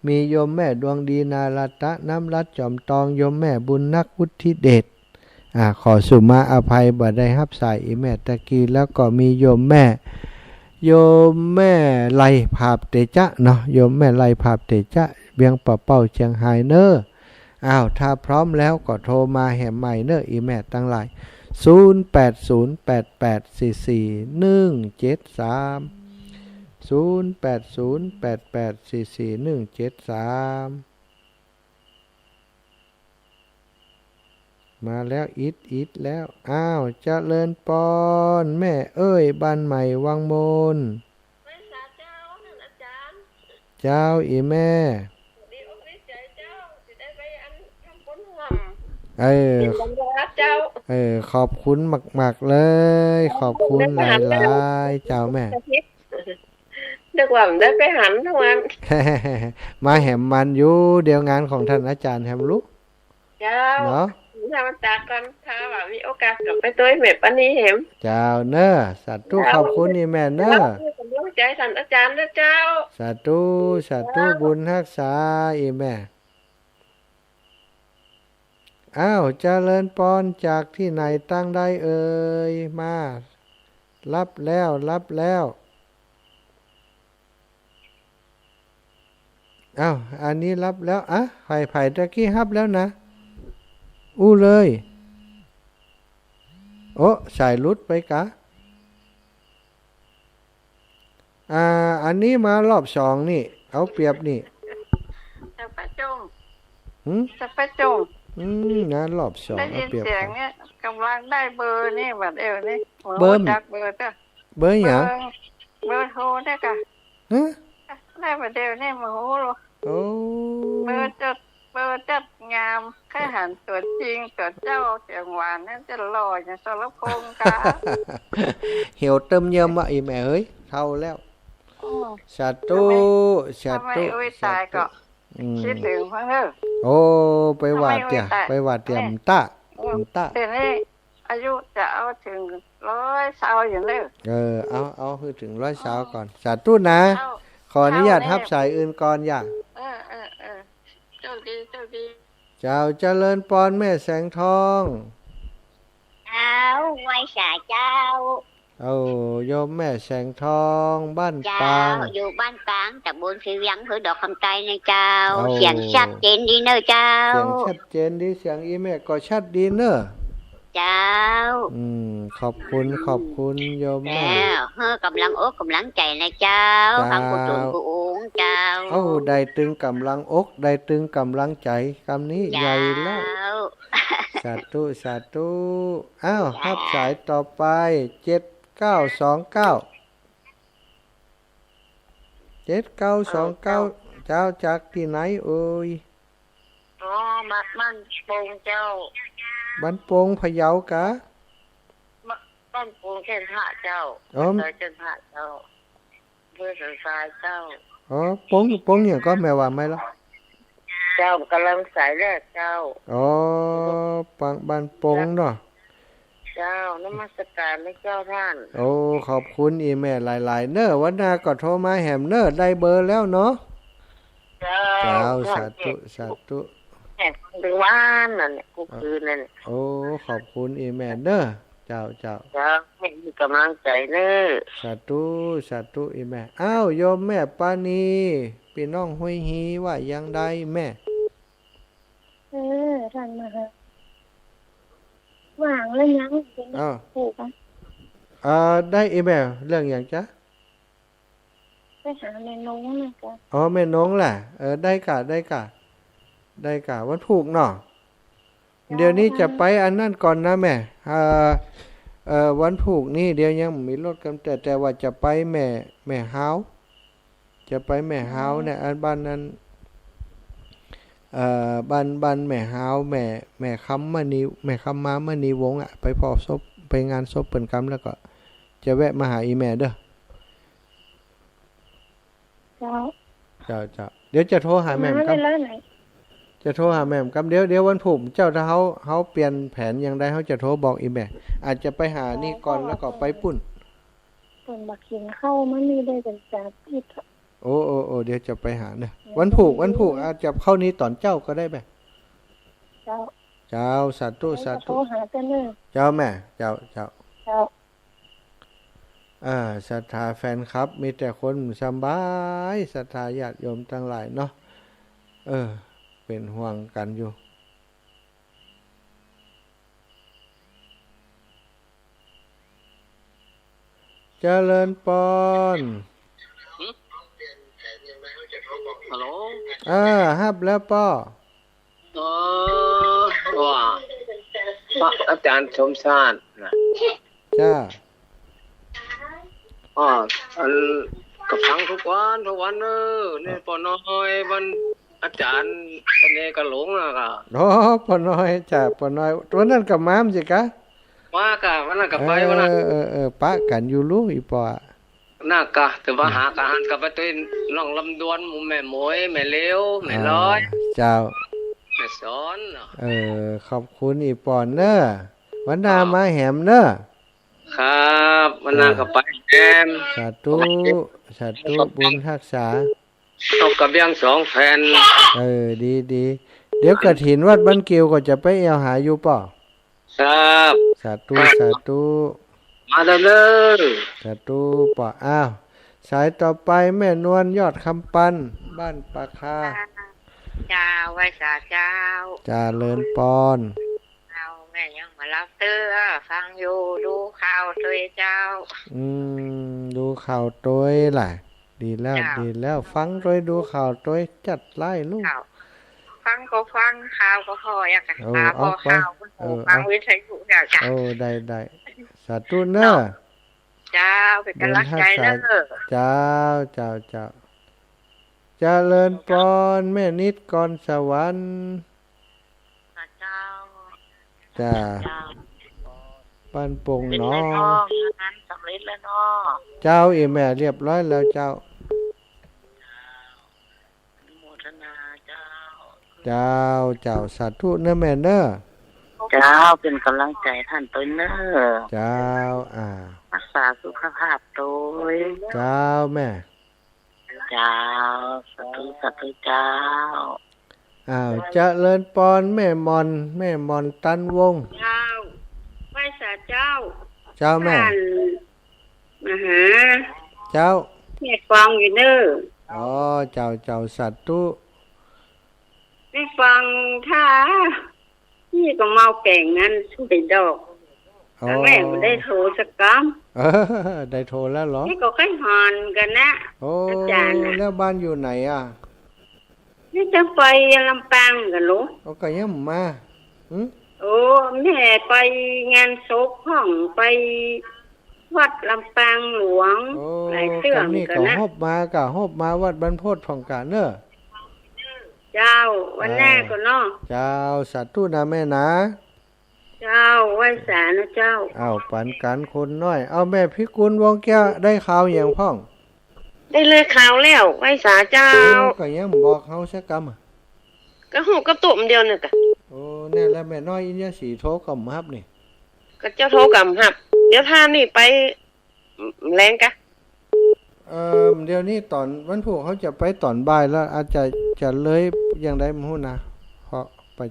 Speaker 2: มีโยมแม่ดวงดีนารัตะน้ำรัดจอมตองโยมแม่บุญนักวุฒิเดชขอสุมาอภัยบ่ได้รับสายแม่ตะกี้แล้วก็มีโยมแม่ไลภาพเตจะเนาะโยมแม่ไลภาพเตจะเบียงปะเป้าเชียงไฮ้เนอถ้าพร้อมแล้วก็โทรมาแห่ใหม่เนอแม่ตั้งหลาย0808844173 0808844173มาแล้วอิดแล้วเจริญปอนแม่เอ้ยบ้านใหม่วังมนเจ้าแม่ขอบคุณมากๆเลยขอบคุณหลายๆเจ้าแม่
Speaker 6: นึกว่ามันได้ไปหันทั้งวัน
Speaker 2: มาแหมมันอยู่เดี๋ยวงานของท่านอาจารย์แหมลูก
Speaker 6: เจ้า
Speaker 2: เนาะ
Speaker 6: ถ้ามันจากกันถ้าว่ามีโอกาสกลับไปตัวแม่ปานี้เห็ม
Speaker 2: เจ้าเนอะสาธุขอบคุณนี่แม่เนอะ
Speaker 6: กำลังใจท่านอาจารย์นะเจ้า
Speaker 2: สาธุบุญรักษาแม่เจริญปอนจากที่ไหนตั้งได้เอ่ยมารับแล้วอันนี้รับแล้วไผ่ตะกี้รับแล้วนะเลยสายลุดไปกะอันนี้มารอบ2นี่เอาเปรียบนี่
Speaker 6: สักประจง
Speaker 2: งานรอบ2
Speaker 6: ได้ยินเสียงเนี่ยกำลังได้เบอร์นี่บัดนี่
Speaker 2: เบอร์
Speaker 6: จากเบอร์จ้ะ
Speaker 2: เบอร์หยัง
Speaker 6: เบอร์โทรได้กะได้บัดนี่มาโหเบอร์จัดงามแค่หันตัวจริงตัวเจ้าเสียงหวานนั่นจะหล่ออย่างสรพงษ์กะ
Speaker 2: เหี่ยวเติมเยิมอ่ะแม่เอ้ยเท่าแล้วสาธุ
Speaker 6: ตายก็คิดถึงเพิ่นเด้
Speaker 2: อไปวาดเตี่ยมตะ
Speaker 6: เดี๋ยวนี้อายุจะเอาถึง100อย่างเด้
Speaker 2: อเอาคือถึง100ก่อนสาธุนะขออนุญาตรับสายอื่นก่อนอย่าง
Speaker 6: เจ้าดี
Speaker 2: เจ้าเจริญปอนแม่แสงทอง
Speaker 3: ไว้สาเจ้า
Speaker 2: โยมแม่แสงทองบ้านปาง
Speaker 3: อยู่บ้านปางตำบลสียังอำเภอดอกคำไตนะเจ้าเสียงชัดเจนดีเนอะเจ้า
Speaker 2: เสียงชัดเจนดีเสียงแม่ก็ชัดดีเนอะ
Speaker 3: เจ้า
Speaker 2: ขอบคุณโยมแม่
Speaker 3: กำลังอกกำลังใจนะเจ้าฟังผู้ชมผู้อุ้งเจ้า
Speaker 2: ได้ตึงกำลังอกได้ตึงกำลังใจคำนี้ใหญ่แล้วสาธุรับสายต่อไป7929 เจ้าจากที่ไหนเอ่ย
Speaker 6: บ้านโป่งเจ้า
Speaker 2: บ้านโป่งพะเยากะ
Speaker 6: บ้านโป่งเช่นพระเจ้าเช่นพระเจ้าเพื่อสันทรายเจ้า
Speaker 2: โป่งอย่างก็แม่ว่าไหมล่ะ
Speaker 6: เจ้ากำลังสายแรกเจ้า
Speaker 2: บ้านโป่งเนาะ
Speaker 6: เจ้านมัสการพระเจ้าท่าน
Speaker 2: ขอบคุณแม่หลายๆเนอะวันหน้าก็โทรมาแหมเนอะได้เบอร์แล้วเนาะเจ้าสาธุ
Speaker 4: แม่หรือว่านนั่นแหละกูคืนนั่นแหละ
Speaker 2: โอ้ขอบคุณอีแม่เด้อเจ้า
Speaker 4: แล้วแม่มีกำลังใจเด้อ
Speaker 2: สาธุอีแม่อ้าวโยมแม่ปานีพี่น้องห้วยฮีว่ายังใดแม่
Speaker 3: ท่านมาว่างแล้วยังเป็น
Speaker 2: อ้าว
Speaker 3: ถูกอ่ะ
Speaker 2: ได้อีแม่เรื่องอย่างจ๊ะ
Speaker 3: ไปหาแม่น้องนะจ๊ะ
Speaker 2: อ๋อแม่น้องแหละได้กะวันถูกเนาะเดี๋ยวนี้จะไปอันนั่นก่อนนะแม่วันถูกนี่เดี๋ยวยังมีรถกำแต่ว่าจะไปแม่ฮาวจะไปแม่ฮาวเนี่ยอันบ้านนั้นบ้านแม่ฮาวแม่คำมณีแม่คำม้ามณีวงศ์อ่ะไปพอศพไปงานศพเปิ่นกำแล้วก็จะแวะมาหาอีแม่เด้อ
Speaker 3: เจ้า
Speaker 2: เดี๋ยวจะโทรหาแม่
Speaker 3: มา
Speaker 2: กั
Speaker 3: ได้
Speaker 2: น
Speaker 3: แล้วไหน
Speaker 2: จะโทรหาแม่กัเดี๋ยววันผุ่มเจ้าถ้าเขาเปลี่ยนแผนอย่างใดเขาจะโทรบอกอีแม่อาจจะไปหานี่ก่อนแล้วก็ไปปุ่น
Speaker 3: คนบักกินเข้ามันมีได้เป็นจาพิษ
Speaker 2: โอ้เดี๋ยวจะไปหาเนอะวันผูกอาจจะเข้านี้ตอนเจ้าก็ได้แม่
Speaker 3: เจ้า
Speaker 2: เจ้าสาธุ
Speaker 3: โทรหาเจ้าเนอะ
Speaker 2: เจ้าแม่เจ้า
Speaker 3: เจ้า
Speaker 2: ศรัทธาแฟนครับมีแต่คนสบายศรัทธาญาติโยมทั้งหลายเนาะเป็นห่วงกันอยู่เจริญปอน
Speaker 5: ฮัลโหล
Speaker 2: ฮับแล้วป้อ
Speaker 5: ว่าพระอาจารย์สมชาตินะ
Speaker 2: จ้า
Speaker 5: อันกับฟังทุกวันนี่ปอน้อยวันอาจารย์เป็นเอกหลงนะ
Speaker 2: โอ้ปอน้อยจ้าปอน้อยตัวนั้นกับม้ามสิกะ
Speaker 5: ว่ากะวันนั้นกับไปวันนั้น
Speaker 2: ปะกันอยู่รู้อีปอ
Speaker 5: น่ากะแต่ว่าหากะหันกับไปตัวน้องลำดวนหมู่แม่หมวยแม่เลี้ยวแม่ร้อย
Speaker 2: เจ้า
Speaker 5: แม่สอน
Speaker 2: ขอบคุณอีปอนเนอะวันนามาแหมเนอะ
Speaker 5: ครับวันนั้นกับไปแอม
Speaker 2: สาธุบุญรักษา
Speaker 5: ตกกับยัง2 แผ่น
Speaker 2: ดีเดี๋ยวกฐินวัดบ้านเกียวก็จะไปเอาหาอยู่ป่อ
Speaker 5: ครับ
Speaker 2: สาธุ
Speaker 5: มาเด้อ
Speaker 2: สาธุป่ออ้าวสายต่อไปแม่นวลยอดคำปันบ้านปาคา
Speaker 4: เจ้าไว้สาเจ้า
Speaker 2: จาเลินปอน
Speaker 4: เอาแม่ยังมารับเตื้อฟังอยู่ดูข่าวตัวเจ้า
Speaker 2: ดูข่าวตัวแหละดีแล้วฟังตัวดูข่าวตัวจัดไล่ลูก
Speaker 4: ข่าวฟังก็ฟังข่าวก็พออยากจะ
Speaker 2: เอา
Speaker 4: ข่าวพอ
Speaker 2: เอาไป
Speaker 4: ข่าวคุณหูฟังวิทยุเจ้าจ้ะ
Speaker 2: ได้สาธุเนอะ
Speaker 4: เจ้าเป็นกำลังใจเด้อ
Speaker 2: เจ้าเจริญปอนแม่นิดก่อนสวรรค์
Speaker 4: เจ้า
Speaker 2: จ้า
Speaker 4: เจ้า
Speaker 2: บ้านปง
Speaker 4: เป็น
Speaker 2: น้อ
Speaker 4: แม่
Speaker 2: ง
Speaker 4: น้องนั้นสำเร็จแล้วเนาะ
Speaker 2: เจ้าอีแม่เรียบร้อยแล้วเจ้า
Speaker 4: อนุโมทนาเจ้า
Speaker 2: เจ้าสาธุเนอะแม่เนอะ
Speaker 4: เจ้าเป็นกำลังใจท่านตัวเนอะ
Speaker 2: เจ้า
Speaker 4: รักษาสุขภาพตัว
Speaker 2: เจ้าแม่
Speaker 4: เจ้าสาธุเจ้า
Speaker 2: เจริญปอนแม่มอนตันวง
Speaker 6: เจ้าไหว้สาเจ้า
Speaker 2: เจ้าแม่
Speaker 6: ท่านมาหา
Speaker 2: เจ้า
Speaker 6: แม่ฟังอยู่เด้อ
Speaker 2: เจ้าสาธุ
Speaker 6: แม่ฟังถ้าพี่ก็เมาแก่งนั้นช่วยดอกแต่แม่ไม่ได้โทรสักค
Speaker 2: ได้โทรแล้วเหรอ
Speaker 6: ำนี่ก็ค่อยหอนกันนะ อาจารย์น่ะ
Speaker 2: แล้วบ้านอยู่ไหนอ่ะ
Speaker 6: นี่จะไปลำปางกันลูก
Speaker 2: ก็ยังมาหึ
Speaker 6: โอ้แม่ไปงานศพห้องไปวัดลำปางหลวง
Speaker 2: โอ้
Speaker 6: หลายเรื่อง
Speaker 2: นี่
Speaker 6: กัน
Speaker 2: ก็
Speaker 6: นะ
Speaker 2: ฮบมาวัดบรรพตของกาเนอะ
Speaker 6: เจ้าวันหน้าก็เนาะ
Speaker 2: เจ้าสาธุนะแม่นะ
Speaker 6: เจ้าไหว้สานะเจ้า
Speaker 2: เอาปันกันคนน้อย เอาแม่พิกุลวงแก้วได้ข่าวอย่างพ่อง
Speaker 6: ได้เลยข่าวแล้วไหว้สาเจ้า
Speaker 2: ก็ยังบอกเขาสักกำอะ
Speaker 6: ก็หูกระตุ่มเดียวนึงกะ
Speaker 2: โอ้แน่แล้วแม่น้อยอินยาสีโทรกำฮับนี่
Speaker 6: ก็เจ้าโทรกำหับ เดี๋ยวท่านนี่ไปแรงกะ
Speaker 2: เดี๋ยวนี้ตอนวันพุธเขาจะไปตอนบ่ายแล้วอาจจะเลยอย่างใดมฮู้นะเพราะ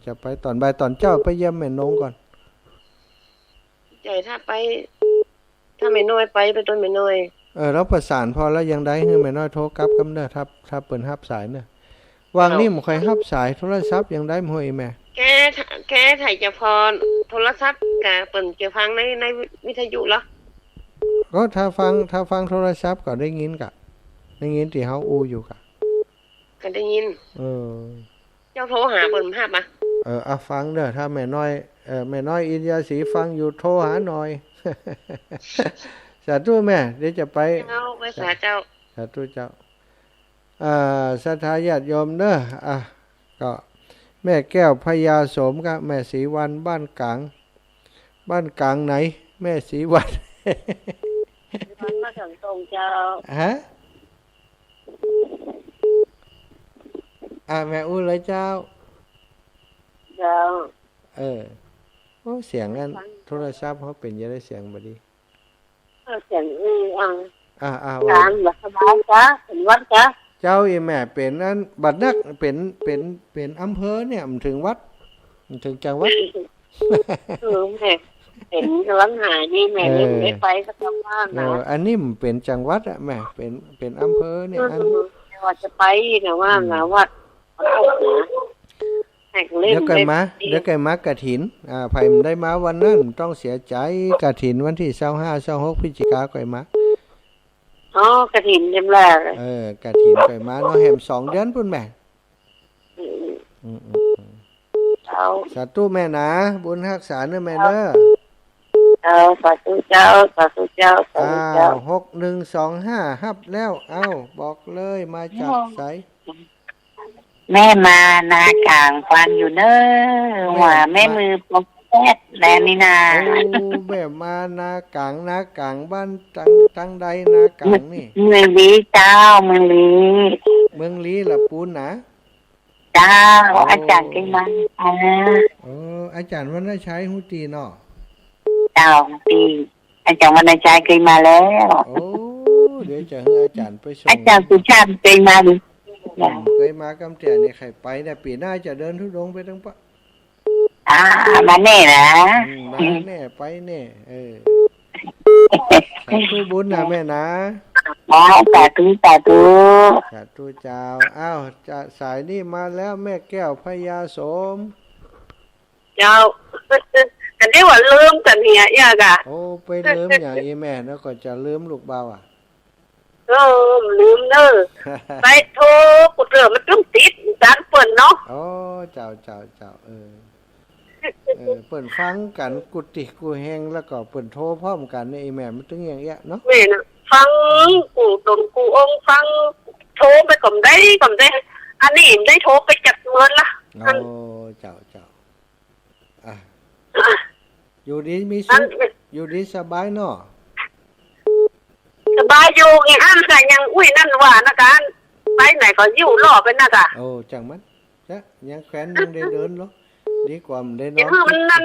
Speaker 2: จะไปตอนบ่ายตอนเจ้าไปเยี่ยมแม่นงก่อน
Speaker 7: ใจถ้าไป ถ้าไม่น้อยไปต้นไม่น้อย
Speaker 2: เราประสานพอแล้วยังได้ให้แม่น้อยโทรกลับกำเด้อถ้าเปิ้นรับสายเด้อวางนี่บ่ค่อยรับสายโทรศัพท์ยังได้บ่อีแม่
Speaker 7: แกถ่ายจะพอโทรศัพท์กะเปิ่นจะฟังในวิทยุเหรอ
Speaker 2: ก็ถ้าฟังโทรศัพท์ก็ได้ยินกะได้ยินที่เฮาอูอยู่กะ
Speaker 7: ก็ได้ยิน เจ้าโทรหาเปิ่นภาพมา
Speaker 2: ฟังเด้อถ้าแม่น้อยแม่น้อยอินยาศรีฟังอยู่โทรหาหน่อย สาธุแม่เดี๋ยวจะไป
Speaker 7: เจ้าไปสาเจ้า
Speaker 2: สาธุเจ้าศรัทธาญาติโยมเด้อก็แม่แก้วพญาโสมกับแม่ศรีวันบ้านกลางไหนแม่ศรีวัน
Speaker 7: มันมาถึงตรงเจ้า
Speaker 2: ฮะแม่อู้เลยเจ้า
Speaker 7: เจ้า
Speaker 2: โอ้เสียงนั้นโทรศัพท์เขาเป็นยังได้เสียงบ่ดี
Speaker 7: เสียง
Speaker 2: ก
Speaker 7: ลางแบบสบายจ้ะเป็นวัดจ้ะ
Speaker 2: เจ้าอีแม่เป็นนั้นบัดนักเป็นอำเภอเนี่ยมันถึงวัดมันถึงจังหวัด
Speaker 7: แม่เป็นกำลังหานี่แม่ไม่ไปสักครั้งนะ
Speaker 2: อันนี้มันเป็นจังหวัดอะแม่เป็นอำเภอเนี่ยอัน
Speaker 7: ว่าจะไปนะว่าวัด
Speaker 2: เดี๋ยวกันมากฐินไผมันได้มาวันนั้นต้องเสียใจกฐินวันที่25-26พฤศจิกายนก่อยมาก
Speaker 7: ฐินจำแรก
Speaker 2: กฐินก่อยมาเนาะแฮม2เดือนพุ่นแม่สาธุแม่นะบุญรักษาเด้อแม่เด้อ
Speaker 7: สาธุเจ้าสาธุเจ้า
Speaker 2: 6125ฮับแล้วบอกเลยมาจากไส
Speaker 3: แม่มานากลางฟังอยู่เด้อว่าแม่มือปกแป๊ดแลนี่นา
Speaker 2: แม่มานากลางบ้านตั้งใดนากลางนี่
Speaker 3: เมืองลีเจ้าเมือง
Speaker 2: ลีละปูนนะ
Speaker 3: เจ้าอาจารย์กันมา
Speaker 2: อาจารย์วันน่ะใช้ฮู้ตีเนาะ
Speaker 3: เจ้าตีอาจารย์วันน่ะใช้เคยมาแล้ว
Speaker 2: เดี๋ยวจะให้อาจารย์ไปส่ง
Speaker 3: อาจารย์สุชาติเคยมาดิ
Speaker 2: เคยมากำเตียนี่ใครไปเนี่ยปีหน้าจะเดินทุดงไปทั้งปะ
Speaker 3: มาแน่นะ
Speaker 2: มาแน่ไปแน่สาธุบุญนะแม่นะ
Speaker 3: สาธุ
Speaker 2: สาธุเจ้าจะสายนี่มาแล้วแม่แก้วพญาโสม
Speaker 7: เจ้าอันนี้ว่าลืมกันเนี่ยยากะ
Speaker 2: ไปลืมอย่างอีแม่แล้วก็จะลืมลูกเบา
Speaker 7: ลืมเนอะไปโทรกูเจอมันต้องติดจานเปิ่นเนาะ
Speaker 2: เจ้าเปิ่นฟังกันกุฏิกูแหงแล้วก็เปิ่นโทรพร้อมกันในแม่มันตึงอย่างเงี้ยเนาะ
Speaker 7: แม่น่ะฟังกูตนกูองฟังโทรไปก่อนได้อันนี้ได้โทรไปจัดเงินละ
Speaker 2: เจ้าอยู่ดีมีสุขอยู่ดีสบายเนาะ
Speaker 7: สบายอยู่ไงแต่ยังนั่นว่านะกันไปไหนก็อยู่รอไปนะกะ
Speaker 2: จังมันจ้ะยังแขวนยังได้เดินหรอดีกว่ามันได้นอน
Speaker 7: ยังมันนั่น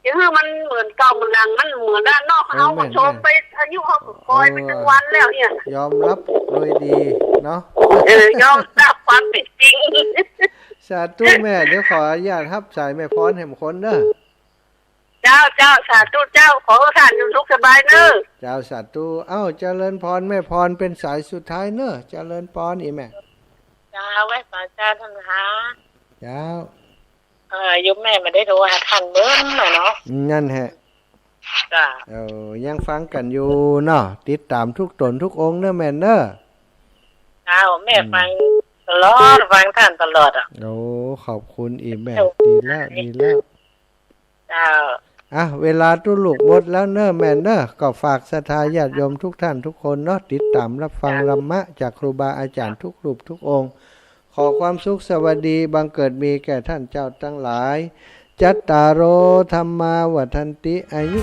Speaker 7: ยังมันเหมือนเก่ามันดังมันเหมือนด้านนอกเขาโชว์ไปอายุเขาคอยไปทั้งวันแล้วเนี่ย
Speaker 2: ยอมรับโดยดีเนาะ
Speaker 7: ยอมรับความเป็นจริง
Speaker 2: สาธุแม่เดี๋ยวขออนุญาตรับสายแม่พรแห่งคนเด้อ
Speaker 7: เจ้าสาธุเจ้าขอท่านอยู่สุขสบายเนอะ
Speaker 2: เจ้าสาธุเจริญพรแม่พรเป็นสายสุดท้ายเนอะเจริญพรอีแม่
Speaker 7: จ้าไว้ฝากเจ้าท่านหา
Speaker 2: เจ้า
Speaker 7: ยุบแม่มาได้โทรหาท่านเบิ้ลหน่อยเนาะ
Speaker 2: นั่นฮะ
Speaker 7: จ้า
Speaker 2: ยังฟังกันอยู่เนาะติดตามทุกตนทุกองค์เนอะแม่เนอะ
Speaker 7: แม่ฟังตลอดฟังท่านตลอด
Speaker 2: ขอบคุณอีแม่ดีแล้วเวลาตุลูกหมดแล้วเนอะแม่เนอะก็ฝากศรัทธาญาติโยมทุกท่านทุกคนเนาะติดตามรับฟังธรรมะจากครูบาอาจารย์ทุกรูปทุกองค์ขอความสุขสวัสดีบังเกิดมีแก่ท่านเจ้าทั้งหลายจัตตารโอธัมมาวัฏันติอายุ